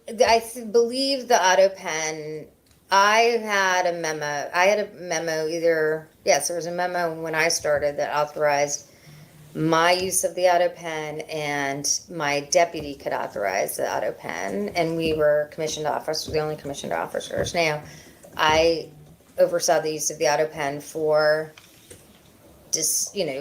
believe the auto pen, I had a memo there was a memo when I started that authorized my use of the auto pen, and my deputy could authorize the auto pen, and we were commissioned officers, the only commissioned officers. Now, I oversaw the use of the auto pen for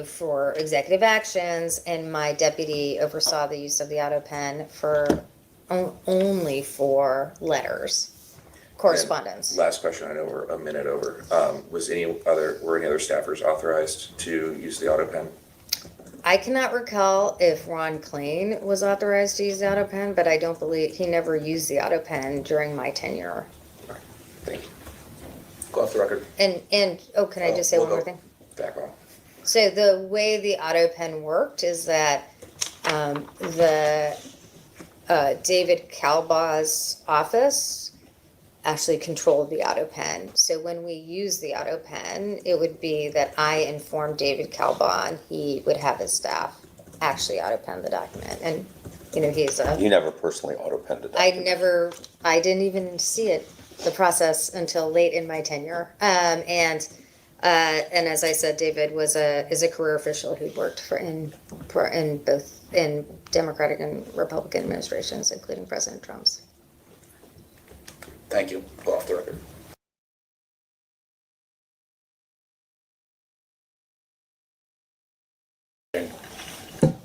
for executive actions, and my deputy oversaw the use of the auto pen for only for letters, correspondence. Last question, I know we're a minute over. Were any other staffers authorized to use the auto pen? I cannot recall if Ron Klain was authorized to use the auto pen, but I don't believe, he never used the auto pen during my tenure. Thank you. Go off the record. And, oh, can I just say We'll one more go thing? Back on. So the way the auto pen worked is that David Calbaw's office actually controlled the auto pen. So when we use the auto pen, it would be that I informed David Calbaugh and he would have his staff actually auto pen the document. And, you know, he's You never personally auto-penned a document? I didn't even see it, the process, until late in my tenure. And as I said, David is a career official who'd worked in both Democratic and Republican administrations, including President Trump's. Thank you. Go off the record.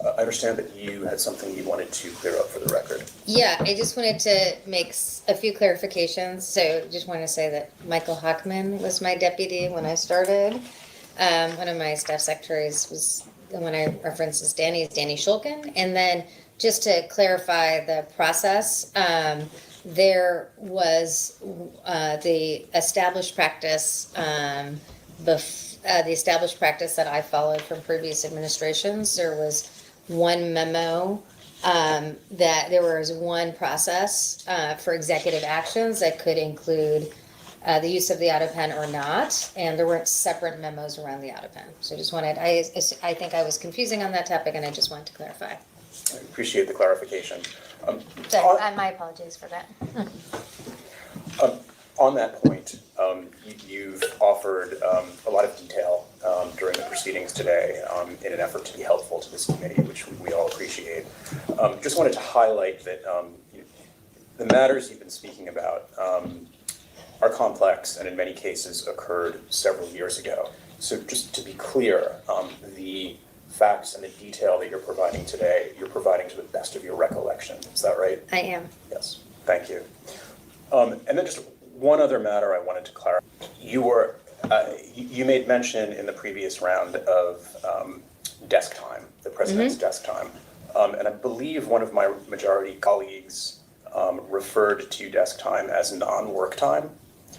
I understand that you had something you wanted to clear up for the record. Yeah, I just wanted to make a few clarifications. So just want to say that Michael Hockman was my deputy when I started. One of my staff secretaries was, the one I referenced is Danny Shulkin. And then just to clarify the process, there was the established practice, the established practice that I followed from previous administrations. There was one memo that there was one process for executive actions that could include the use of the auto pen or not, and there weren't separate memos around the auto pen. So I think I was confusing on that topic, and I just wanted to clarify. I appreciate the clarification. So my apologies for that. On that point, you've offered a lot of detail during the proceedings today in an effort to be helpful to this committee, which we all appreciate. Just wanted to highlight that the matters you've been speaking about are complex and in many cases occurred several years ago. So just to be clear, the facts and the detail that you're providing today, you're providing to the best of your recollection. Is that right? I am. Yes, thank you. And then just one other matter I wanted to clarify. You made mention in the previous round of desk time, the president's desk time. And I believe one of my majority colleagues referred to desk time as non-work time.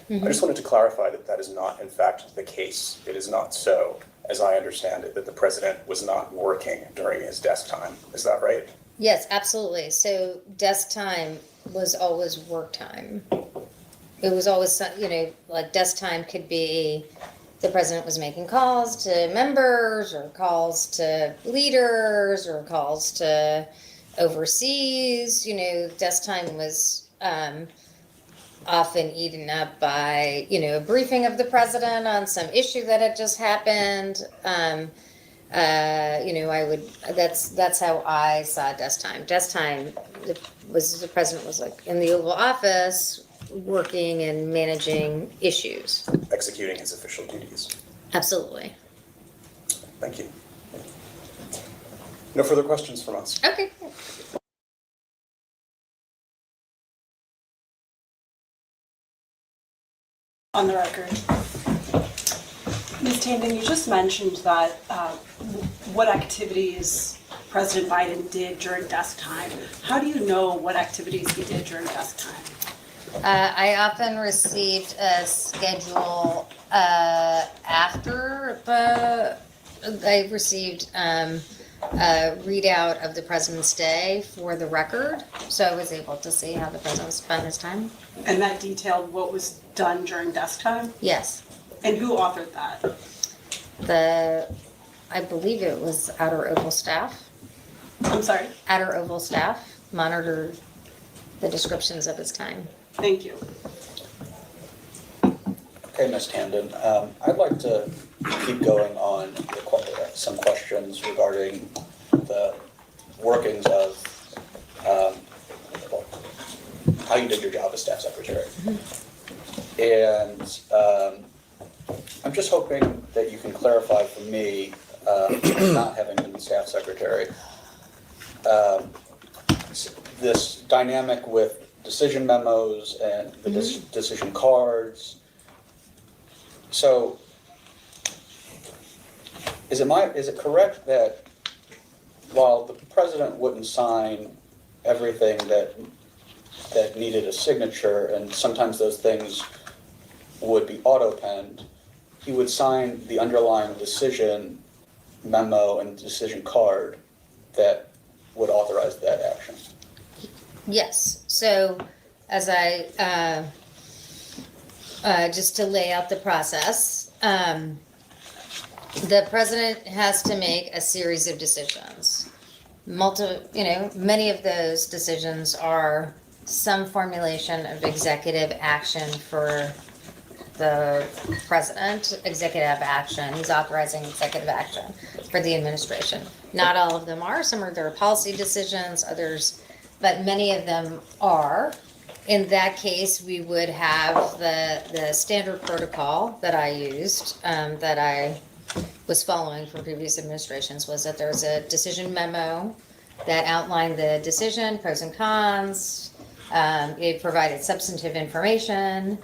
I just wanted to clarify that that is not, in fact, the case. It is not so, as I understand it, that the president was not working during his desk time. Is that right? Yes, absolutely. So desk time was always work time. It was always, like desk time could be the president was making calls to members or calls to leaders or calls to overseas. Desk time was often eaten up by, a briefing of the president on some issue that had just happened. That's how I saw desk time. Desk time was the president was like in the Oval Office working and managing issues. Executing his official duties. Absolutely. Thank you. No further questions from us. Okay. On the record. Ms. Tanden, you just mentioned that what activities President Biden did during desk time. How do you know what activities he did during desk time? I often received a schedule after I received a readout of the president's day for the record, so I was able to see how the president spent his time. And that detailed what was done during desk time? Yes. And who authored that? I believe it was Outer Oval staff. I'm sorry? Outer Oval staff monitored the descriptions of his time. Thank you. Okay, Ms. Tanden, I'd like to keep going on some questions regarding the workings of how you did your job as staff secretary. And I'm just hoping that you can clarify for me, not having been the staff secretary, this dynamic with decision memos and the decision cards. So is it correct that while the president wouldn't sign everything that needed a signature, and sometimes those things would be auto-penned, he would sign the underlying decision memo and decision card that would authorize that action. Yes, so as I, just to lay out the process, the president has to make a series of decisions. Many of those decisions are some formulation of executive action for the president, executive action, he's authorizing executive action for the administration. Not all of them are, some of them are policy decisions, others, but many of them are. In that case, we would have the standard protocol that I used, that I was following from previous administrations, was that there's a decision memo that outlined the decision, pros and cons, it provided substantive information,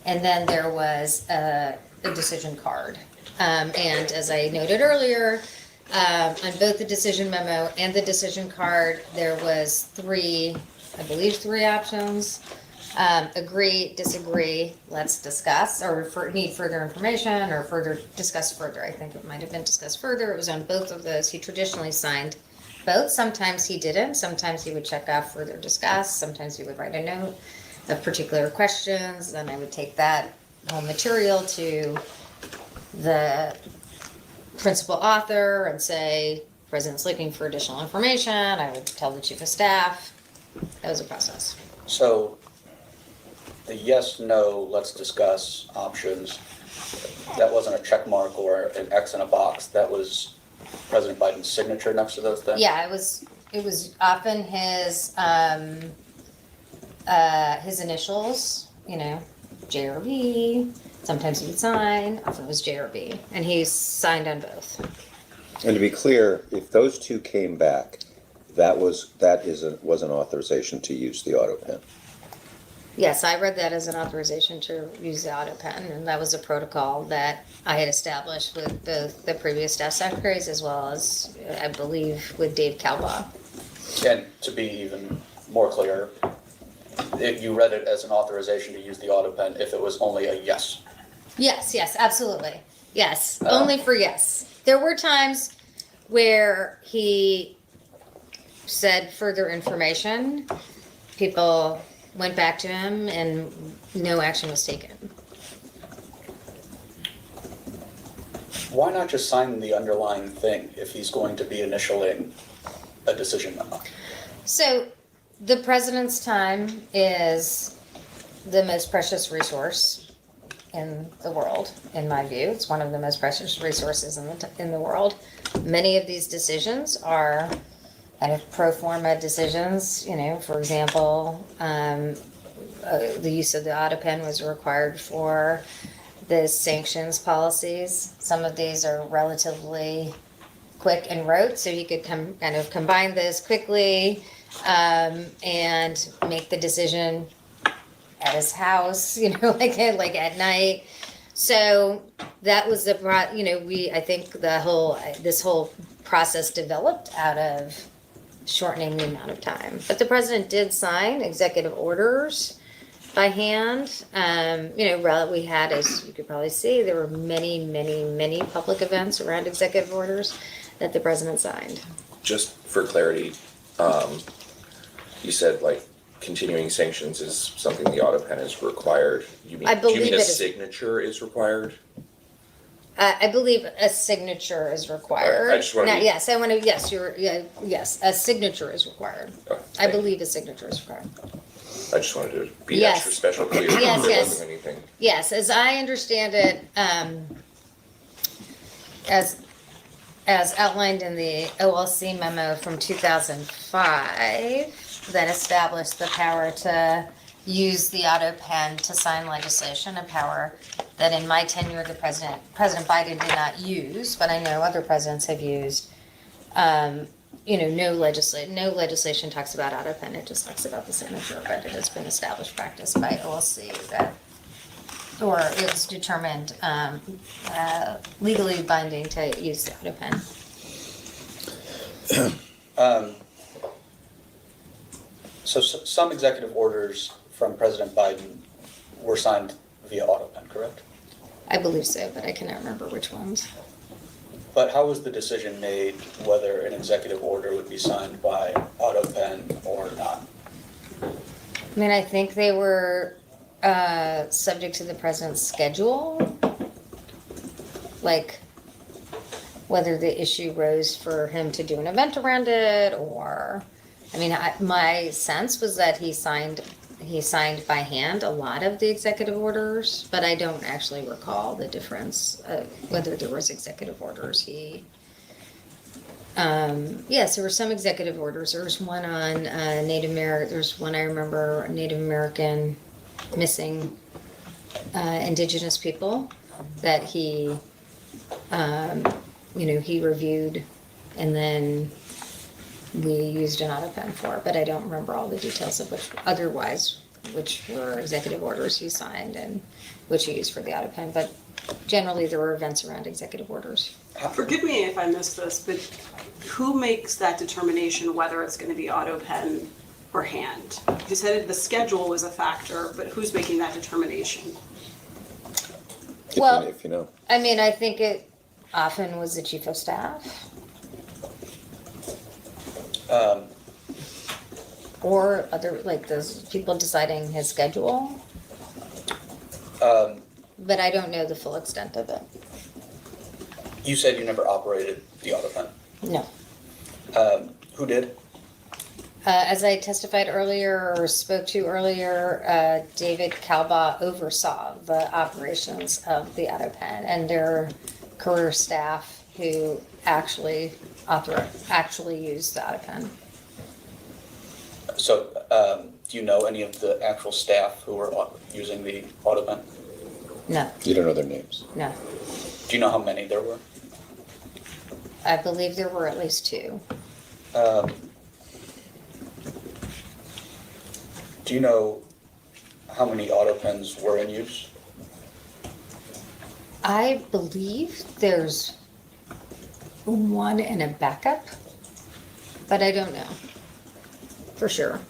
and then there was a decision card. And as I noted earlier, on both the decision memo and the decision card, there was three options. Agree, disagree, let's discuss, or need further information, or discuss further. I think it might have been discussed further. It was on both of those. He traditionally signed both. Sometimes he didn't. Sometimes he would check off further discuss. Sometimes he would write a note of particular questions. Then I would take that whole material to the principal author and say, President's looking for additional information. I would tell the chief of staff. That was a process. So the yes, no, let's discuss options, that wasn't a check mark or an X in a box, that was President Biden's signature next to those things? Yeah, it was often his initials, JRB. Sometimes he would sign, often it was JRB, and he signed on both. And to be clear, if those two came back, was an authorization to use the auto pen. Yes, I read that as an authorization to use the auto pen, and that was a protocol that I had established with both the previous staff secretaries as well as, I believe, with Dave Calbaugh. And to be even more clear, you read it as an authorization to use the auto pen if it was only a yes. Yes, absolutely. Yes, only for yes. There were times where he said further information, people went back to him and no action was taken. Why not just sign the underlying thing if he's going to be initialing a decision memo? So the president's time is the most precious resource in the world, in my view. It's one of the most precious resources in the world. Many of these decisions are kind of pro forma decisions. For example, the use of the auto pen was required for the sanctions policies. Some of these are relatively quick and rote, so you could kind of combine this quickly and make the decision at his house, like at night. So that was I think this whole process developed out of shortening the amount of time. But the president did sign executive orders by hand. We had, as you could probably see, there were many, many, many public events around executive orders that the president signed. Just for clarity, you said continuing sanctions is something the auto pen is required. Do I you believe mean it a is. signature is required? I believe a signature is required. I just wanna Now, be- yes, a signature is required. Okay, I thank you. believe a signature is required. I just wanted to be Yes. extra special clear. Yes, There yes. wasn't anything. Yes, as I understand it, as outlined in the OLC memo from 2005 that established the power to use the auto pen to sign legislation, a power that in my tenure President Biden did not use, but I know other presidents have used. No legislation talks about auto pen, it just talks about the signature, but it has been established practice by OLC or it was determined legally binding to use the auto pen. So some executive orders from President Biden were signed via auto pen, correct? I believe so, but I cannot remember which ones. But how was the decision made whether an executive order would be signed by auto pen or not? I mean, I think they were subject to the president's schedule, like whether the issue rose for him to do an event around it, or, I mean, my sense was that he signed by hand a lot of the executive orders, but I don't actually recall the difference of whether there was executive orders. Yes, there were some executive orders. There was one on Native American. There's one I remember, Native American missing indigenous people that he, he reviewed, and then we used an auto pen for, but I don't remember all the details of which were executive orders he signed and which he used for the auto pen. But generally, there were events around executive orders. Forgive me if I missed this, but who makes that determination whether it's going to be auto pen or hand? You said the schedule was a factor, but who's making that determination? Well, If you know. I mean, I think it often was the chief of staff. Or other, like those people deciding his schedule. But I don't know the full extent of it. You said you never operated the auto pen. No. Who did? As I testified earlier or spoke to earlier, David Calbaugh oversaw the operations of the auto pen, and their career staff who actually used the auto pen. So, do you know any of the actual staff who were using the auto pen? No, You don't know their names. no. Do you know how many there were? I believe there were at least two. Do you know how many auto pens were in use? I believe there's one and a backup, but I don't know for sure.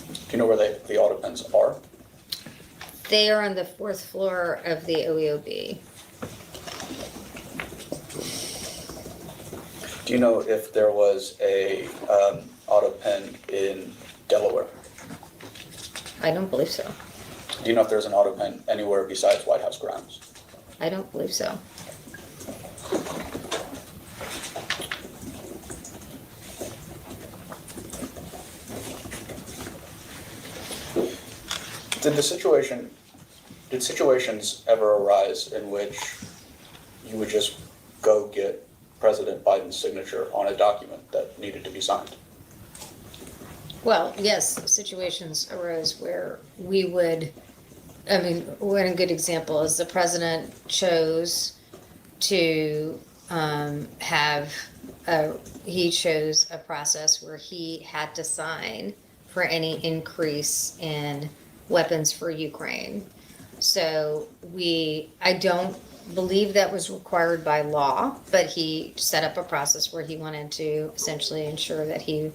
Do you know where the auto pens are? They are on the 4th floor of the OEOB. Do you know if there was a auto pen in Delaware? I don't believe so. Do you know if there's an auto pen anywhere besides White House grounds? I don't believe so. Did situations ever arise in which you would just go get President Biden's signature on a document that needed to be signed? Well, yes, situations arose where we would, I mean, one good example is the president chose to he chose a process where he had to sign for any increase in weapons for Ukraine. So I don't believe that was required by law, but he set up a process where he wanted to essentially ensure that he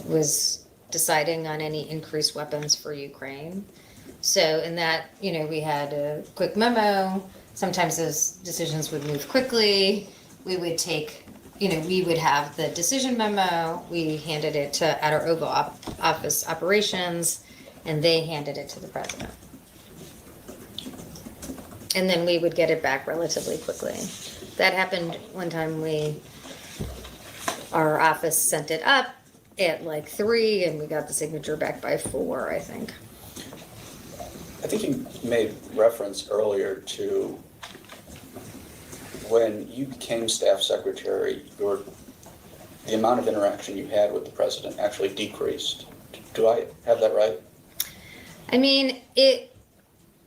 was deciding on any increased weapons for Ukraine. So in that, we had a quick memo. Sometimes those decisions would move quickly. We would we would have the decision memo. We handed it to at our Oval Office operations, and they handed it to the president. And then we would get it back relatively quickly. That happened one time. Our office sent it up at like 3, and we got the signature back by 4, I think. I think you made reference earlier to when you became staff secretary, the amount of interaction you had with the president actually decreased. Do I have that right?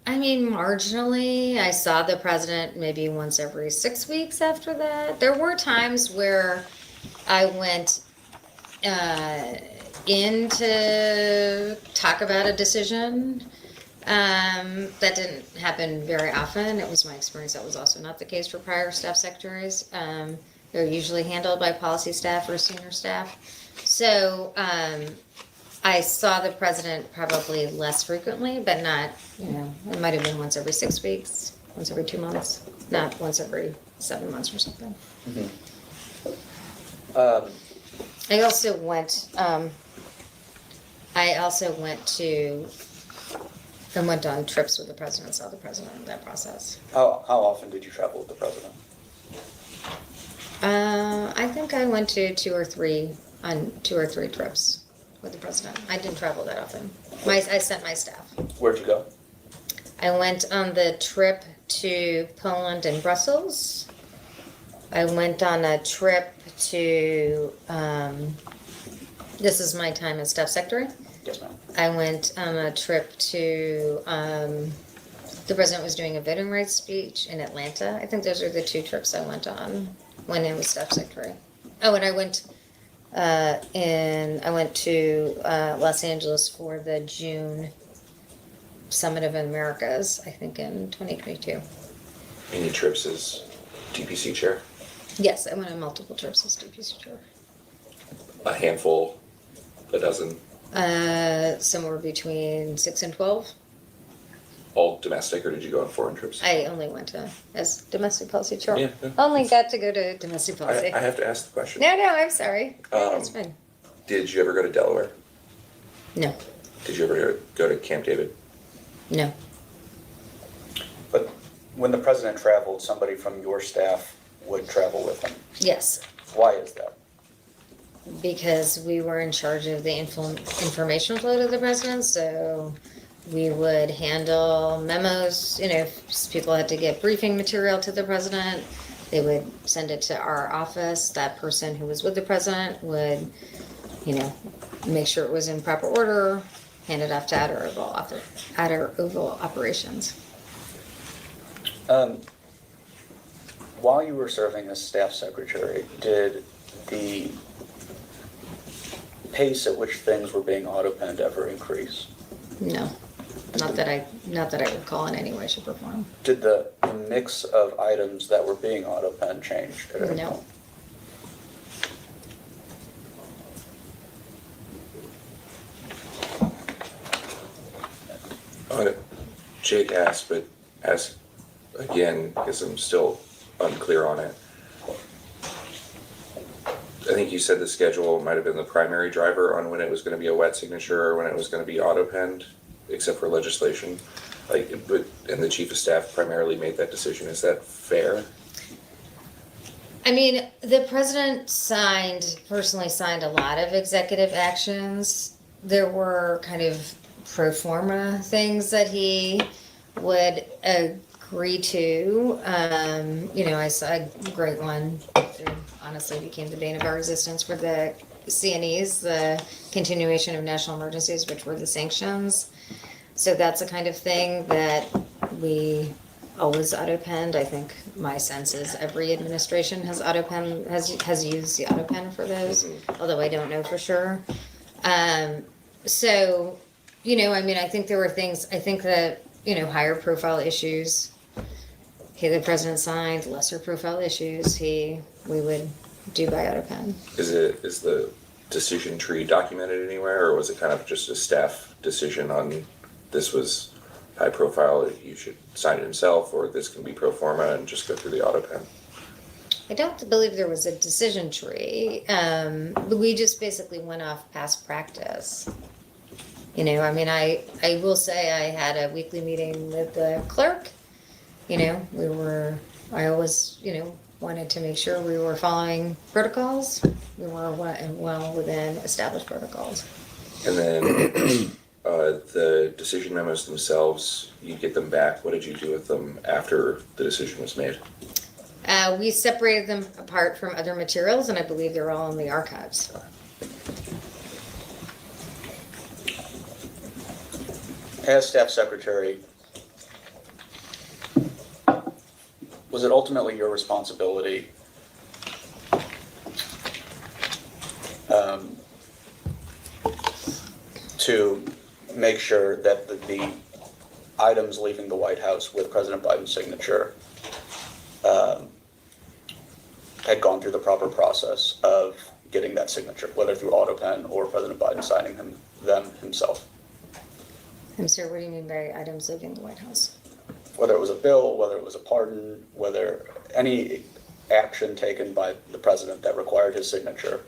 Marginally. I saw the president maybe once every 6 weeks after that. There were times where I went in to talk about a decision. That didn't happen very often. It was my experience that was also not the case for prior staff secretaries. They're usually handled by policy staff or senior staff. So I saw the president probably less frequently, but not, it might have been once every 6 weeks, once every 2 months, not once every 7 months or something. I also went on trips with the president, saw the president in that process. How often did you travel with the president? I think I went to 2 or 3 trips with the president. I didn't travel that often. I sent my staff. Where'd you go? I went on the trip to Poland and Brussels. I went on a trip to, this is my time as staff secretary. Yes, ma'am. I went on a trip to, the president was doing a voting rights speech in Atlanta. I think those are the 2 trips I went on when I was staff secretary. Oh, and I went to Los Angeles for the June Summit of Americas, I think in 2022. Any trips as DPC chair? Yes, I went on multiple trips as DPC chair. A handful, a dozen, Somewhere between 6 and 12. all domestic, or did you go on foreign trips? I only went as domestic policy chair. Yeah, yeah. Only got to go to domestic policy. I have to ask the question. No, I'm sorry. That's fine. Did you ever go to Delaware? No, Did you ever go to Camp David? no. But when the president traveled, somebody from your staff would travel with him. Yes, Why is that? because we were in charge of the information flow to the president, so we would handle memos, if people had to get briefing material to the president, they would send it to our office. That person who was with the president would, make sure it was in proper order, hand it off to Outer Oval Operations. While you were serving as staff secretary, did the pace at which things were being auto-penned ever increase? No, not that I recall in any way, shape, or form. Did the mix of items that were being auto-penned change at any No. point? Jake asked, but ask again because I'm still unclear on it. I think you said the schedule might have been the primary driver on when it was going to be a wet signature or when it was going to be auto-penned, except for legislation. And the chief of staff primarily made that decision. Is that fair? I mean, the president personally signed a lot of executive actions. There were kind of pro forma things that he would agree to. I saw a great one that honestly became the bane of our existence for the CNEs, the continuation of national emergencies, which were the sanctions. So that's the kind of thing that we always auto-penned. I think my sense is every administration has auto-pen, has used the auto-pen for those, although I don't know for sure. I think there were things, higher profile issues, the president signed, lesser profile issues, we would do by auto-pen. Is the decision tree documented anywhere, or was it kind of just a staff decision on this was high profile, you should sign it himself, or this can be pro forma and just go through the auto pen? I don't believe there was a decision tree. But we just basically went off past practice. I will say I had a weekly meeting with the clerk. I always, wanted to make sure we were following protocols. We were well within established protocols. And then the decision memos themselves, you get them back. What did you do with them after the decision was made? We separated them apart from other materials, and I believe they're all in the archives. As staff secretary, was it ultimately your responsibility to make sure that the items leaving the White House with President Biden's signature had gone through the proper process of getting that signature, whether through auto pen or President Biden signing them himself. I'm sorry, what do you mean by items leaving the White House? Whether it was a bill, whether it was a pardon, whether any action taken by the president that required his signature,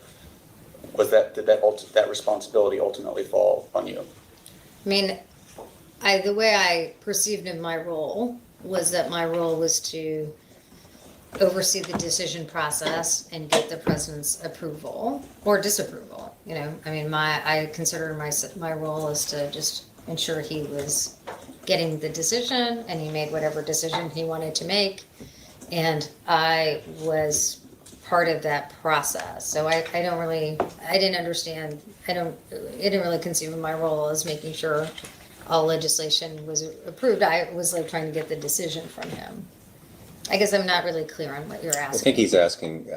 did that responsibility ultimately fall on you? I mean, the way I perceived in my role was that my role was to oversee the decision process and get the president's approval or disapproval. You know, I mean, I consider my role is to just ensure he was getting the decision and he made whatever decision he wanted to make. And I was part of that process. So I didn't understand, it didn't really conceive of my role as making sure all legislation was approved. I was like trying to get the decision from him. I guess I'm not really clear on what you're asking. I think he's asking,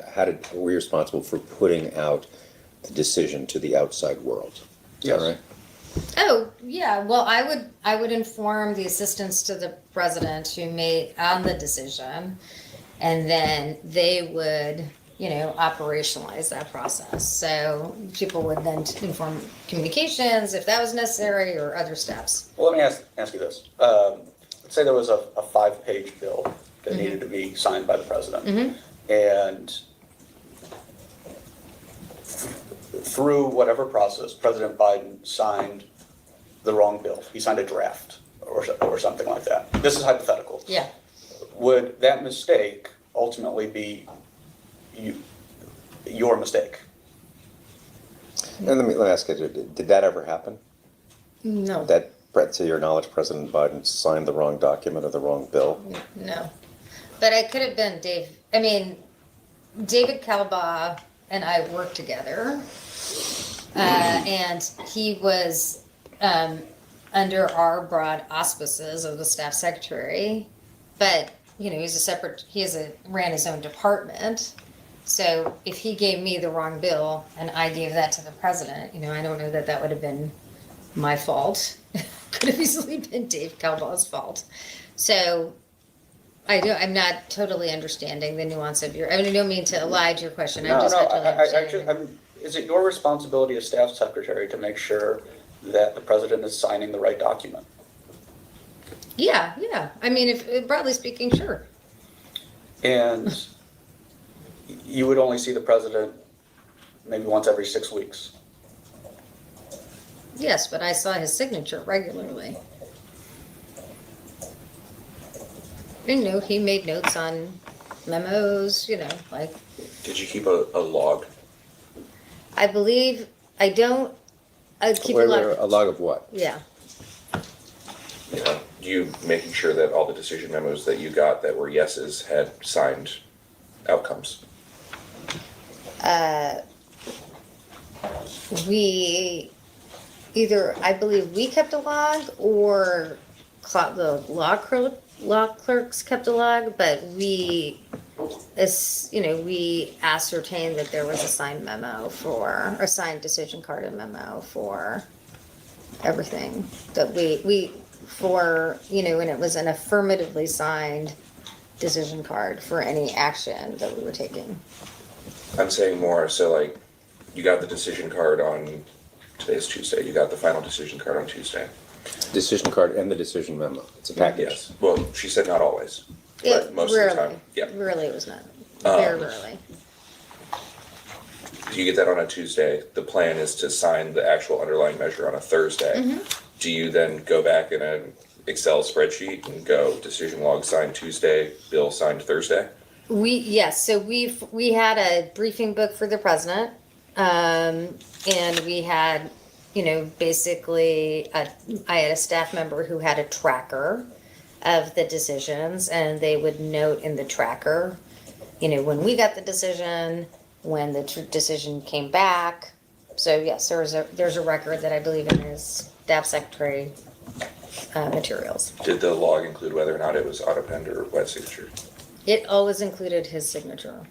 were you responsible for putting out the decision to the outside world? Is that Yes. right? Oh, yeah, well, I would inform the assistants to the president who made on the decision, and then they would, you know, operationalize that process. So people would then inform communications if that was necessary or other steps. Well, let me ask you this. Let's say there was a 5-page bill that needed to be signed by the president. And through whatever process, President Biden signed the wrong bill. He signed a draft or something like that. This is hypothetical. Yeah. Would that mistake ultimately be your mistake? And let me ask you, did that ever happen? No. That, to your knowledge, President Biden signed the wrong document or the wrong bill? No. But I could have been David Calaba and I worked together. And he was under our broad auspices of the staff secretary. But, you know, ran his own department. So if he gave me the wrong bill and I gave that to the president, you know, I don't know that that would have been my fault. Could have easily been Dave Calba's fault. So I'm not totally understanding the nuance of I don't mean to lie to your question. I'm just not totally understanding. Is it your responsibility as staff secretary to make sure that the president is signing the right document? Yeah. I mean, if broadly speaking, sure. And you would only see the president maybe once every 6 weeks. Yes, but I saw his signature regularly. You know, he made notes on memos, you know, like. Did you keep a log? I believe, I keep a Wait, log. a log of what? Yeah. You know, you making sure that all the decision memos that you got that were yeses had signed outcomes? I believe we kept a log or the law clerks kept a log, but we ascertained that there was a signed memo a signed decision card and memo for everything that and it was an affirmatively signed decision card for any action that we were taking. I'm saying more, so like, you got the decision card on, today's Tuesday, you got the final decision card on Tuesday. Decision card and the decision memo. It's a package. Yes, well, she said not always, but most of the time, yeah. Rarely it was not. Very rarely. You get that on a Tuesday, the plan is to sign the actual underlying measure on a Thursday. Do you then go back in an Excel spreadsheet and go decision log signed Tuesday, bill signed Thursday? Yes, so we had a briefing book for the president, and we had, basically, I had a staff member who had a tracker of the decisions, and they would note in the tracker, when we got the decision, when the decision came back. So yes, there's a record that I believe in his staff secretary materials. Did the log include whether or not it was auto-penned or wet signature? It always included his signature.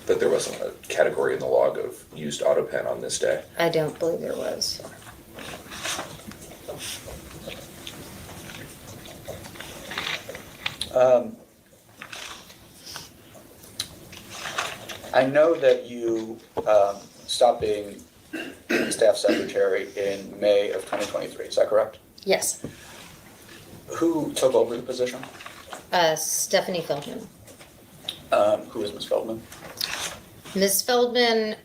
But there wasn't a category in the log of used auto-pen on this day? I don't believe there was. I know that you stopped being staff secretary in May of 2023, is that correct? Yes, Who took over the position? Stephanie Feldman. Who is Ms. Feldman? Ms. Feldman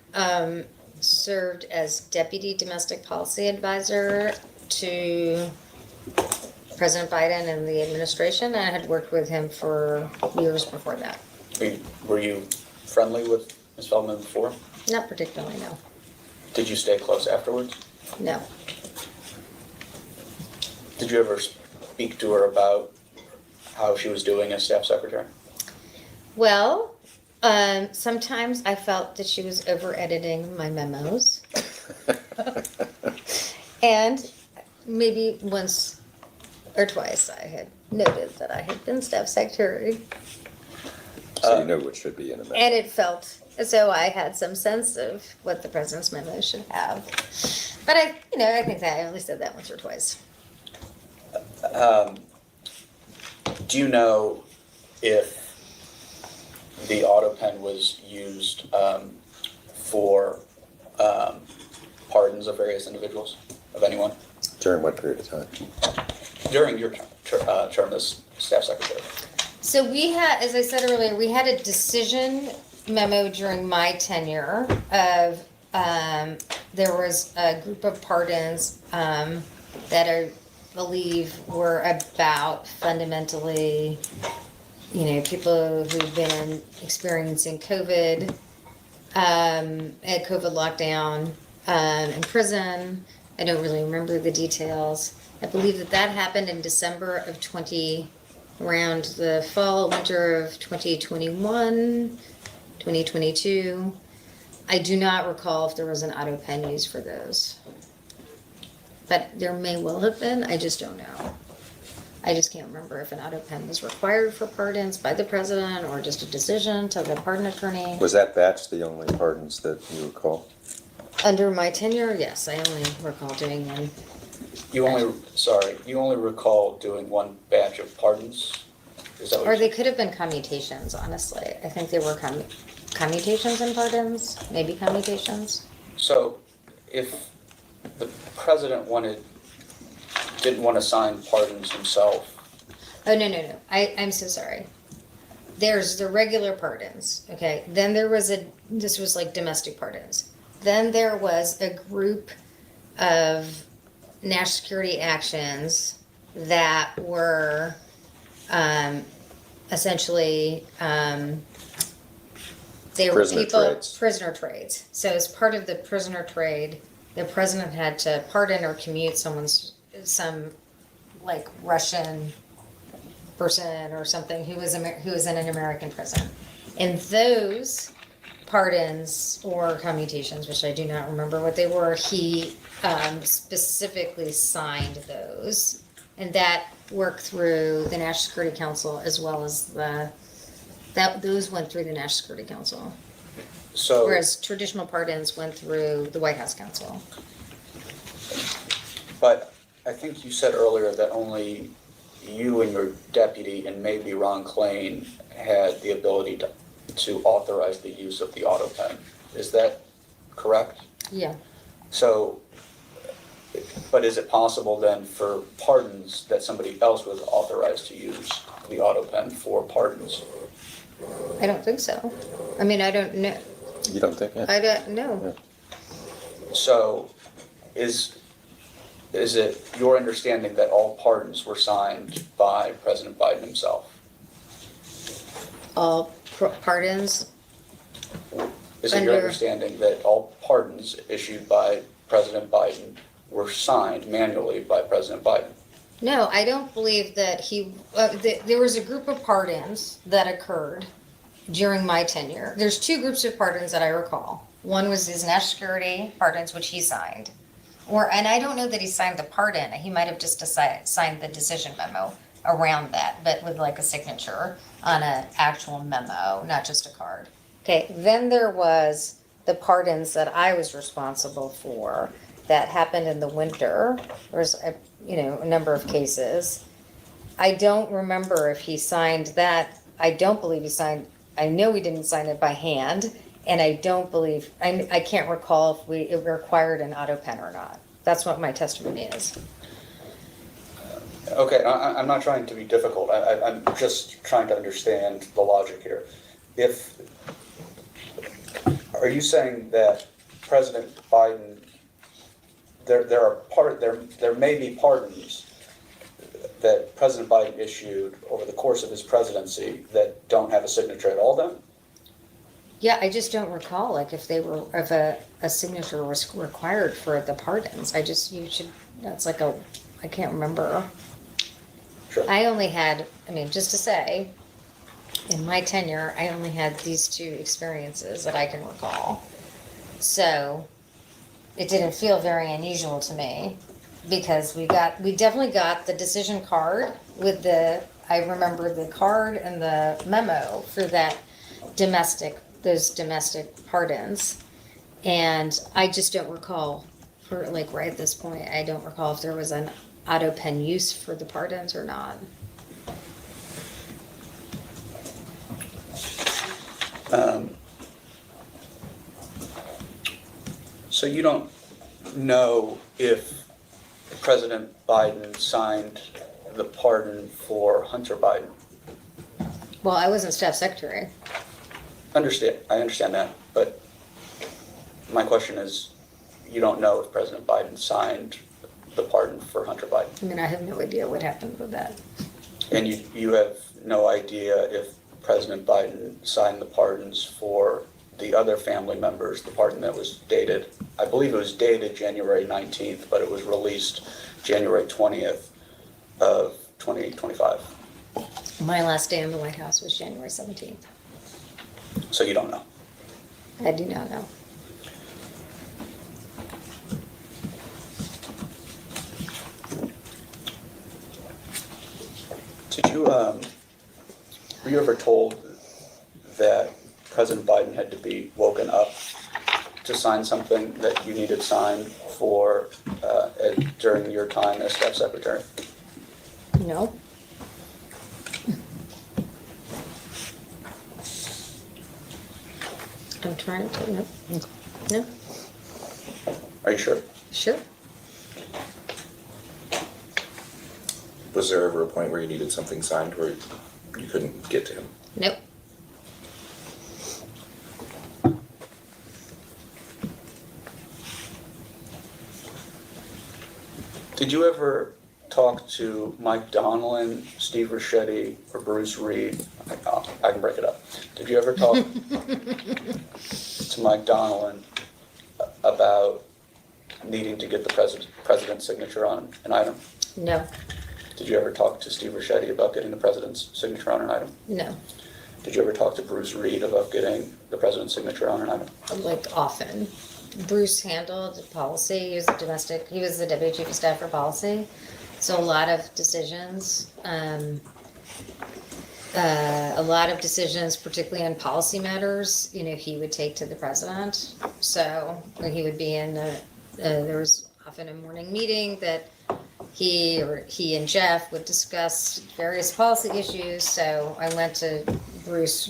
served as Deputy Domestic Policy Advisor to President Biden and the administration. I had worked with him for years before that. Were you friendly with Ms. Feldman before? Not particularly, no. Did you stay close afterwards? No. Did you ever speak to her about how she was doing as staff secretary? Well, sometimes I felt that she was over-editing my memos. And maybe once or twice I had noted that I had been staff secretary. So you know what should be in a memo. And it felt as though I had some sense of what the president's memo should have. But I think that I only said that once or twice. Do you know if the auto pen was used for pardons of various individuals, of anyone, During what period of time? during your term as staff secretary? So we had, as I said earlier, we had a decision memo during my tenure of, there was a group of pardons that I believe were about fundamentally, people who've been experiencing COVID, a COVID lockdown in prison. I don't really remember the details. I believe that happened in December of around the fall, winter of 2021, 2022. I do not recall if there was an auto pen used for those. But there may well have been, I just don't know. I just can't remember if an auto pen was required for pardons by the president or just a decision to the pardon attorney. Was that batch the only pardons that you recall? Under my tenure, yes, I only recall doing one. You only recall doing one batch of pardons? Is that what Or you're they saying? could have been commutations, honestly. I think they were commutations and pardons, maybe commutations. So if the president didn't want to sign pardons himself, Oh, no. I'm so sorry. There's the regular pardons, okay? Then there was this was like domestic pardons. Then there was a group of national security actions that were essentially, they were prisoner trades. So as part of the prisoner trade, the president had to pardon or commute some like Russian person or something who was in an American prison. And those pardons or commutations, which I do not remember what they were, he specifically signed those. And that worked through the National Security Council as well as those went through the National Security Council. so. Whereas traditional pardons went through the White House Council. But I think you said earlier that only you and your deputy and maybe Ron Klain had the ability to authorize the use of the auto pen. Is that correct? Yeah. So, but is it possible then for pardons that somebody else was authorized to use the auto pen for pardons? I don't think so. I mean, I don't know. You don't think? Yeah. I don't know. So, is it your understanding that all pardons were signed by President Biden himself? All pardons? Is it your Under- understanding that all pardons issued by President Biden were signed manually by President Biden? No, I don't believe that there was a group of pardons that occurred during my tenure. There's two groups of pardons that I recall. One was his national security pardons, which he signed. And I don't know that he signed the pardon. He might have just signed the decision memo around that, but with like a signature on an actual memo, not just a card. Okay, then there was the pardons that I was responsible for that happened in the winter. There was a number of cases. I don't remember if he signed that. I don't believe he signed. I know he didn't sign it by hand, And I don't believe, I can't recall if it required an auto pen or not. That's what my testimony is. Okay, I'm not trying to be difficult. I'm just trying to understand the logic here. Are you saying that President Biden, there may be pardons that President Biden issued over the course of his presidency that don't have a signature at all then? Yeah, I just don't recall, like, if a signature was required for the pardons. That's like I can't remember. Sure. I only had, just to say, in my tenure, I only had these two experiences that I can recall. So it didn't feel very unusual to me because we definitely got the decision card with I remember the card and the memo for those domestic pardons. And I just don't recall, right at this point, I don't recall if there was an auto pen use for the pardons or not. So you don't know if President Biden signed the pardon for Hunter Biden? Well, I wasn't staff secretary. I understand that, but my question is, you don't know if President Biden signed the pardon for Hunter Biden? I have no idea what happened with that. And you have no idea if President Biden signed the pardons for the other family members, the pardon that was dated, I believe it was dated January 19th, but it was released January 20th of 2025. My last day in the White House was January 17th. So you don't know? I do not know. Were you ever told that President Biden had to be woken up to sign something that you needed signed for during your time as staff secretary? No. I'm trying to, no. No. Are you sure? Sure. Was there ever a point where you needed something signed where you couldn't get to him? Nope. Did you ever talk to Mike Donelon, Steve Ricchetti, or Bruce Reed? I can break it up. Did you ever talk to Mike Donelon about needing to get the president's signature on an item? No. Did you ever talk to Steve Ricchetti about getting the president's signature on an item? No. Did you ever talk to Bruce Reed about getting the president's signature on an item? Like often. Bruce handled policy. He was the deputy chief of staff for policy. So a lot of decisions, particularly on policy matters, he would take to the president. So when he would be in there was often a morning meeting that he and Jeff would discuss various policy issues. So I went to Bruce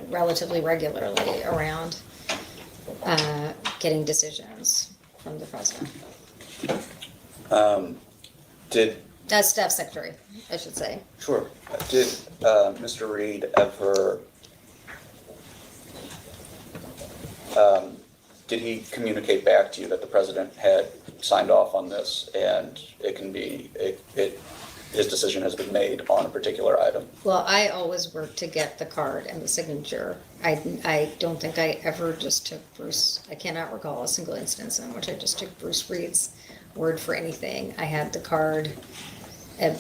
relatively regularly around getting decisions from the president. As staff secretary, I should say. Sure. Did Mr. Reed ever, did he communicate back to you that the president had signed off on this and his decision has been made on a particular item? Well, I always work to get the card and the signature. I don't think I ever just took Bruce, I cannot recall a single instance in which I just took Bruce Reed's word for anything. I had the card, and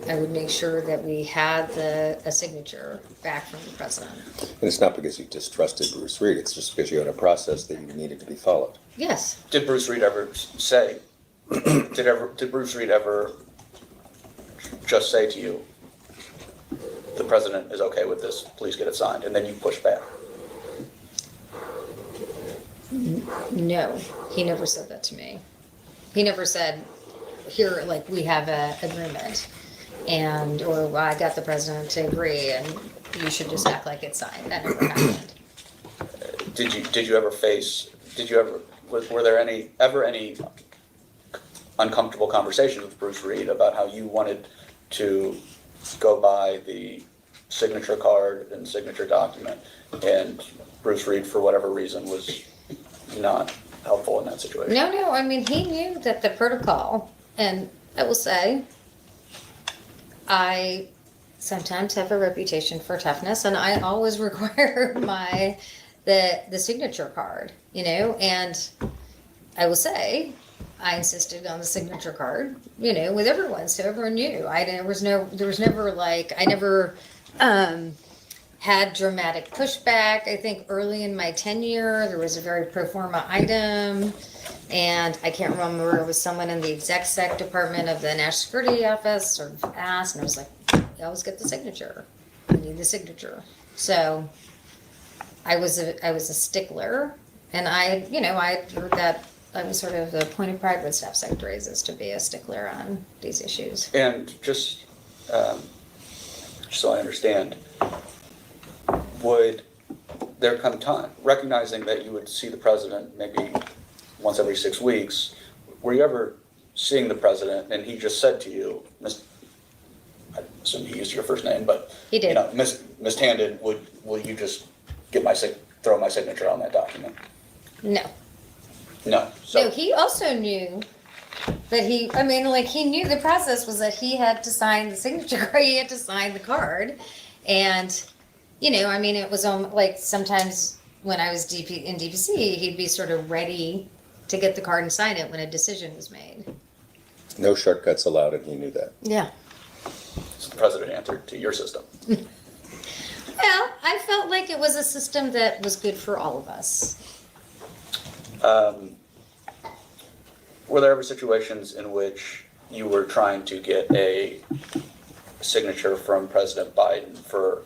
I would make sure that we had a signature back from the president. And it's not because you distrusted Bruce Reed, it's just because you had a process that you needed to be followed. Yes. Did Bruce Reed ever say, did Bruce Reed ever just say to you, the president is okay with this, please get it signed, and then you push back? No, he never said that to me. He never said, here, like, we have a agreement, or I got the president to agree, and you should just act like it's signed. That never happened. did you ever, were there ever any uncomfortable conversations with Bruce Reed about how you wanted to go by the signature card and signature document, and Bruce Reed, for whatever reason, was not helpful in that situation? No, I mean, he knew that the protocol, and I will say, I sometimes have a reputation for toughness, and I always require the signature card, you know, and I will say, I insisted on the signature card, you know, with everyone, so everyone knew. There was never like, I never had dramatic pushback. I think early in my tenure, there was a very pro forma item, and I can't remember, it was someone in the exec sec department of the National Security Office sort of asked, and I was like, you always get the signature. I need the signature. So I was a stickler, and I heard that I was sort of the point of pride with staff secretaries is to be a stickler on these issues. And just so I understand, would there come time, recognizing that you would see the president maybe once every 6 weeks, were you ever seeing the president and he just said to you, I assume he used your first name, but He did. You know, Ms. Tanden, will you just get throw my signature on that document? No. No. So No, he also knew that he knew the process was that he had to sign the signature card, he had to sign the card. And, you know, I mean, it was like sometimes when I was in DPC, he'd be sort of ready to get the card and sign it when a decision was made. No shortcuts allowed, and he knew that. Yeah. the president answered to your system. Well, I felt like it was a system that was good for all of us. Were there ever situations in which you were trying to get a signature from President Biden for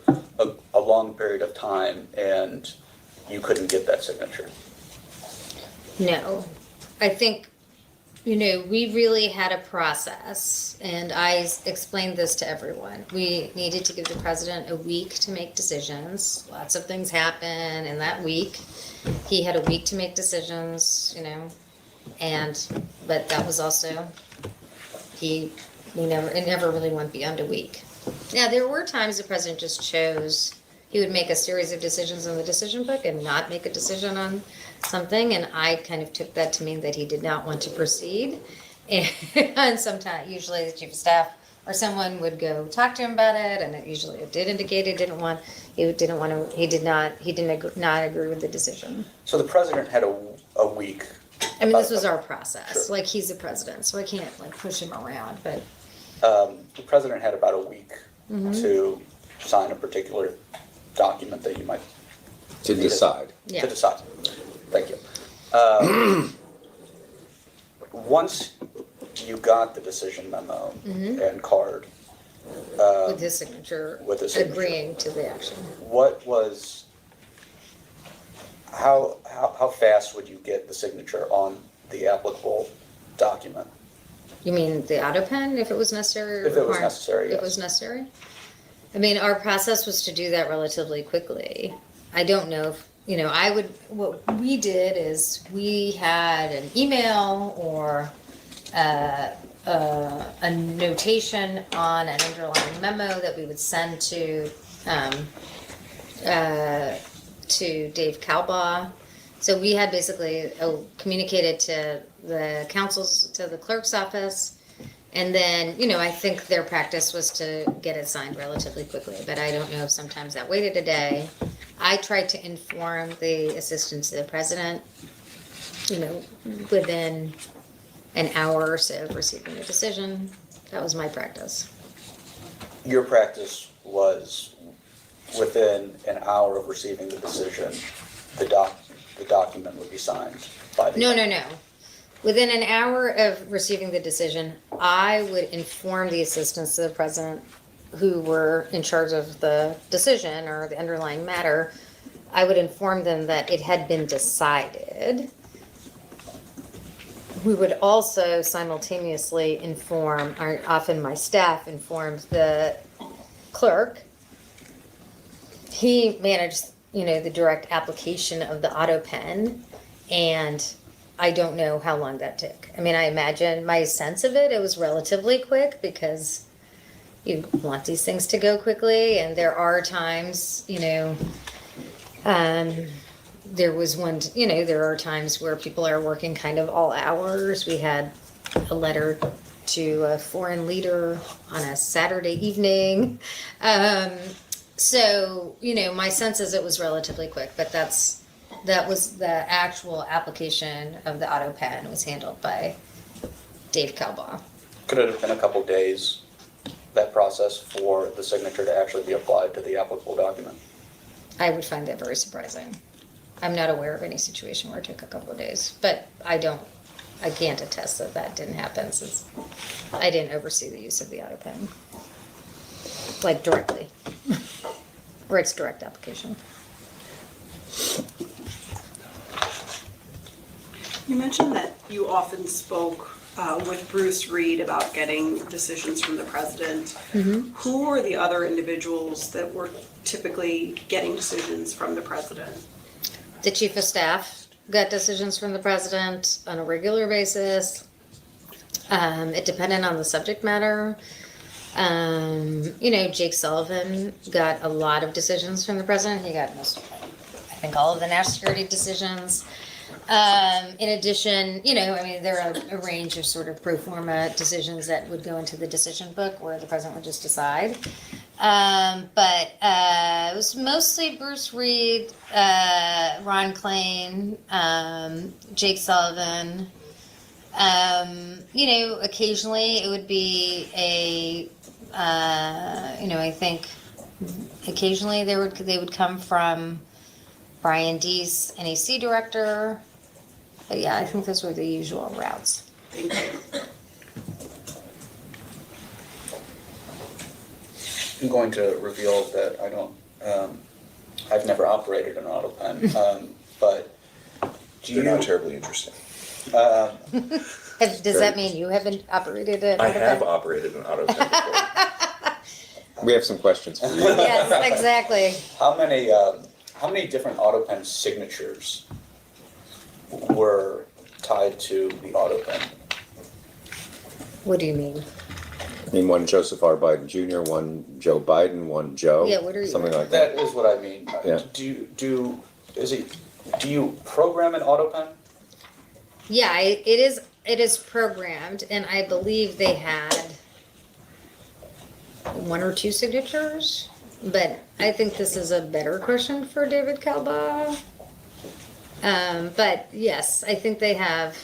a long period of time and you couldn't get that signature? No. I think, we really had a process, and I explained this to everyone. We needed to give the president a week to make decisions. Lots of things happen in that week. He had a week to make decisions, but that was also, it never really went beyond a week. Now, there were times the president just chose, he would make a series of decisions in the decision book and not make a decision on something, and I kind of took that to mean that he did not want to proceed. And sometimes, usually the chief of staff or someone would go talk to him about it, and it did indicate he did not agree with the decision. So the president had a week. I mean, this was our process. Sure. Like, he's the president, so I can't push him around, but. The president had about a week to sign a particular document that you might. To decide. Yeah. To decide. Thank you. Once you got the decision memo and card. With his signature. With his signature. Agreeing to the action. How fast would you get the signature on the applicable document? You mean the auto pen, if it was necessary? If it was necessary, yes. If it was necessary? I mean, our process was to do that relatively quickly. I don't know if, what we did is we had an email or a notation on an underlying memo that we would send to Dave Calbaugh. So we had basically communicated to the councils, to the clerk's office, and then, I think their practice was to get it signed relatively quickly, but I don't know if sometimes that waited a day. I tried to inform the assistant to the president, within an hour or so of receiving the decision. That was my practice. Your practice was within an hour of receiving the decision, the document would be signed by the... No. Within an hour of receiving the decision, I would inform the assistants to the president who were in charge of the decision or the underlying matter. I would inform them that it had been decided. We would also simultaneously inform, or often my staff informed the clerk. He managed the direct application of the auto pen, and I don't know how long that took. I mean, I imagine my sense of it was relatively quick because you want these things to go quickly, and there are times, there was one, there are times where people are working kind of all hours. We had a letter to a foreign leader on a Saturday evening. So, my sense is it was relatively quick, but that was the actual application of the auto pen was handled by Dave Calbaugh. Could it have been a couple days, that process, for the signature to actually be applied to the applicable document? I would find that very surprising. I'm not aware of any situation where it took a couple of days, but I can't attest that didn't happen since I didn't oversee the use of the auto pen, like directly, or its direct application. You mentioned that you often spoke with Bruce Reed about getting decisions from the president. Who were the other individuals that were typically getting decisions from the president? The chief of staff got decisions from the president on a regular basis. It depended on the subject matter. Jake Sullivan got a lot of decisions from the president. He got I think all of the national security decisions. In addition, there are a range of sort of pro forma decisions that would go into the decision book where the president would just decide. But it was mostly Bruce Reed, Ron Klain, Jake Sullivan. Occasionally it would be I think occasionally they would come from Brian Deese, NEC director. But yeah, I think those were the usual routes. Thank you. I'm going to reveal that I've never operated an auto pen, but They're not terribly interesting. Does that mean you haven't operated it? I have operated an auto pen before. We have some questions for you. Yes, exactly. How many different auto pen signatures were tied to the auto pen? What do you mean? I mean, one Joseph R. Biden Jr., one Joe Biden, one Joe. Yeah, what are you- Something like that. That is what I mean. Yeah. Do you program an auto pen? Yeah, it is programmed, and I believe they had one or two signatures. But I think this is a better question for David Calbaugh. But yes, I think they have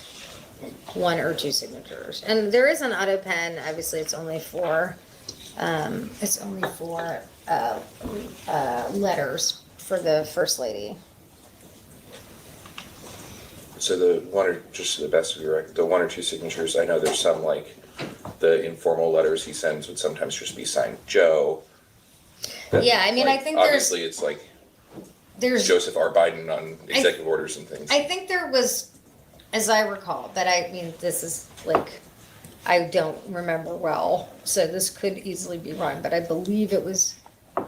one or two signatures, and there is an auto pen. Obviously, it's only for letters for the First Lady. So just to the best of your record, the one or two signatures, I know there's some, like, the informal letters he sends would sometimes just be signed Joe. Then, Yeah, I mean, like, I think there's obviously it's like Joseph R. Biden on executive orders and things. I think there was, as I recall, but I mean, this is like, I don't remember well, so this could easily be wrong, but I believe it was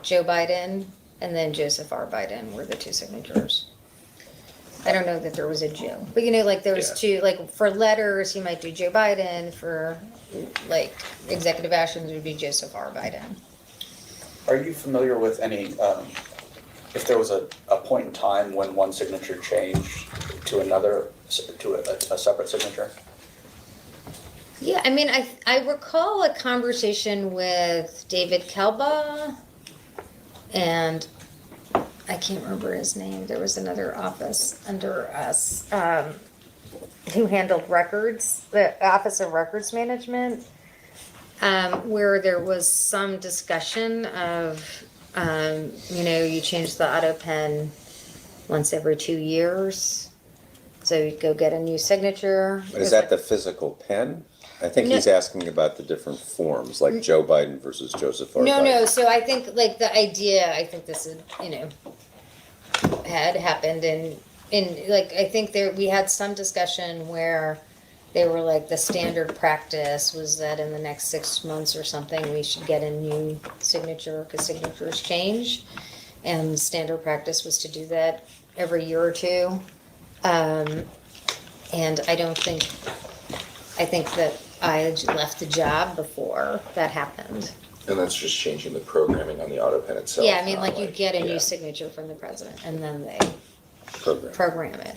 Joe Biden and then Joseph R. Biden were the two signatures. I don't know that there was a Joe, but like there was two, like for letters, you might do Joe Biden, for like executive actions, it would be Joseph R. Biden. Are you familiar with any, if there was a point in time when one signature changed to another, to a separate signature? Yeah, I mean, I recall a conversation with David Calbaugh, and I can't remember his name. There was another office under us who handled records, the Office of Records Management, where there was some discussion of, you change the auto pen once every 2 years. So you'd go get a new signature. Is that the physical pen? I think No. he's asking about the different forms, like Joe Biden versus Joseph R. Biden. No, so I think like the idea, I think this is, had happened in like, I think we had some discussion where they were like, the standard practice was that in the next 6 months or something, we should get a new signature because signatures change. And standard practice was to do that every year or two. And I think that I left the job before that happened. And that's just changing the programming on the auto pen itself. Yeah, I mean, not like you get a yeah, new signature from the president and then they Program. program it.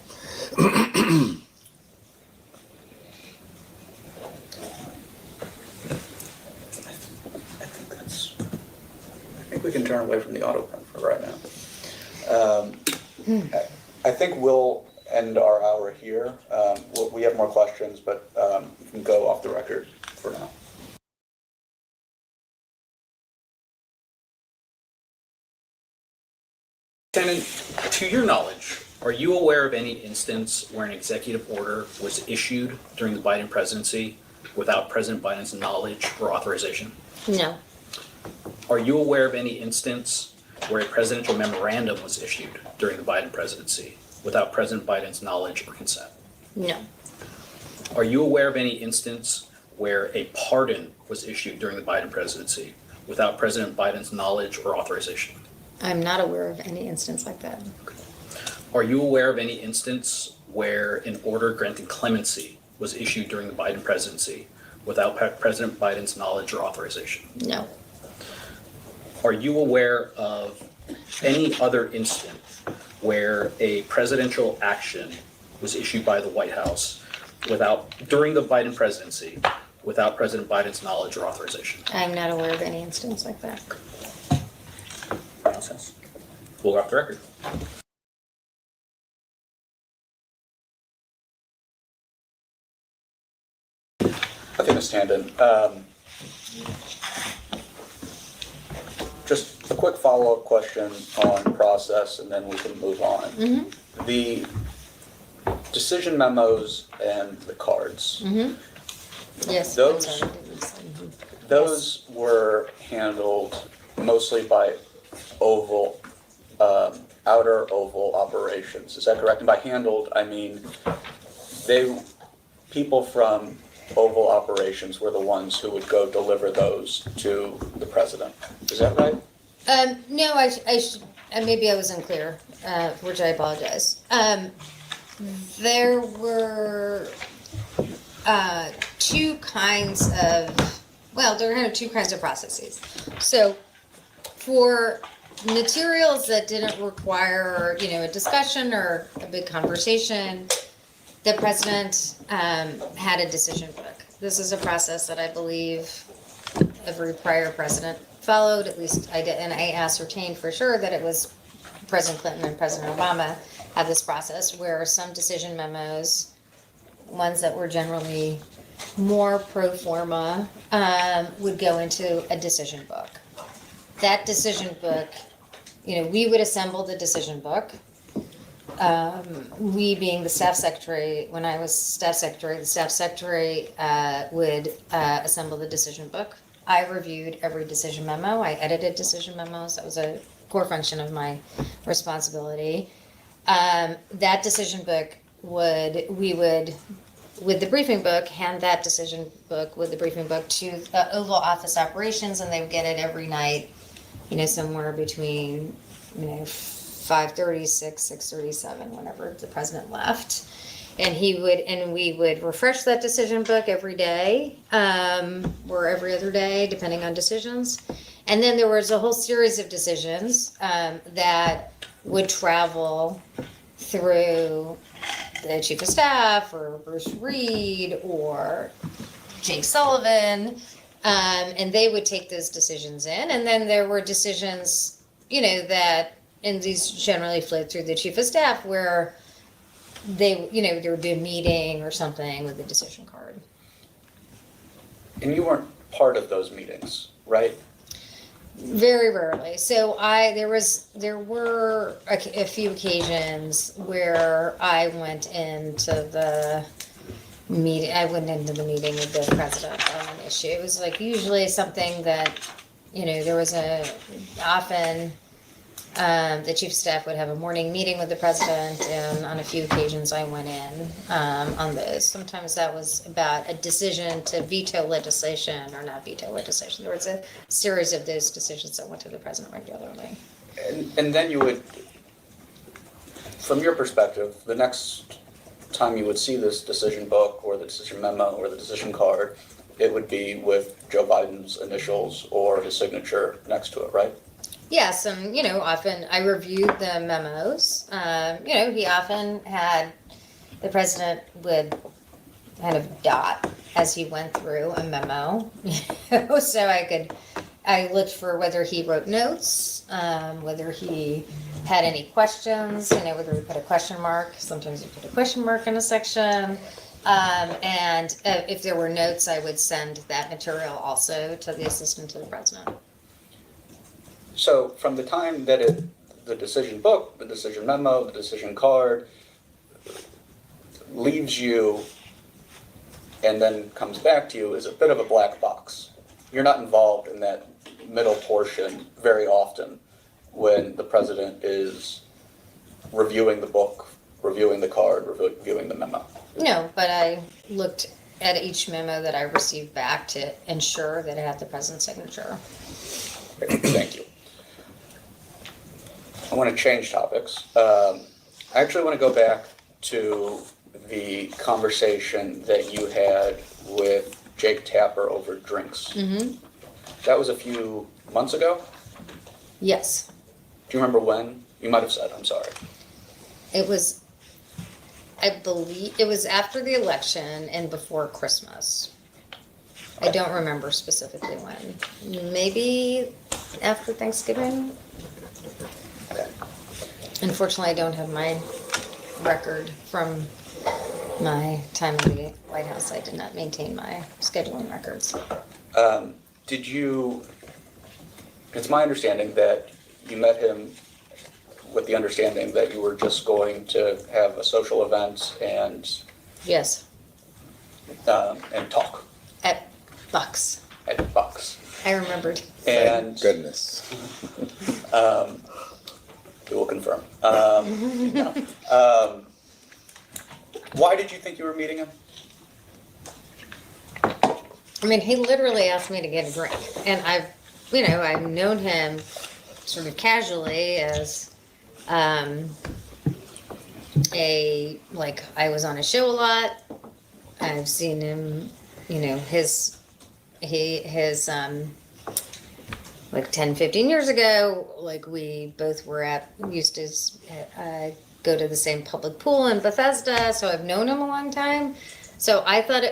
I think we can turn away from the auto pen for right now. I think we'll end our hour here. We have more questions, but we can go off the record for now. Lieutenant, to your knowledge, are you aware of any instance where an executive order was issued during the Biden presidency without President Biden's knowledge or authorization? No, Are you aware of any instance where a presidential memorandum was issued during the Biden presidency without President Biden's knowledge or consent? no, Are you aware of any instance where a pardon was issued during the Biden presidency without President Biden's knowledge or authorization? I'm not aware of any instance like that. Are you aware of any instance where an order granting clemency was issued during the Biden presidency without President Biden's knowledge or authorization? No, Are you aware of any other instance where a presidential action was issued by the White House during the Biden presidency without President Biden's knowledge or authorization? I'm not aware of any instance like that. Nonsense. We'll go off the record. Okay, Ms. Tanden. Just a quick follow-up question on process, and then we can move on. The decision memos and the cards, Yes. Those- I'm sorry. those were handled mostly by outer oval operations. Is that correct? And by handled, I mean people from oval operations were the ones who would go deliver those to the president. Is that right? No, maybe I was unclear, which I apologize. There were there were kind of two kinds of processes. So for materials that didn't require, a discussion or a big conversation, the president had a decision book. This is a process that I believe every prior president followed, at least I did, and I ascertained for sure that it was President Clinton and President Obama had this process where some decision memos, ones that were generally more pro forma, would go into a decision book. That decision book, we would assemble the decision book. We being the staff secretary, when I was staff secretary, the staff secretary would assemble the decision book. I reviewed every decision memo. I edited decision memos. That was a core function of my responsibility. That decision book we would, with the briefing book, hand that decision book with the briefing book to Oval Office Operations, and they would get it every night, somewhere between, 5:30, 6:37, whenever the president left. And we would refresh that decision book every day, or every other day, depending on decisions. And then there was a whole series of decisions that would travel through the chief of staff or Bruce Reed or Jake Sullivan, and they would take those decisions in. And then there were decisions, and these generally flowed through the chief of staff where there would be a meeting or something with a decision card. And you weren't part of those meetings, right? Very rarely. So there were a few occasions where I went into the meeting. I went into the meeting with the president on an issue. It was usually something that, there was often. The chief of staff would have a morning meeting with the president, and on a few occasions I went in on those. Sometimes that was about a decision to veto legislation or not veto legislation. There was a series of those decisions that went to the president regularly. And then you would, from your perspective, the next time you would see this decision book or the decision memo or the decision card, it would be with Joe Biden's initials or his signature next to it, right? Yes, and often I reviewed the memos. He often had the president would kind of dot as he went through a memo, so I looked for whether he wrote notes, whether he had any questions, whether he put a question mark. Sometimes you put a question mark in a section. And if there were notes, I would send that material also to the assistant to the president. So from the time that the decision book, the decision memo, the decision card leaves you and then comes back to you is a bit of a black box. You're not involved in that middle portion very often when the president is reviewing the book, reviewing the card, reviewing the memo. No, but I looked at each memo that I received back to ensure that it had the president's signature. Thank you. I want to change topics. I actually want to go back to the conversation that you had with Jake Tapper over drinks. Mm-hmm. That was a few months ago. Yes, Do you remember when? You might have said, I'm sorry. it was. I believe it was after the election and before Christmas. I don't remember specifically when. Maybe after Thanksgiving. Okay. Unfortunately, I don't have my record from my time in the White House. I did not maintain my scheduling records. Did you, it's my understanding that you met him with the understanding that you were just going to have a social event and Yes, talk at Bucks. at Bucks. I remembered. And Goodness. we will confirm. No. Why did you think you were meeting him? I mean, he literally asked me to get a drink, and I've known him sort of casually as I was on a show a lot. I've seen him, his like 10, 15 years ago, like we both used to go to the same public pool in Bethesda, so I've known him a long time. So I thought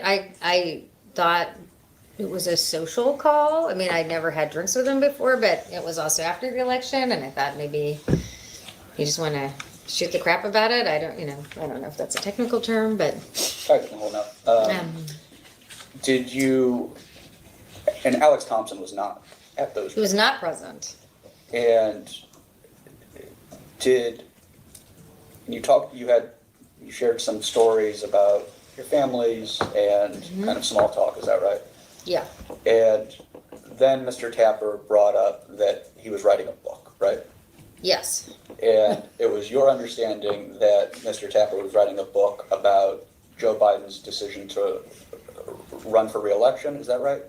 it was a social call. I mean, I'd never had drinks with him before, but it was also after the election, and I thought maybe you just want to shoot the crap about it. I don't know if that's a technical term, but Technical enough. Did you, and Alex Thompson was not at those. he was not present. And did you shared some stories about your families and kind of small talk, is that right? Yeah. And then Mr. Tapper brought up that he was writing a book, right? Yes. And it was your understanding that Mr. Tapper was writing a book about Joe Biden's decision to run for re-election, is that right?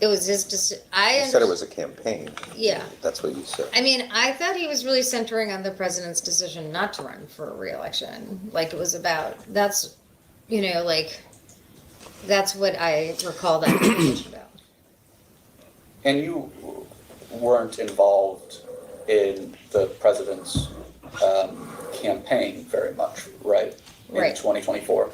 It was his decision. You said it was a campaign. Yeah. That's what you said. I mean, I thought he was really centering on the president's decision not to run for re-election. Like it was about, that's what I recall that conversation about. And you weren't involved in the president's campaign very much, right? Right. In 2024.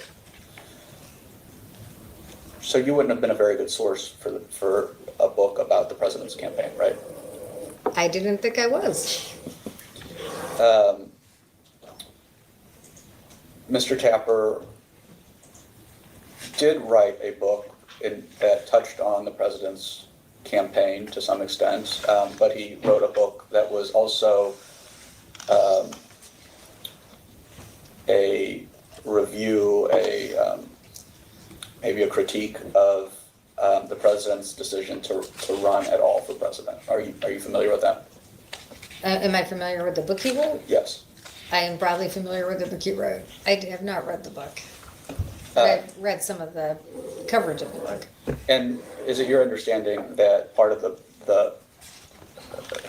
So you wouldn't have been a very good source for a book about the president's campaign, right? I didn't think I was. Mr. Tapper did write a book that touched on the president's campaign to some extent, but he wrote a book that was also a review, maybe a critique of the president's decision to run at all for president. Are you familiar with that? Am I familiar with the book he wrote? Yes. I am broadly familiar with the book he wrote. I have not read the book. But I've read some of the coverage of the book. And is it your understanding that part of the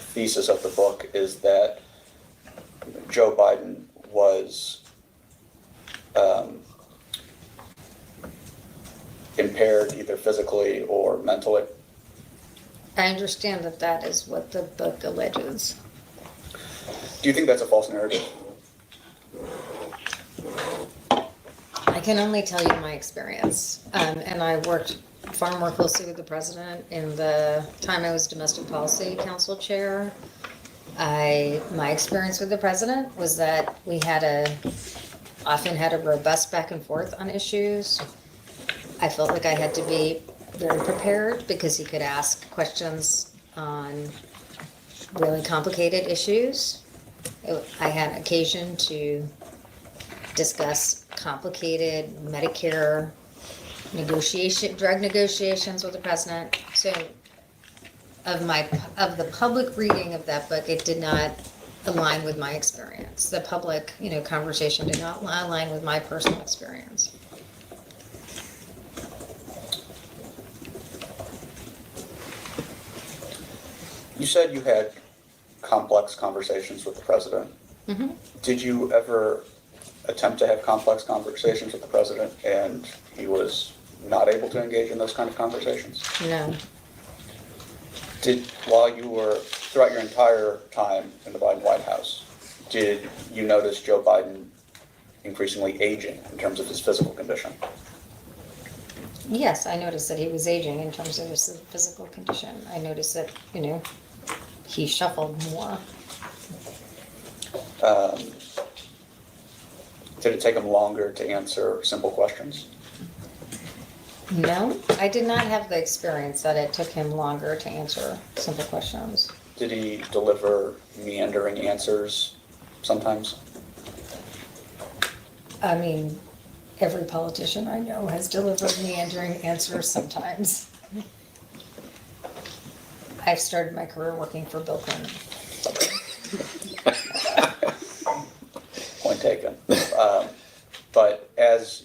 thesis of the book is that Joe Biden was impaired either physically or mentally. I understand that that is what the book alleges. Do you think that's a false narrative? I can only tell you my experience. And I worked far more closely with the president in the time I was Domestic Policy Council Chair. My experience with the president was that we often had a robust back and forth on issues. I felt like I had to be very prepared because he could ask questions on really complicated issues. I had occasion to discuss complicated Medicare drug negotiations with the president. So of the public reading of that book, it did not align with my experience. The public, conversation did not align with my personal experience. You said you had complex conversations with the president. Mm-hmm. Did you ever attempt to have complex conversations with the president and he was not able to engage in those kind of conversations? No. Throughout your entire time in the Biden White House, did you notice Joe Biden increasingly aging in terms of his physical condition? Yes, I noticed that he was aging in terms of his physical condition. I noticed that, he shuffled more. Did it take him longer to answer simple questions? No, I did not have the experience that it took him longer to answer simple questions. Did he deliver meandering answers sometimes? I mean, every politician I know has delivered meandering answers sometimes. I started my career working for Bill Clinton. Point taken. But as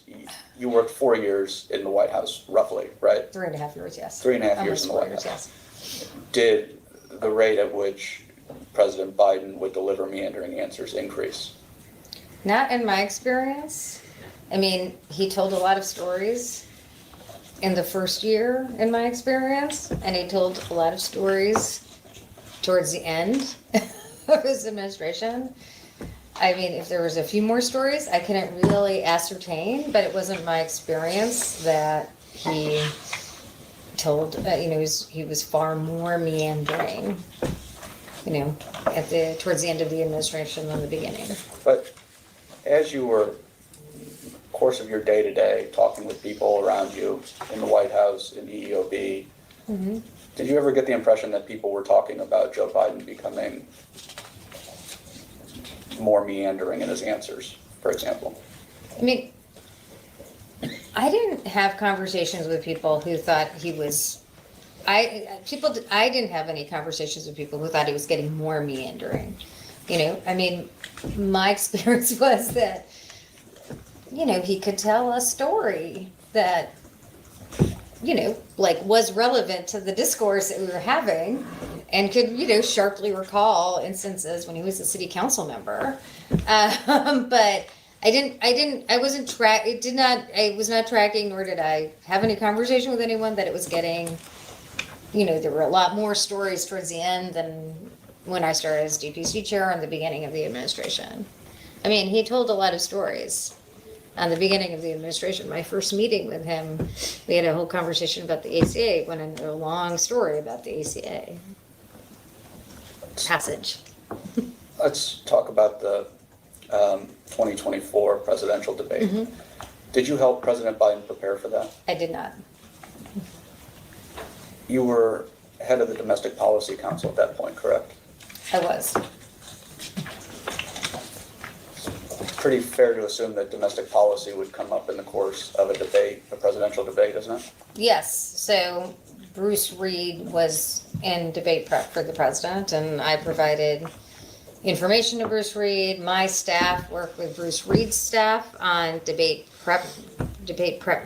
you worked 4 years in the White House, roughly, right? 3.5 years, yes. 3.5 years in the White Almost 4 House. years, yes. Did the rate at which President Biden would deliver meandering answers increase? Not in my experience. I mean, he told a lot of stories in the first year, in my experience, and he told a lot of stories towards the end of his administration. I mean, if there was a few more stories, I couldn't really ascertain, but it wasn't my experience that he told, he was far more meandering, towards the end of the administration than the beginning. But as you were, course of your day-to-day, talking with people around you in the White House, in EEOB, Mm-hmm. did you ever get the impression that people were talking about Joe Biden becoming more meandering in his answers, for example? I mean, I didn't have conversations with people who thought he was. I didn't have any conversations with people who thought he was getting more meandering. I mean, my experience was that, he could tell a story that, was relevant to the discourse that we were having, and could, sharply recall instances when he was a city council member. But I was not tracking, nor did I have any conversation with anyone that it was getting, there were a lot more stories towards the end than when I started as DPC chair in the beginning of the administration. I mean, he told a lot of stories. On the beginning of the administration, my first meeting with him, we had a whole conversation about the ACA, went into a long story about the ACA passage. Let's talk about the 2024 presidential debate. Mm-hmm. Did you help President Biden prepare for that? I did not. You were head of the Domestic Policy Council at that point, correct? I was. Pretty fair to assume that domestic policy would come up in the course of a debate, a presidential debate, isn't it? Yes, so Bruce Reed was in debate prep for the president, and I provided information to Bruce Reed. My staff worked with Bruce Reed's staff on debate prep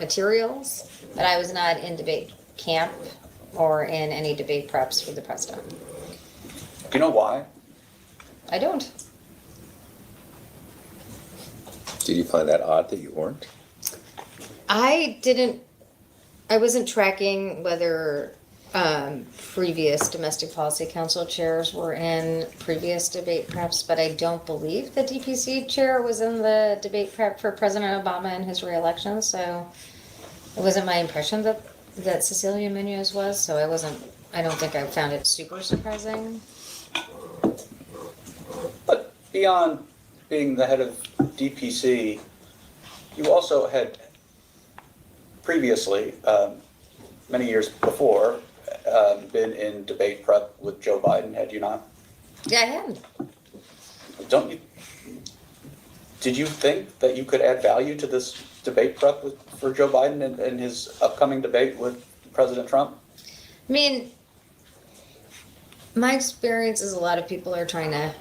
materials, but I was not in debate camp or in any debate preps for the president. Do you know why? I don't. Did you find that odd that you weren't? I wasn't tracking whether previous domestic policy council chairs were in previous debate preps, but I don't believe the DPC chair was in the debate prep for President Obama and his reelection, so it wasn't my impression that Cecilia Munoz was, so I don't think I found it super surprising. But beyond being the head of DPC, you also had previously, many years before, been in debate prep with Joe Biden, had you not? Yeah, I had. Did you think that you could add value to this debate prep for Joe Biden and his upcoming debate with President Trump? I mean, my experience is a lot of people are trying to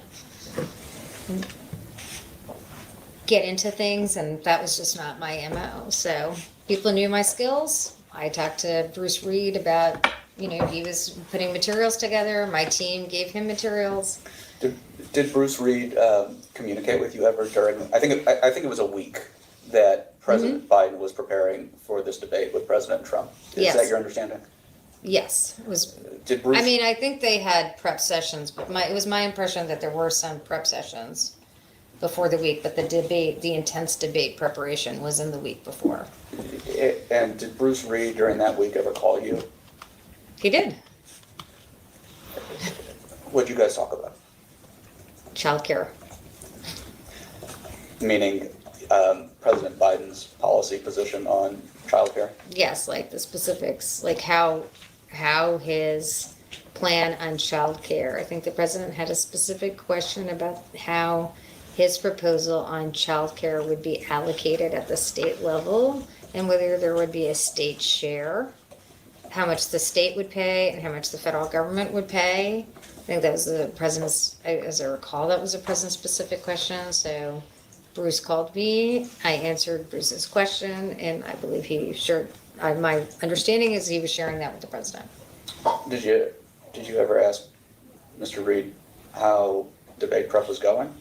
get into things, and that was just not my MO. So people knew my skills. I talked to Bruce Reed about, he was putting materials together. My team gave him materials. Did Bruce Reed communicate with you ever during? I think it was a week that President Biden was preparing for this debate with President Trump. Is that your understanding? Yes, it was. Did Bruce? I mean, I think they had prep sessions, but it was my impression that there were some prep sessions before the week, but the intense debate preparation was in the week before. And did Bruce Reed during that week ever call you? He did. What'd you guys talk about? Childcare. Meaning President Biden's policy position on childcare? Yes, like the specifics, like how his plan on childcare. I think the president had a specific question about how his proposal on childcare would be allocated at the state level and whether there would be a state share, how much the state would pay and how much the federal government would pay. I think that was the president's, as I recall, that was a president specific question. So Bruce called me, I answered Bruce's question, and I believe my understanding is he was sharing that with the president. Did you ever ask Mr. Reed how debate prep was going?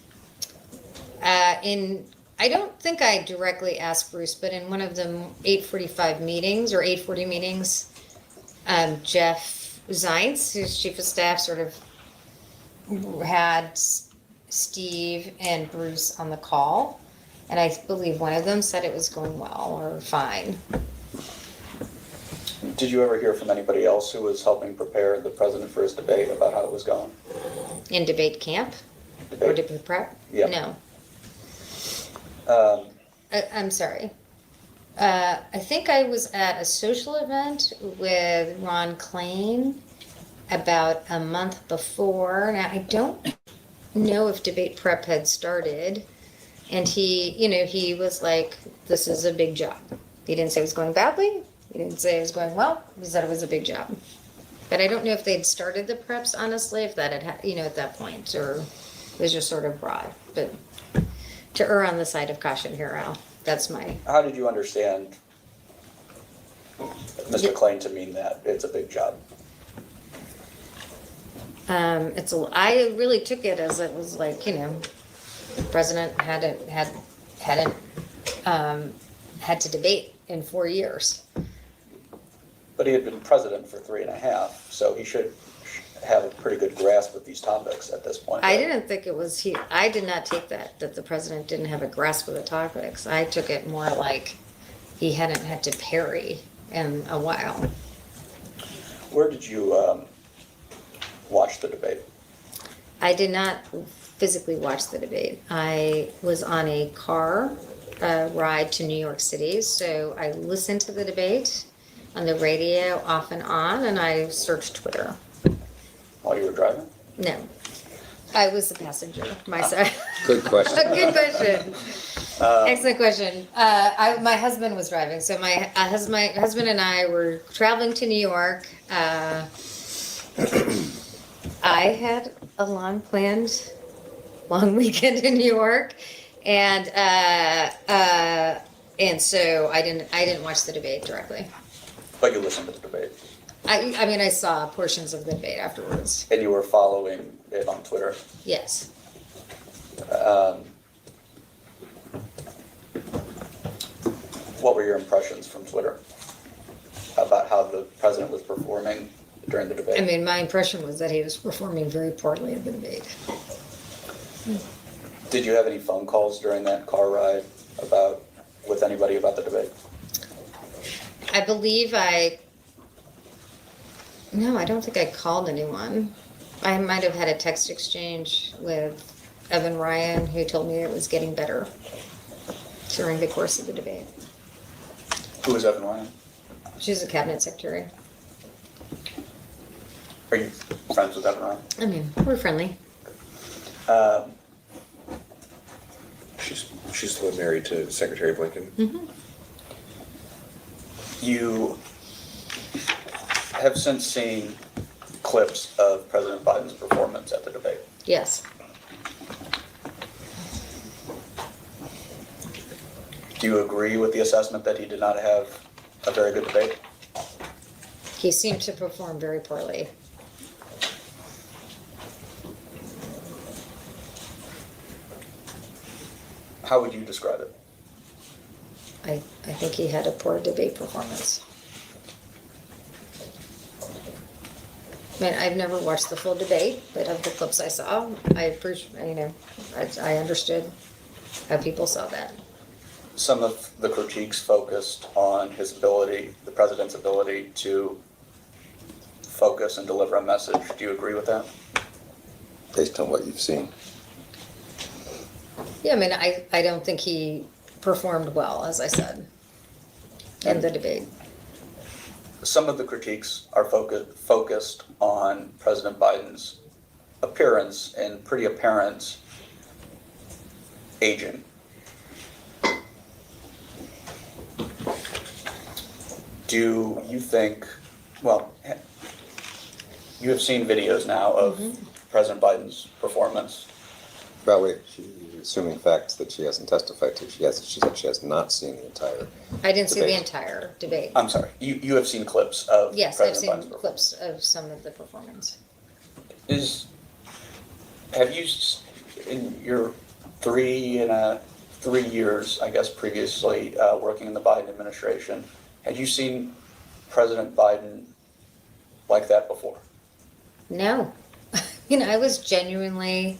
I don't think I directly asked Bruce, but in one of the 8:45 meetings or 8:40 meetings, Jeff Zients, who's chief of staff, sort of had Steve and Bruce on the call, and I believe one of them said it was going well or fine. Did you ever hear from anybody else who was helping prepare the president for his debate about how it was going? In debate camp or debate prep? Yeah. No. I'm sorry. I think I was at a social event with Ron Klain about a month before. Now, I don't know if debate prep had started. And he was like, this is a big job. He didn't say it was going badly. He didn't say it was going well. He said it was a big job. But I don't know if they'd started the preps, honestly, if that had, at that point, or it was just sort of broad. But to err on the side of caution here, Al, that's my... How did you understand Mr. Klain to mean that it's a big job? I really took it as it was like, the president hadn't had to debate in 4 years. But he had been president for 3.5, so he should have a pretty good grasp of these topics at this point. I didn't think it was I did not take that the president didn't have a grasp of the topics. I took it more like he hadn't had to parry in a while. Where did you watch the debate? I did not physically watch the debate. I was on a car ride to New York City, so I listened to the debate on the radio off and on, and I searched Twitter. While you were driving? No, I was the passenger myself. Good question. Good question. Excellent question. My husband was driving, so my husband and I were traveling to New York. I had a long weekend in New York, and so I didn't watch the debate directly. But you listened to the debate. I mean, I saw portions of the debate afterwards. And you were following it on Twitter. Yes. What were your impressions from Twitter about how the president was performing during the debate? I mean, my impression was that he was performing very poorly in the debate. Did you have any phone calls during that car ride with anybody about the debate? I believe no, I don't think I called anyone. I might have had a text exchange with Evan Ryan, who told me it was getting better during the course of the debate. Who was Evan Ryan? She's a cabinet secretary. Are you friends with Evan Ryan? I mean, we're friendly. She's the one married to Secretary Blinken. Mm-hmm. You have since seen clips of President Biden's performance at the debate. Yes. Do you agree with the assessment that he did not have a very good debate? He seemed to perform very poorly. How would you describe it? I think he had a poor debate performance. I mean, I've never watched the full debate, but of the clips I saw, I appreciate, I understood how people saw that. Some of the critiques focused on his ability, the president's ability to focus and deliver a message. Do you agree with that? Based on what you've seen. Yeah, I mean, I don't think he performed well, as I said, in the debate. Some of the critiques are focused on President Biden's appearance and pretty apparent aging. Do you think, well, you have seen videos now of President Biden's performance. Well, wait, she's assuming facts that she hasn't testified to. She said she has not seen the entire. I didn't see the Debate. entire debate. I'm sorry, you have seen clips of Yes, I've President Biden's seen performance. clips of some of the performance. Have you, in your 3 years, I guess, previously working in the Biden administration, had you seen President Biden like that before? No. I was genuinely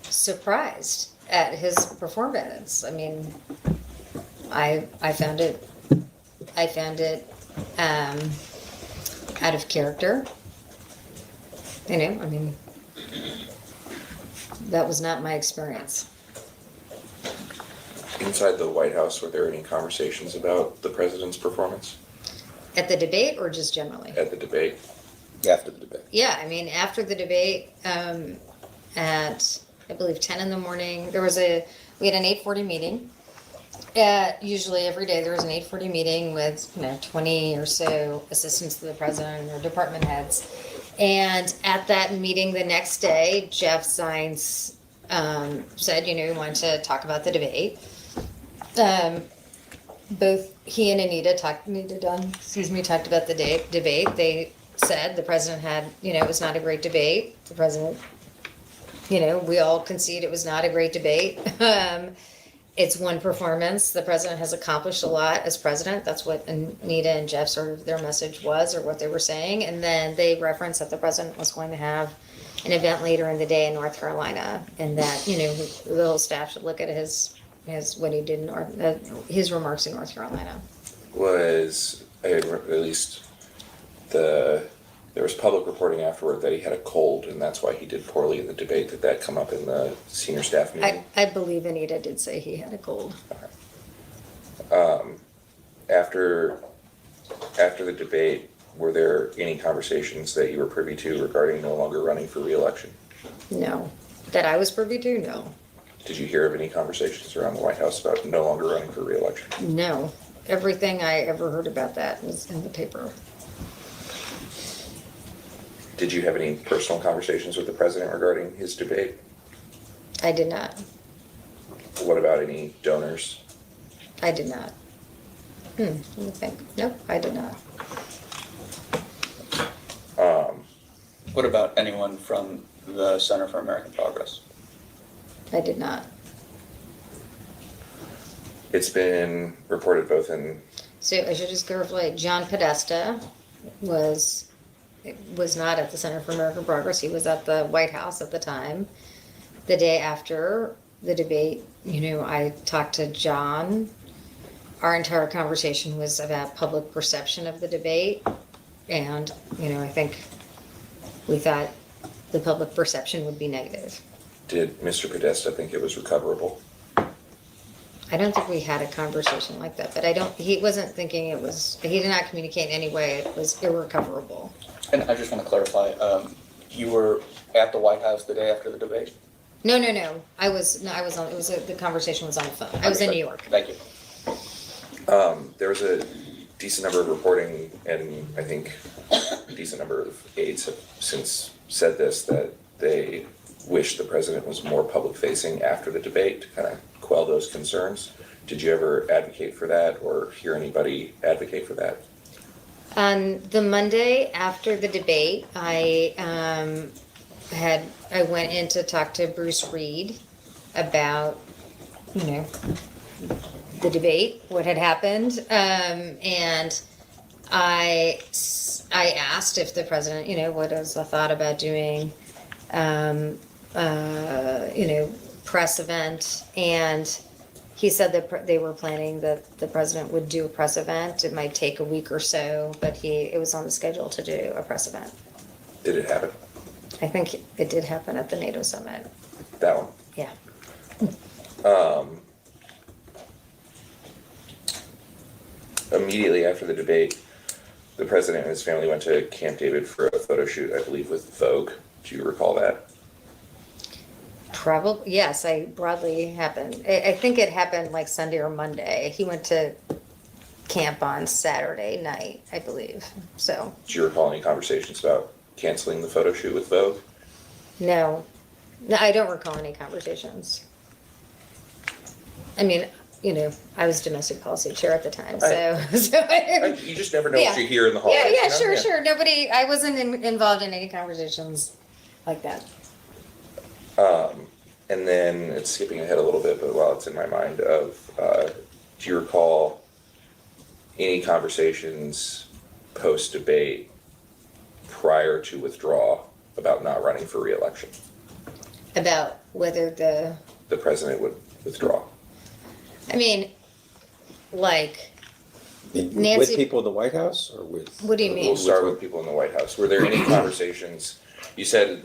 surprised at his performance. I mean, I found it out of character. I mean, that was not my experience. Inside the White House, were there any conversations about the president's performance At the debate or just generally? at the debate? After the debate. Yeah, I mean, after the debate, at I believe 10 in the morning, we had an 8:40 meeting. Usually every day there was an 8:40 meeting with 20 or so assistants to the president or department heads. And at that meeting the next day, Jeff Zients said, he wanted to talk about the debate. Both he and Anita talked about the debate. They said the president had, it was not a great debate. The president, we all concede it was not a great debate. It's one performance. The president has accomplished a lot as president. That's what Anita and Jeff their message was, or what they were saying. And then they referenced that the president was going to have an event later in the day in North Carolina, and that, the whole staff should look at what he did his remarks in North Carolina. There was public reporting afterward that he had a cold, and that's why he did poorly in the debate. Did that come up in the senior staff meeting? I believe Anita did say he had a cold. After the debate, were there any conversations that you were privy to regarding no longer running for re-election? No. That I was privy to? No. Did you hear of any conversations around the White House about no longer running for re-election? No. Everything I ever heard about that was in the paper. Did you have any personal conversations with the president regarding his debate? I did not. What about any donors? I did not. Let me think. Nope, I did not. What about anyone from the Center for American Progress? I did not. It's been reported both in, So I should just clarify, John Podesta was not at the Center for American Progress. He was at the White House at the time. The day after the debate, I talked to John. Our entire conversation was about public perception of the debate. And, I think we thought the public perception would be negative. did Mr. Podesta think it was recoverable? I don't think we had a conversation like that, but he wasn't thinking he did not communicate in any way it was irrecoverable. And I just want to clarify, you were at the White House the day after the debate? No. The conversation was on the phone. I was in New York. Thank you. There was a decent number of reporting, and I think a decent number of aides have since said this, that they wish the president was more public-facing after the debate to kind of quell those concerns. Did you ever advocate for that or hear anybody advocate for that? On the Monday after the debate, I went in to talk to Bruce Reed about, the debate, what had happened, and I asked if the president, what was the thought about doing, press event, and he said that they were planning that the president would do a press event. It might take a week or so, but it was on the schedule to do a press event. Did it happen? I think it did happen at the NATO summit. That one? Yeah. Immediately after the debate, the president and his family went to Camp David for a photo shoot, I believe, with Vogue. Do you recall that? Probably, yes, broadly happened. I think it happened like Sunday or Monday. He went to camp on Saturday night, I believe, so. Do you recall any conversations about canceling the photo shoot with Vogue? No, I don't recall any conversations. I mean, I was domestic policy chair at the time, so. You just never know Yeah. what you hear in the hallways. Yeah, you know? sure. I wasn't involved in any conversations like that. And then it's skipping ahead a little bit, but while it's in my mind, do you recall any conversations post-debate prior to withdrawal about not running for re-election? About whether the president would withdraw? I mean, like, With Nancy- people in the White House or with? What do you mean? We'll start with people in the White House. Were there any conversations? You said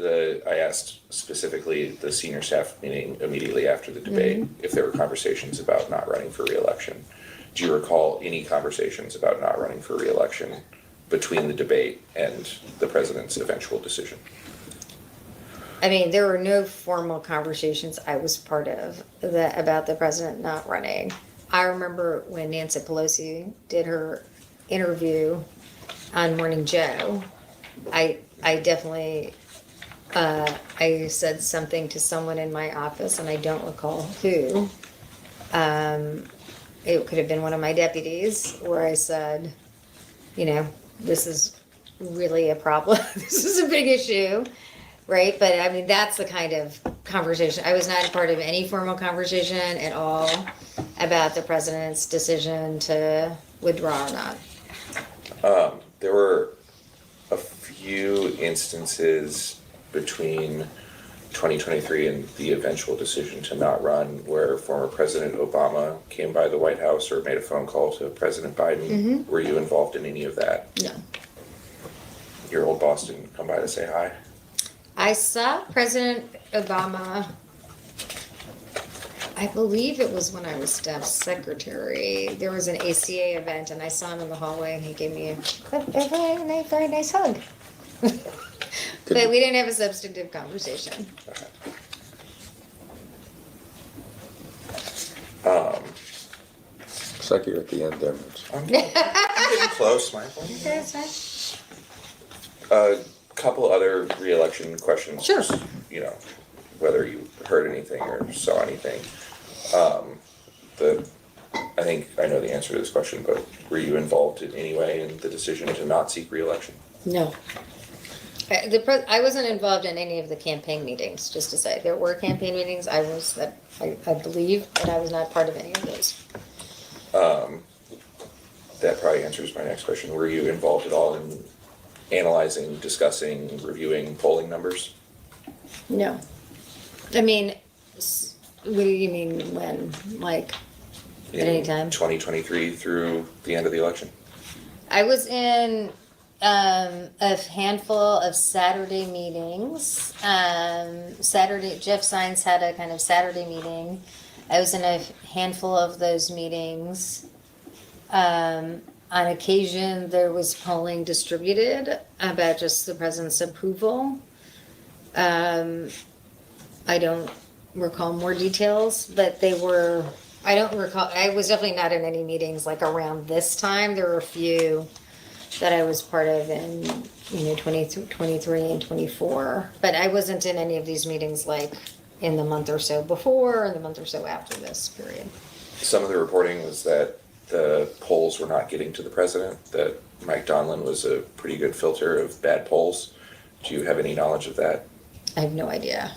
I asked specifically the senior staff meeting immediately after the debate if there were conversations about not running for re-election. Do you recall any conversations about not running for re-election between the debate and the president's eventual decision? I mean, there were no formal conversations I was part of about the president not running. I remember when Nancy Pelosi did her interview on Morning Joe, I definitely, I said something to someone in my office, and I don't recall who. It could have been one of my deputies, where I said, this is really a problem. This is a big issue, right? But I mean, that's the kind of conversation. I was not a part of any formal conversation at all about the president's decision to withdraw or not. There were a few instances between 2023 and the eventual decision to not run where former President Obama came by the White House or made a phone call to President Biden. Were you involved in any of that? No. Your old boss didn't come by to say hi? I saw President Obama, I believe it was when I was staff secretary. There was an ACA event, and I saw him in the hallway, and he gave me a very nice hug. But we didn't have a substantive conversation. Looks like you're at the end there, Mitch. I'm getting close, Michael. That's fine. A couple other re-election questions. Sure. Just, whether you heard anything or saw anything. I think I know the answer to this question, but were you involved in any way in the decision to not seek re-election? No. I wasn't involved in any of the campaign meetings, just to say. There were campaign meetings, I believe, but I was not part of any of those. That probably answers my next question. Were you involved at all in analyzing, discussing, reviewing polling numbers? No. I mean, what do you mean when? Like, at any time? 2023 through the end of the election? I was in a handful of Saturday meetings. Jeff Sines had a kind of Saturday meeting. I was in a handful of those meetings. On occasion, there was polling distributed about just the president's approval. I don't recall more details, but I don't recall, I was definitely not in any meetings like around this time. There were a few that I was part of in, 23 and 24. But I wasn't in any of these meetings like in the month or so before or the month or so after this period. Some of the reporting was that the polls were not getting to the president, that Mike Donlin was a pretty good filter of bad polls. Do you have any knowledge of that? I have no idea.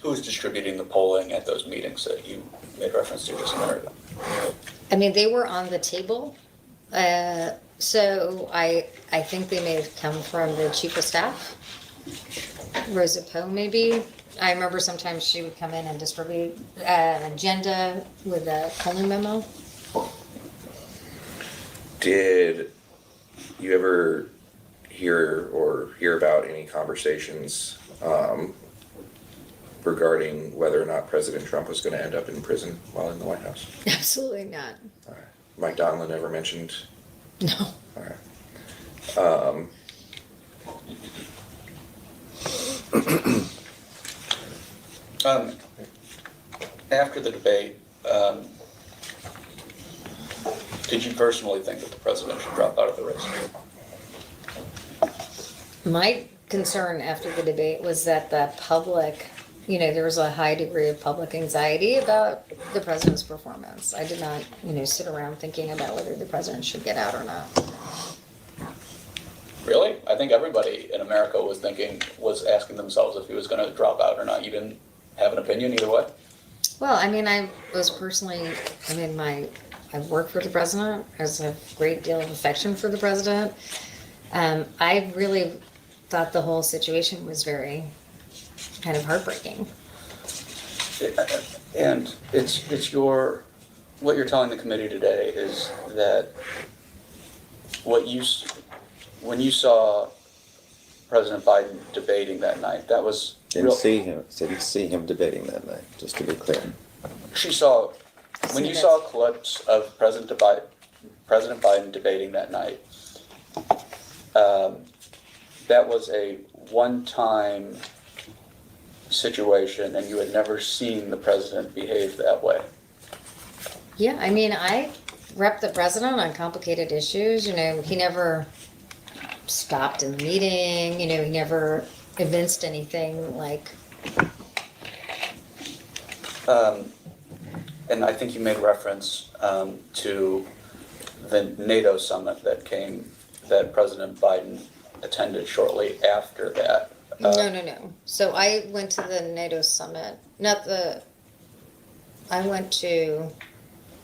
Who was distributing the polling at those meetings that you made reference to just a minute ago? I mean, they were on the table. So I think they may have come from the chief of staff, Rosa Poe maybe. I remember sometimes she would come in and distribute an agenda with a polling memo. Did you ever hear about any conversations regarding whether or not President Trump was going to end up in prison while in the White House? Absolutely not. All right. Mike Donlin ever mentioned? No. All right. After the debate, did you personally think that the president should drop out of the race? My concern after the debate was that the public, there was a high degree of public anxiety about the president's performance. I did not, sit around thinking about whether the president should get out or not. Really? I think everybody in America was asking themselves if he was going to drop out or not. You didn't have an opinion either way? Well, I mean, I was personally, I worked for the president. I have a great deal of affection for the president. I really thought the whole situation was very kind of heartbreaking. And what you're telling the committee today is that when you saw President Biden debating that night, that was Didn't see him debating that night, just to be clear. When you saw clips of President Biden debating that night, that was a one-time situation, and you had never seen the president behave that way. Yeah, I mean, I rep the president on complicated issues. He never stopped in the meeting. He never evinced anything like. And I think you made reference to the NATO summit that President Biden attended shortly after that. No. So I went to the NATO summit,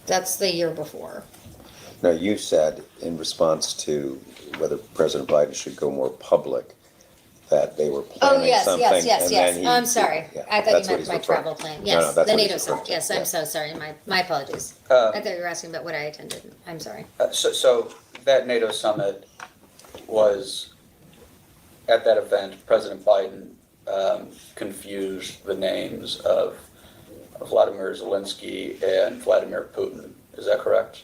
that's the year before. Now, you said in response to whether President Biden should go more public, that they were planning something. Yes. and then he- I'm sorry. yeah, I thought that's you what meant he's my referring travel to. plan. No, Yes, that's the what he's NATO referring summit. to, Yes, yeah. I'm so sorry. My apologies. I thought you were asking about what I attended. I'm sorry. So that NATO summit was, at that event, President Biden confused the names of Vladimir Zelensky and Vladimir Putin. Is that correct?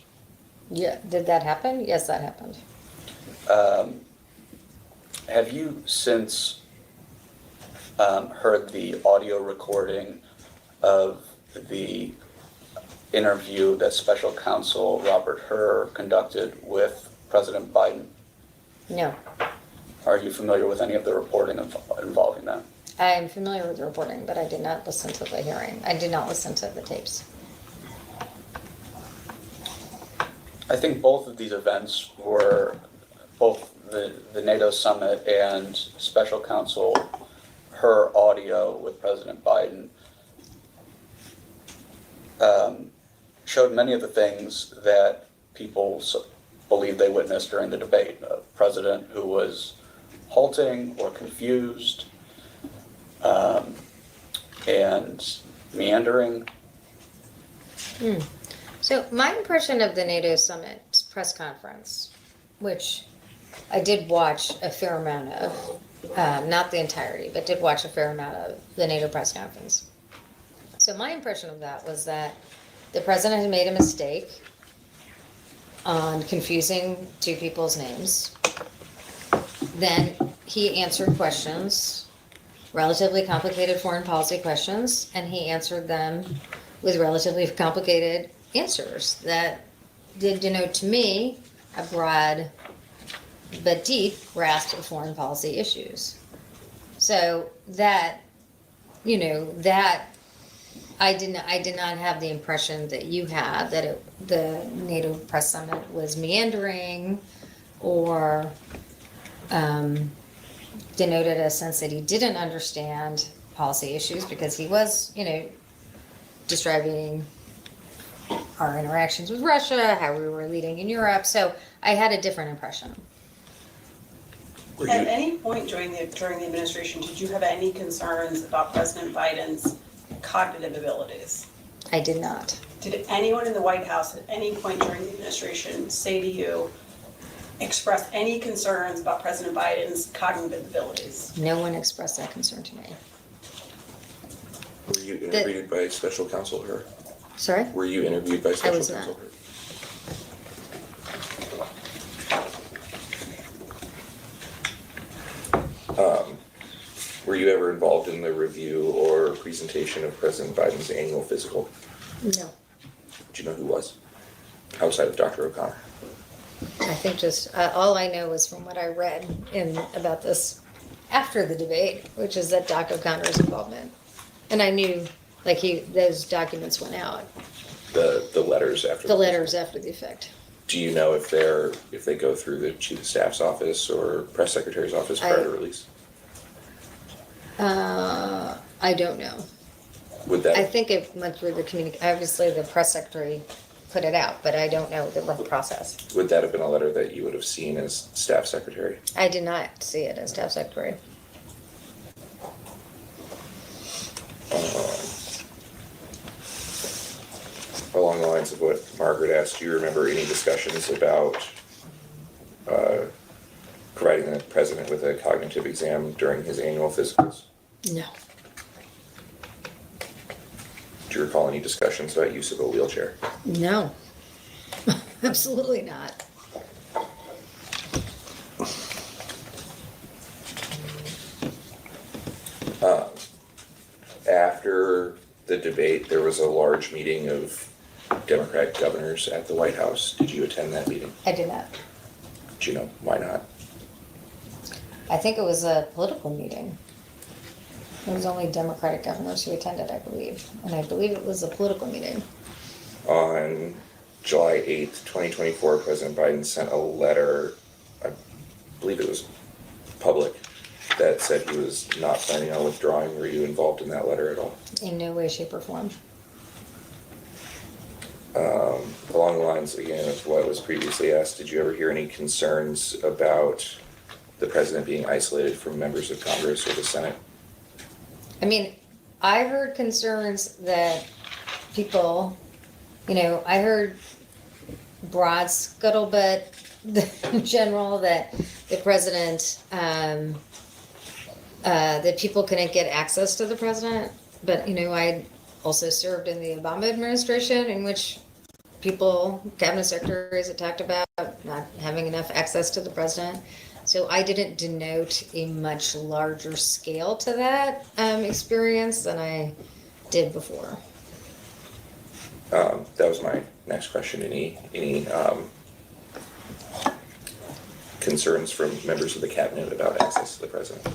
Yeah, did that happen? Yes, that happened. Have you since heard the audio recording of the interview that Special Counsel Robert Hur conducted with President Biden? No, Are you familiar with any of the reporting involving that? I am familiar with the reporting, but I did not listen to the hearing. I did not listen to the tapes. I think both of these events both the NATO summit and special counsel, her audio with President Biden showed many of the things that people believe they witnessed during the debate. A president who was halting or confused and meandering. So my impression of the NATO summit press conference, which I did watch a fair amount of, not the entirety, but did watch a fair amount of the NATO press conference. So my impression of that was that the president had made a mistake on confusing two people's names. Then he answered questions, relatively complicated foreign policy questions, and he answered them with relatively complicated answers that did denote to me a broad but deep grasp of foreign policy issues. So that, that I did not have the impression that you had that the NATO press summit was meandering or denoted a sense that he didn't understand policy issues, because he was, describing our interactions with Russia, how we were leading in Europe. So I had a different impression. At any point during the administration, did you have any concerns about President Biden's cognitive abilities? I did not. Did anyone in the White House at any point during the administration say to you, express any concerns about President Biden's cognitive abilities? No one expressed that concern to me. Were you interviewed by special counsel her? Sorry? Were you interviewed by special was not. counsel her? Were you ever involved in the review or presentation of President Biden's annual physical? No. Do you know who was? Outside of Dr. O'Connor? I think just all I know is from what I read about this after the debate, which is that Dr. O'Connor's involvement. And I knew, those documents went out, The letters after the letters after the effect. Do you know if they go through the chief of staff's office or press secretary's office prior to release? I don't know. Would that I think it went through obviously the press secretary put it out, but I don't know the whole process. would that have been a letter that you would have seen as staff secretary? I did not see it as staff secretary. Along the lines of what Margaret asked, do you remember any discussions about providing the president with a cognitive exam during his annual physicals? No. Do you recall any discussions about use of a wheelchair? No. Absolutely not. After the debate, there was a large meeting of Democratic governors at the White House. Did you attend that meeting? I did not. Do you know why not? I think it was a political meeting. There was only Democratic governors who attended, I believe. And I believe it was a political meeting. On July 8th, 2024, President Biden sent a letter, I believe it was public, that said he was not planning on withdrawing. Were you involved in that letter at all? In no way, shape, or form. Along the lines, again, of what was previously asked, did you ever hear any concerns about the president being isolated from members of Congress or the Senate? I mean, I heard concerns that people, I heard broad scuttlebutt in general that the president, that people couldn't get access to the president. But, I also served in the Obama administration, in which cabinet secretaries had talked about not having enough access to the president. So I didn't denote a much larger scale to that experience than I did before. That was my next question. Any concerns from members of the cabinet about access to the president?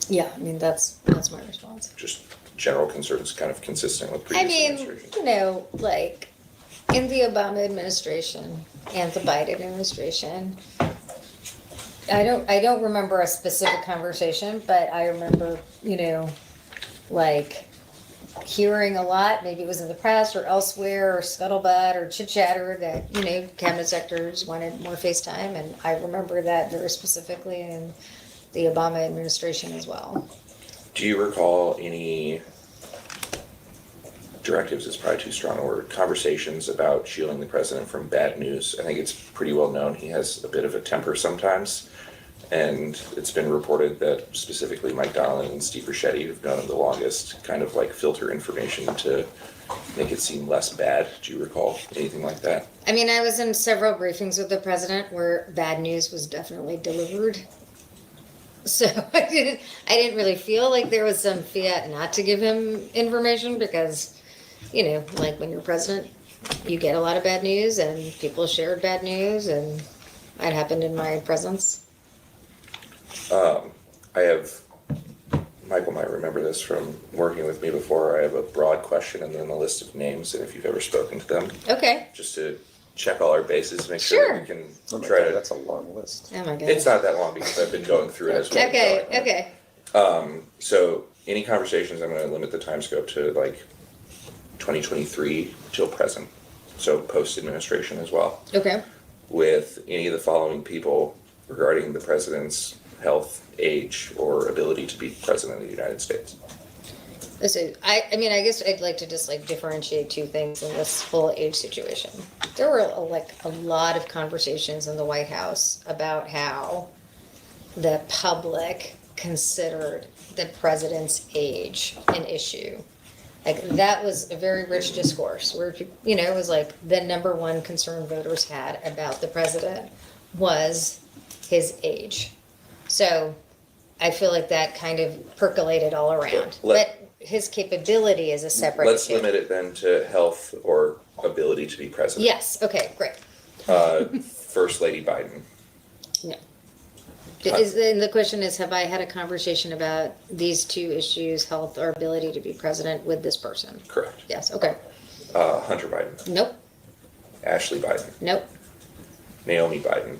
Yeah, I mean, that's my response. Just general concerns, kind of consistent with previous administrations? In the Obama administration and the Biden administration, I don't remember a specific conversation, but I remember, like hearing a lot, maybe it was in the press or elsewhere or scuttlebutt or chit chatter that, cabinet secretaries wanted more FaceTime. And I remember that very specifically in the Obama administration as well. Do you recall any directives, is probably too strong a word, conversations about shielding the president from bad news? I think it's pretty well known he has a bit of a temper sometimes. And it's been reported that specifically Mike Donilon and Steve Ricchetti, who've known him the longest, kind of like filter information to make it seem less bad. Do you recall anything like that? I mean, I was in several briefings with the president where bad news was definitely delivered. So I didn't really feel like there was some fiat not to give him information because, like when you're president, you get a lot of bad news and people shared bad news and that happened in my presence. Michael might remember this from working with me before. I have a broad question and then a list of names, and if you've ever spoken to them, Okay. just to check all our bases, make sure that we can Oh my try God, to. that's a long list. Oh my God. It's not that long because I've been going through it as well. Okay. So any conversations, I'm going to limit the time scope to like 2023 till present, so post administration as well, Okay. with any of the following people regarding the president's health, age, or ability to be president of the United States. So I mean, I guess I'd like to just like differentiate two things in this whole age situation. There were a lot of conversations in the White House about how the public considered the president's age an issue. Like that was a very rich discourse where, it was like the number one concern voters had about the president was his age. So I feel like that kind of percolated all around. But his capability is a separate Let's issue. limit it then to health or ability to be president. Yes, okay, great. First Lady Biden. No. And the question is, have I had a conversation about these two issues, health or ability to be president with this person? Correct. Yes, okay. Hunter Biden. Nope, Ashley Biden. nope, Naomi Biden.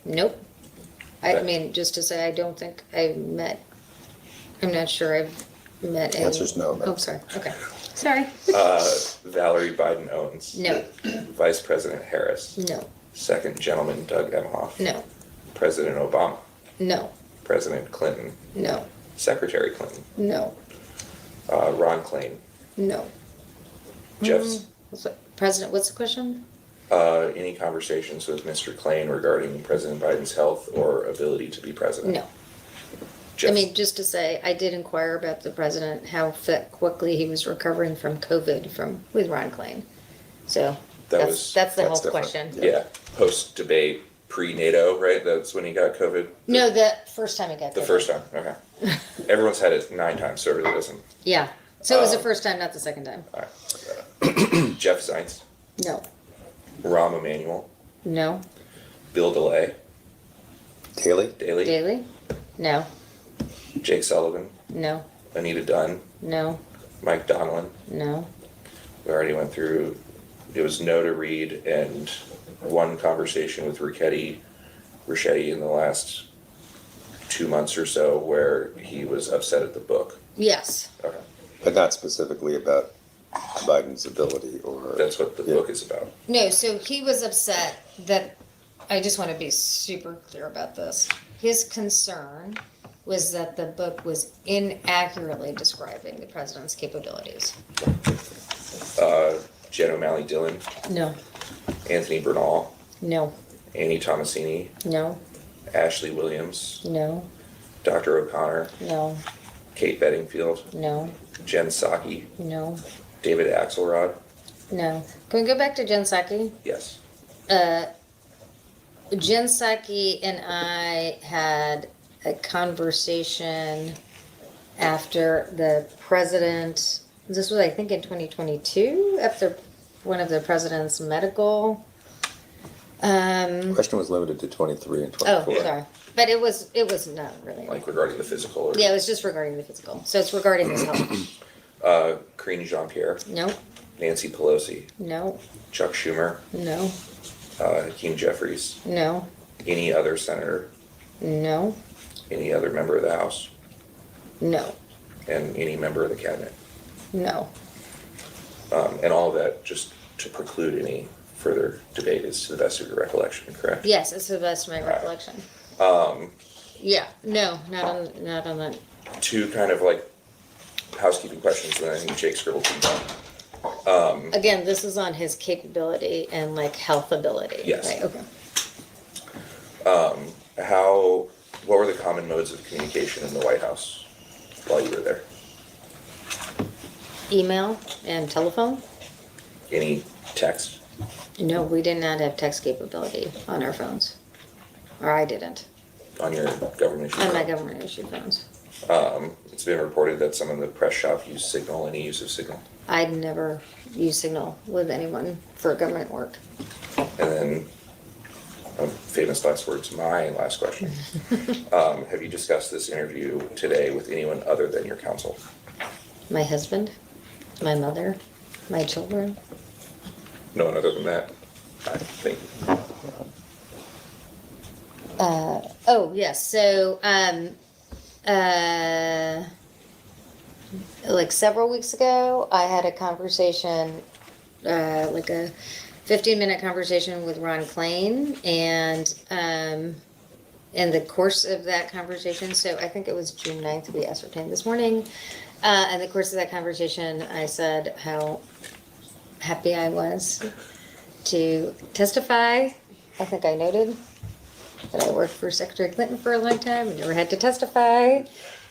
nope. I Okay. mean, just to say, I don't think I've met, I'm not sure I've met any. Answer's no, ma'am. Oh, sorry, okay. Sorry. Valerie Biden Owens. No, Vice President Harris. no, Second Gentleman Doug Emhoff. no, President Obama. no, President Clinton. no, Secretary Clinton. no, Ron Klain. no. Jeff's. President, what's the question? Any conversations with Mr. Klain regarding President Biden's health or ability to be president? No. Jeff. I mean, just to say, I did inquire about the president, how quickly he was recovering from COVID with Ron Klain. So that's the that's health different. question. Yeah, post-debate, pre-NATO, right? That's when he got COVID? No, the first time he got COVID. The first time, okay. Everyone's had it 9 times, so it really doesn't. Yeah. So it was the first time, not the second time. All right. Jeff Zients, No, Rahm Emanuel, no. Bill DeLay, Daily? Daily? No, Jake Sullivan, no, Anita Dunn, no, Mike Donilon. no. We already went through, it was no to read and one conversation with Ricchetti in the last 2 months or so where he was upset at the book. Yes. Okay, But not specifically about Biden's ability or. that's what the Yeah. book is about. No, so he was upset that, I just want to be super clear about this. His concern was that the book was inaccurately describing the president's capabilities. Jen O'Malley Dillon, No, Anthony Bernal, no, Annie Tomasini, no, Ashley Williams, no, Dr. O'Connor, no, Kate Bedingfield, no, Jen Psaki, no, David Axelrod. no. Can we go back to Jen Psaki? Yes. Jen Psaki and I had a conversation after the president, this was I think in 2022, after one of the president's medical. Question was limited to 23 and Oh, 24. sorry, but it was not really. Like regarding the physical. Or, Yeah, it was just regarding the physical, so it's regarding his health. Karine Jean-Pierre, No, Nancy Pelosi, no, Chuck Schumer, no, Hakeem Jeffries, no, any other senator, No, Any other member of the House? no, And any member of the cabinet? no. And all of that just to preclude any further debate is to the best of your recollection, correct? Yes, it's the best of my recollection. Yeah, no, not on that. Two kind of like housekeeping questions, and I think Jake scribbled them down. Again, this is on his capability and like health ability. Yes. Right, okay. What were the common modes of communication in the White House while you were there? Email and telephone? Any text? No, we did not have text capability on our phones. Or I didn't, On your government issue? on my government issued phones. It's been reported that some of the press shop used Signal. Any use of Signal? I'd never used Signal with anyone for government work. And then, famous last words, my last question. Have you discussed this interview today with anyone other than your counsel? My husband, my mother, my children. No one other than that? I think. Oh, yes, so, like several weeks ago, I had a conversation, like a 15-minute conversation with Ron Klain, and in the course of that conversation, so I think it was June 9th, we ascertained this morning, in the course of that conversation, I said how happy I was to testify. I think I noted that I worked for Secretary Clinton for a long time and never had to testify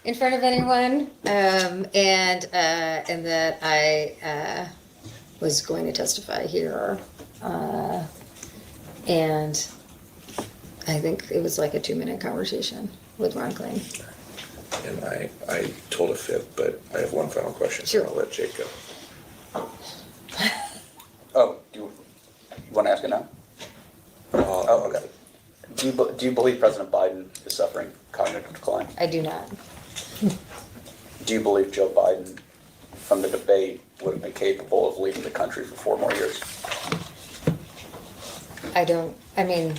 in front of anyone, and that I was going to testify here, and I think it was like a 2-minute conversation with Ron Klain. And I told a fib, but I have one final question, so Sure. I'll let Jake go. Oh, do you want to ask it now? Oh, okay. Do you believe President Biden is suffering cognitive decline? I do not. Do you believe Joe Biden, from the debate, would have been capable of leading the country for 4 more years? I mean,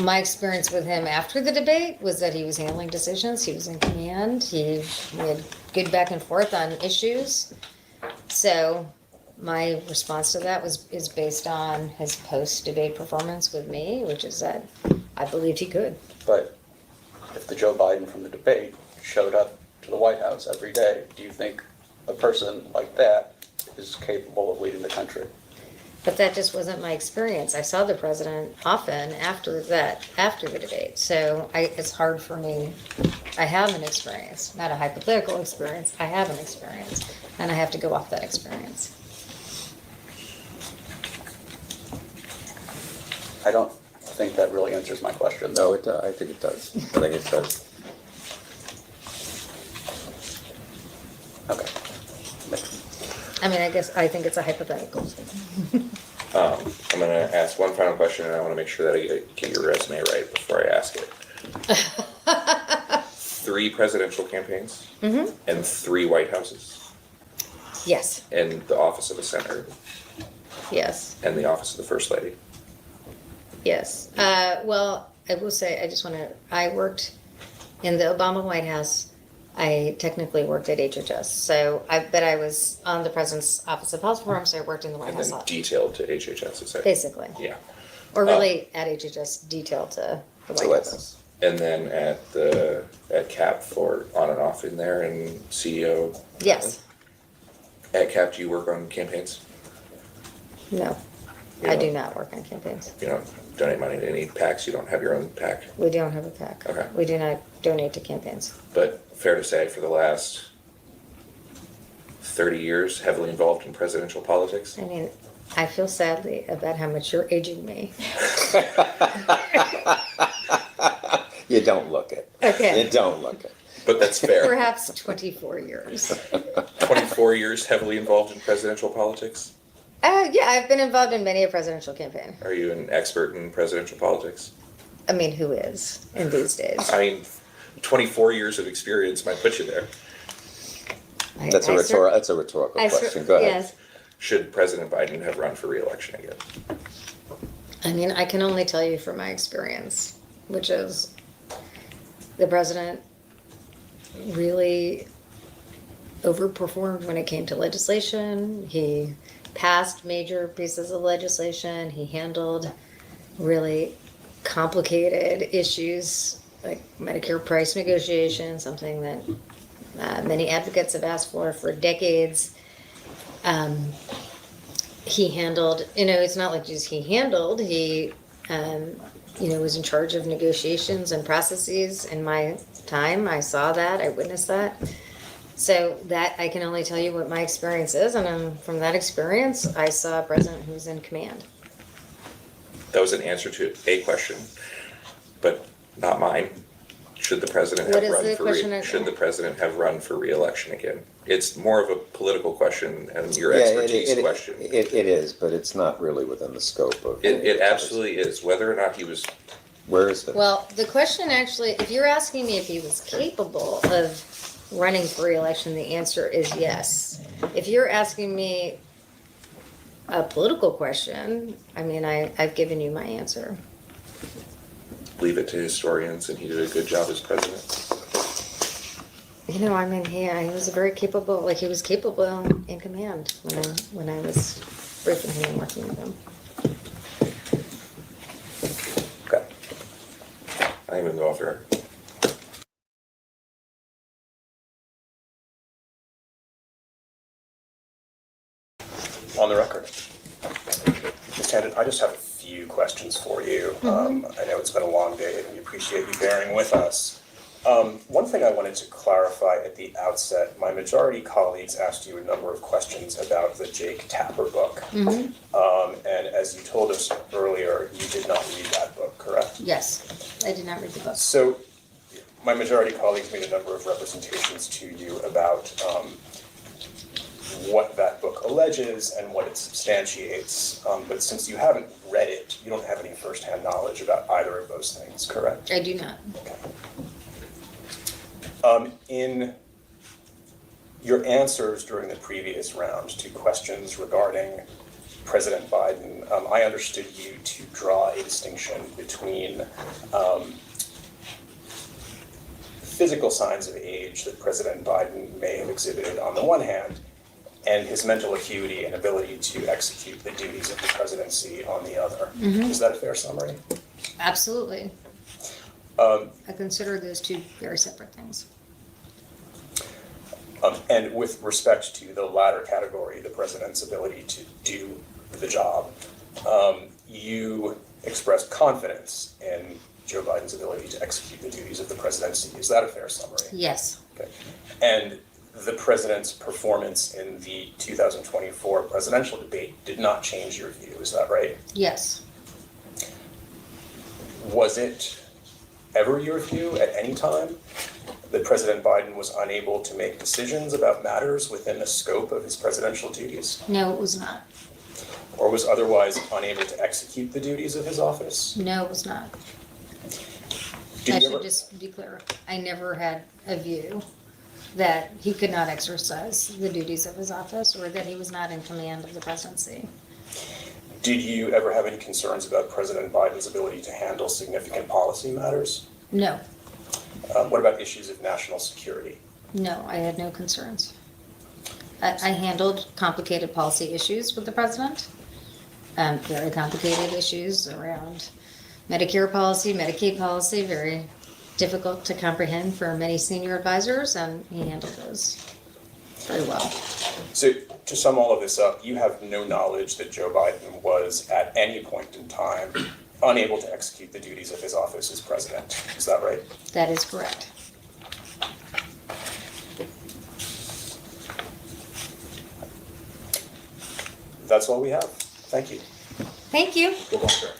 my experience with him after the debate was that he was handling decisions, he was in command, we had good back and forth on issues. So my response to that is based on his post-debate performance with me, which is that I believed he could. But if the Joe Biden from the debate showed up to the White House every day, do you think a person like that is capable of leading the country? But that just wasn't my experience. I saw the president often after the debate. So it's hard for me. I have an experience, not a hypothetical experience. I have an experience, and I have to go off that experience. I don't think that really answers my question, though. No, I think it does. I think it does. Okay. I mean, I think it's a hypothetical. I'm gonna ask one final question, and I wanna make sure that I get your resume right before I ask it. 3 presidential campaigns? And 3 White Houses? Yes, And the office of a senator? yes, And the office of the First Lady? yes. Well, I will say, I worked in the Obama White House. I technically worked at HHS, but I was on the President's Office of Health Reform, so I worked in the White And House then office, detailed to HHS, is that? basically. Yeah. Or really at HHS, detailed to the White House. And then at CAP for on and off in there and CEO? Yes, At CAP, do you work on campaigns? no, You I don't- do not work on campaigns. You don't donate money to any PACs, you don't have your own PAC? We don't have a PAC. Okay. We do not donate to campaigns. But fair to say, for the last 30 years, heavily involved in presidential politics? I mean, I feel sadly about how much you're aging me. You don't look it. Okay. You don't look it. But that's fair. Perhaps 24 years. 24 years heavily involved in presidential politics? Yeah, I've been involved in many a presidential campaign. Are you an expert in presidential politics? I mean, who is in these days? I mean, 24 years of experience might put you there. That's a rhetorical question. Go ahead. Yes. Should President Biden have run for re-election again? I mean, I can only tell you from my experience, which is the president really overperformed when it came to legislation. He passed major pieces of legislation. He handled really complicated issues like Medicare price negotiation, something that many advocates have asked for decades. He handled, it's not like just he handled, he, was in charge of negotiations and processes. In my time, I saw that, I witnessed that. So that, I can only tell you what my experience is, and from that experience, I saw a president who was in command. That was an answer to a question, but not mine. Should the president What have is the run for question again? should the president have run for re-election again? It's more of a political question and your Yeah, expertise question. It is, but it's not really within the scope of. It absolutely is, whether or not he was. Where is it? Well, the question actually, if you're asking me if he was capable of running for re-election, the answer is yes. If you're asking me a political question, I mean, I've given you my answer. Leave it to historians, and he did a good job as president. I mean, he was very capable, he was capable in command when I was briefing him and working with him. Okay. I even go off the record. On the record. Ms. Tanden, I just have a few questions for you. I know it's been a long day and we appreciate you bearing with us. One thing I wanted to clarify at the outset, my majority colleagues asked you a number of questions about the Jake Tapper book. And as you told us earlier, you did not read that book, correct? Yes, I did not read the book. So my majority colleagues made a number of representations to you about what that book alleges and what it substantiates. But since you haven't read it, you don't have any firsthand knowledge about either of those things, correct? I do not. In your answers during the previous round to questions regarding President Biden, I understood you to draw a distinction between physical signs of age that President Biden may have exhibited on the one hand, and his mental acuity and ability to execute the duties of the presidency on the other. Is that a fair summary? Absolutely. I consider those two very separate things. And with respect to the latter category, the president's ability to do the job, you expressed confidence in Joe Biden's ability to execute the duties of the presidency. Is that a fair summary? Yes. Okay. And the president's performance in the 2024 presidential debate did not change your view, is that right? Yes. Was it ever your view at any time that President Biden was unable to make decisions about matters within the scope of his presidential duties? No, it was not. Or was otherwise unable to execute the duties of his office? No, it was not. Did I you should ever- just be clear. I never had a view that he could not exercise the duties of his office or that he was not in command of the presidency. Did you ever have any concerns about President Biden's ability to handle significant policy matters? No, What about issues of national security? no, I had no concerns. I handled complicated policy issues with the president, very complicated issues around Medicare policy, Medicaid policy, very difficult to comprehend for many senior advisors, and he handled those very well. So to sum all of this up, you have no knowledge that Joe Biden was at any point in time unable to execute the duties of his office as president. Is that right? That is correct. That's all we have. Thank you. Thank you. Good luck, sir.